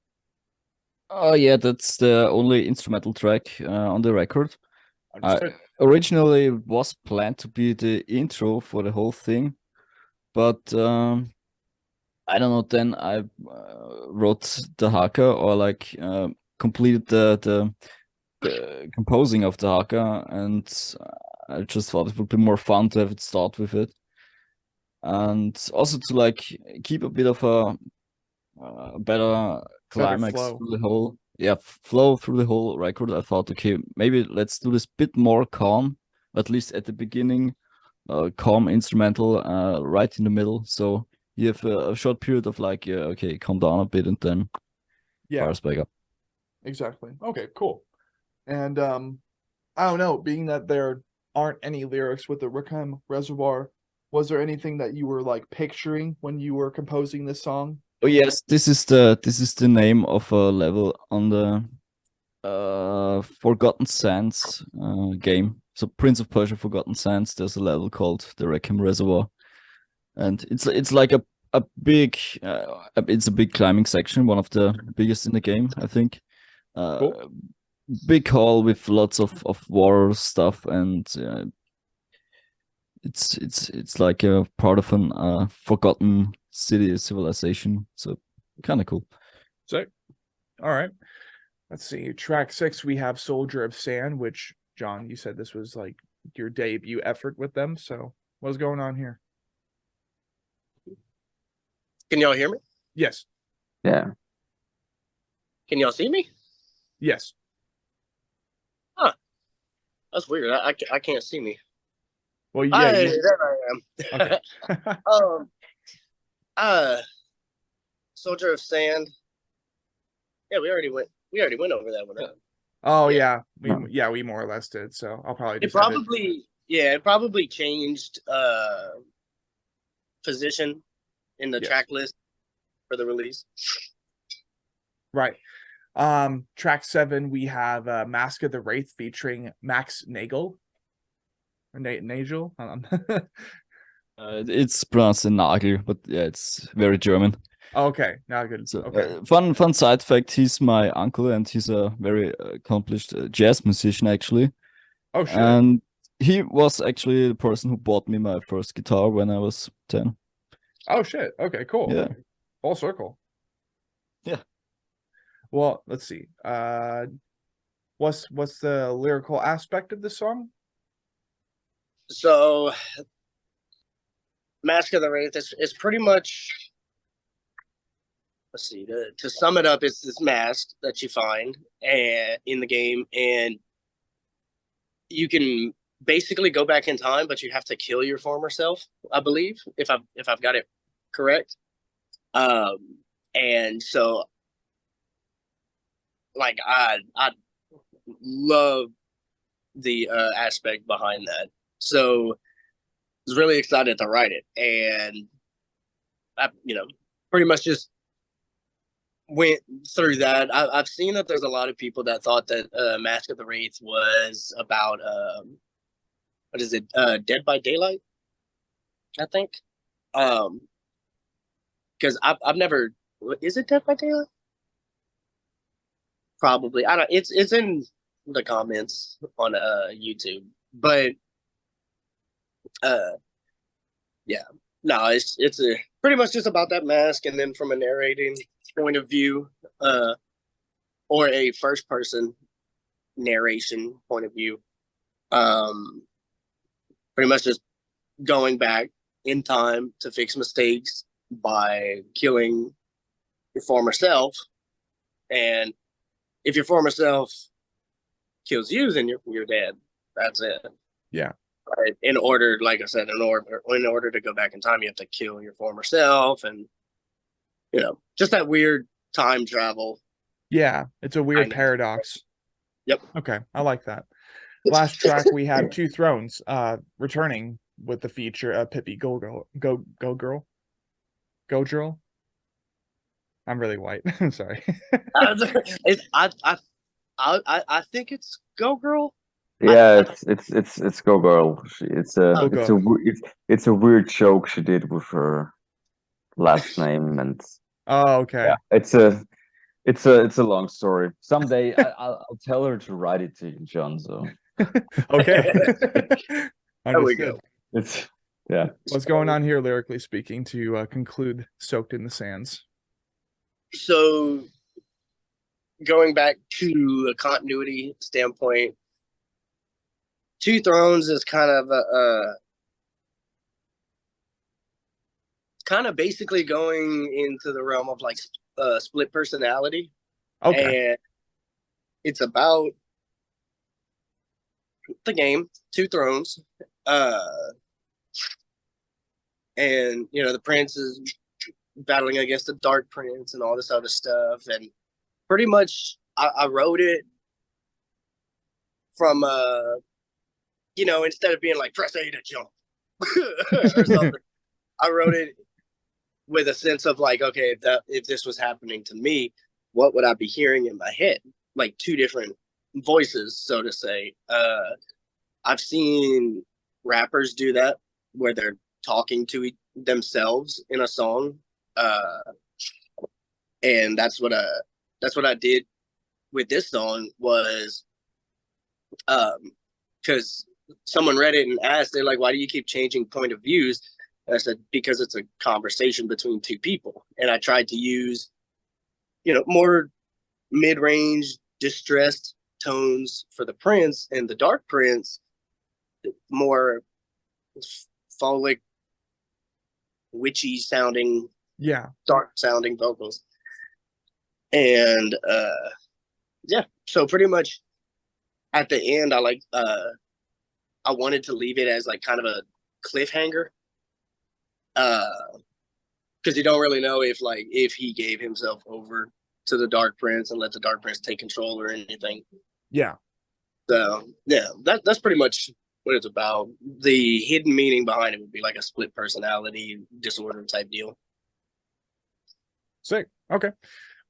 Oh yeah, that's the only instrumental track on the record. Originally, it was planned to be the intro for the whole thing, but I don't know. Then I wrote the haka, or like completed the composing of the haka, and I just thought it would be more fun to have it start with it, and also to like keep a bit of a better climax through the whole flow through the whole record. I thought, okay, maybe let's do this bit more calm, at least at the beginning, calm instrumental right in the middle, so you have a short period of like, okay, calm down a bit, and then fires back up. Exactly. Okay, cool. And I don't know, being that there aren't any lyrics with the Requiem Reservoir, was there anything that you were like picturing when you were composing this song? Oh yes, this is the name of a level on the Forgotten Sands game. So Prince of Persia: Forgotten Sands, there's a level called the Requiem Reservoir, and it's like a big it's a big climbing section, one of the biggest in the game, I think. Cool. Big hall with lots of war stuff, and it's like a part of an forgotten city civilization, so kind of cool. Sick. All right, let's see. Track 6, we have Soldier of Sand, which, John, you said this was like your debut effort with them, so what's going on here? Can y'all hear me? Yes. Yeah. Can y'all see me? Yes. Huh. That's weird. I can't see me. Well, yeah. There I am. Soldier of Sand. Yeah, we already went over that one. Oh yeah. We more or less did. So I'll probably just it probably changed position in the track list for the release. Right. Track 7, we have Mask of the Wraith featuring Max Nagel. Or Nagel. It's pronounced Nagel, but yeah, it's very German. Okay, now good. So, okay. Fun side fact: he's my uncle, and he's a very accomplished jazz musician, actually. Oh shit! And he was actually the person who bought me my first guitar when I was 10. Oh shit! Okay, cool. Yeah, full circle. Yeah. Well, let's see. What's the lyrical aspect of the song? So, Mask of the Wraith is pretty much. Let's see. To sum it up, it's this mask that you find in the game, and you can basically go back in time, but you have to kill your former self, I believe, if I've got it correct. And so, like, I love the aspect behind that. So I was really excited to write it, and I, pretty much just went through that. I've seen that there's a lot of people that thought that Mask of the Wraith was about what is it? Dead by Daylight, I think. Because I've never. Is it Dead by Daylight? Probably. I don't. It's in the comments on YouTube, but yeah. No, it's pretty much just about that mask, and then from a narrating point of view, or a first person narration point of view, pretty much just going back in time to fix mistakes by killing your former self. And if your former self kills you, then you're dead. That's it. Yeah. Right? In order, like I said, in order to go back in time, you have to kill your former self, and just that weird time travel. Yeah, it's a weird paradox. Yep. Okay, I like that. Last track we have Two Thrones, returning with the feature Pippi Go Girl. I'm really white. I'm sorry. I think it's Go Girl. Yeah, it's Go Girl. It's a weird joke she did with her last name, and okay. Yeah, it's a long story. Someday I'll tell her to write it to you, John. So okay. There we go. What's going on here, lyrically speaking, to conclude Soaked in the Sands? So, going back to a continuity standpoint, Two Thrones is kind of basically going into the realm of like split personality. Okay. And it's about the game Two Thrones. And the prince is battling against the Dark Prince and all this other stuff. And pretty much I wrote it from instead of being like press A to jump or something, I wrote it with a sense of like, okay, if this was happening to me, what would I be hearing in my head? Like two different voices, so to say. I've seen rappers do that where they're talking to themselves in a song, and that's what I did with this song was, because someone read it and asked, they're like, why do you keep changing point of views? And I said, because it's a conversation between two people. And I tried to use, more mid-range, distressed tones for the Prince, and the Dark Prince, more folic, witchy sounding, dark sounding vocals. And so pretty much at the end, I wanted to leave it as like kind of a cliffhanger, because you don't really know if he gave himself over to the Dark Prince and let the Dark Prince take control or anything. Yeah. So that's pretty much what it's about. The hidden meaning behind it would be like a split personality disorder type deal. Sick. Okay.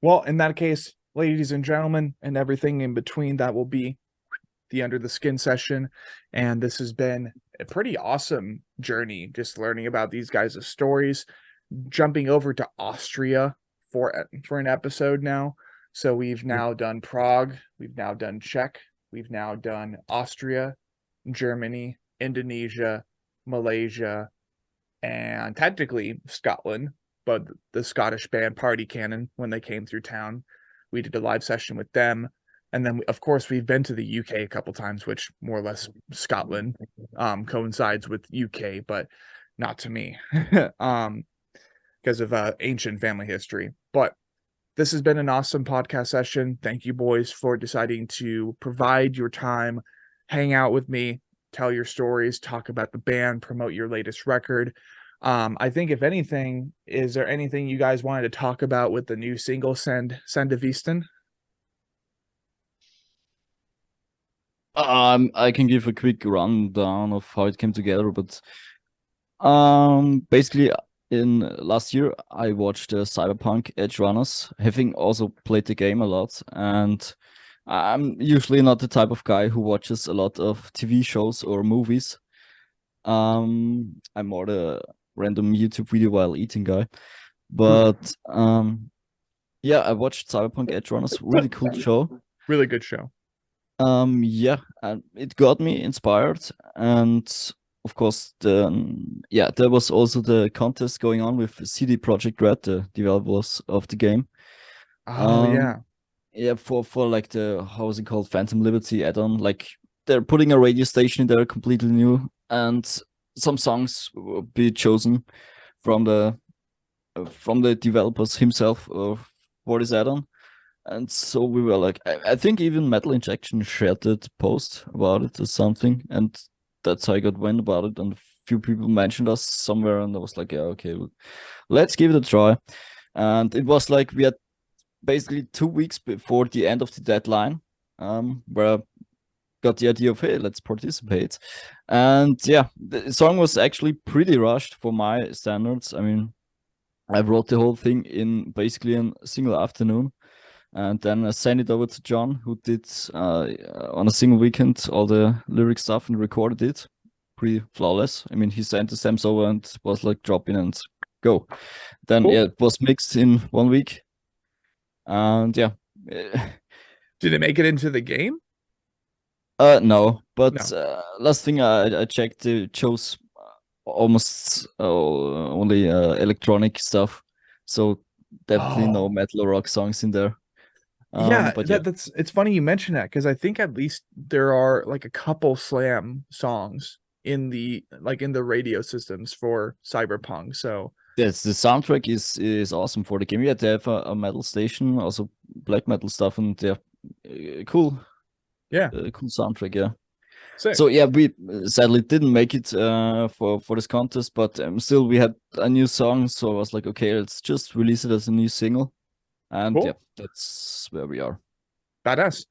Well, in that case, ladies and gentlemen, and everything in between, that will be the Under the Skin session. And this has been a pretty awesome journey, just learning about these guys' stories, jumping over to Austria for an episode now. So we've now done Prague, we've now done Czech, we've now done Austria, Germany, Indonesia, Malaysia, and technically Scotland, but the Scottish band Party Cannon, when they came through town, we did a live session with them. And then, of course, we've been to the UK a couple times, which more or less Scotland coincides with UK, but not to me because of ancient family history. But this has been an awesome podcast session. Thank you, boys, for deciding to provide your time, hang out with me, tell your stories, talk about the band, promote your latest record. I think, if anything, is there anything you guys wanted to talk about with the new single, Send a Visten? I can give a quick rundown of how it came together, but basically in last year I watched Cyberpunk Edge Runners, having also played the game a lot, and I'm usually not the type of guy who watches a lot of TV shows or movies. I'm more the random YouTube video while eating guy, but yeah, I watched Cyberpunk Edge Runners, really cool show, really good show. Yeah, and it got me inspired, and of course there was also the contest going on with CD Projekt Red, the developers of the game. For like the, how is it called, Phantom Liberty add-on. Like, they're putting a radio station in there completely new, and some songs will be chosen from the developers himself for this add-on. And so we were like, I think even Metal Injection shared that post about it or something, and that's how I got wind about it. And a few people mentioned us somewhere, and I was like, yeah, okay, well, let's give it a try. And it was like we had basically 2 weeks before the end of the deadline, where I got the idea of, hey, let's participate. And yeah, the song was actually pretty rushed for my standards. I mean, I wrote the whole thing in basically a single afternoon. And then I sent it over to John, who did on a single weekend all the lyric stuff and recorded it. Pretty flawless. I mean, he sent the stems over and was like, drop in and go. Then Cool. yeah, it was mixed in 1 week. And yeah. Did it make it into the game? No, but No. last thing I checked, it chose almost only electronic stuff. So definitely no metal or rock songs in there. Yeah, but it's funny you mention that, because I think at least there are like a couple slam songs in the radio systems for Cyberpunk. So yes, the soundtrack is awesome for the game. Yeah, they have a metal station, also black metal stuff, and they're cool. Yeah, cool soundtrack. Yeah. sick. So yeah, we sadly didn't make it for this contest, but still we had a new song, so I was like, okay, let's just release it as a new single. And Cool. yeah, that's where we are. Badass.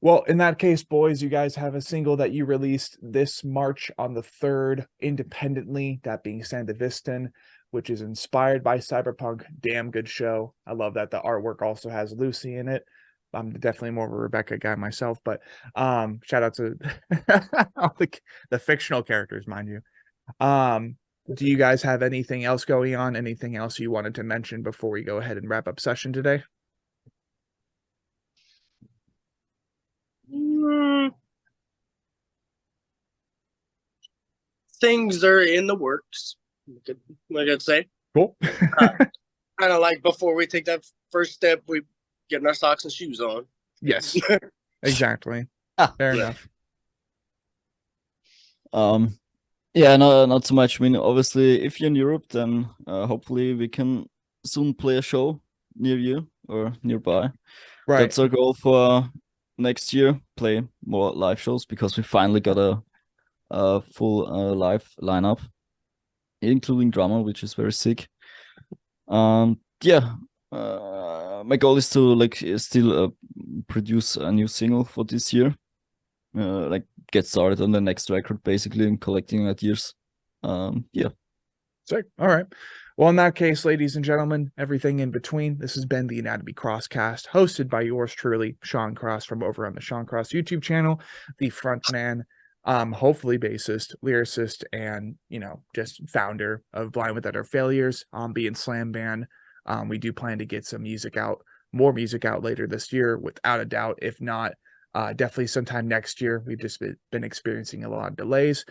Well, in that case, boys, you guys have a single that you released this March on the 3rd independently, that being Sandevistan, which is inspired by Cyberpunk. Damn good show. I love that the artwork also has Lucy in it. I'm definitely more of a Rebecca guy myself, but shout out to all the fictional characters, mind you. Do you guys have anything else going on? Anything else you wanted to mention before we go ahead and wrap up session today? Things are in the works, like I'd say. Cool. Kind of like before we take that first step, we getting our socks and shoes on. Yes, exactly. Fair enough. Yeah, no, not so much. I mean, obviously, if you're in Europe, then hopefully we can soon play a show near you or nearby. Right. That's our goal for next year. Play more live shows, because we finally got a full live lineup, including drama, which is very sick. Yeah. My goal is to still produce a new single for this year. Get started on the next record basically and collecting ideas. Yeah. Sick. All right. Well, in that case, ladies and gentlemen, everything in between, this has been the Anatomy Crosscast, hosted by yours truly, Sean Cross, from over on the Sean Cross YouTube channel, the frontman, hopefully bassist, lyricist, and just founder of Blind Without Our Failures, ambient slam band. We do plan to get some more music out later this year, without a doubt. If not, definitely sometime next year. We've just been experiencing a lot of delays.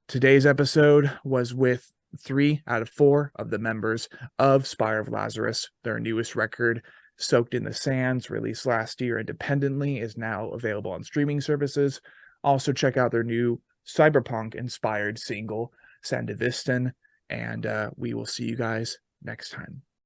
Today's episode was with 3 out of 4 of the members of Spire of Lazarus. Their newest record, Soaked in the Sands, released last year independently, is now available on streaming services. Also check out their new cyberpunk-inspired single, Sandevistan, and we will see you guys next time.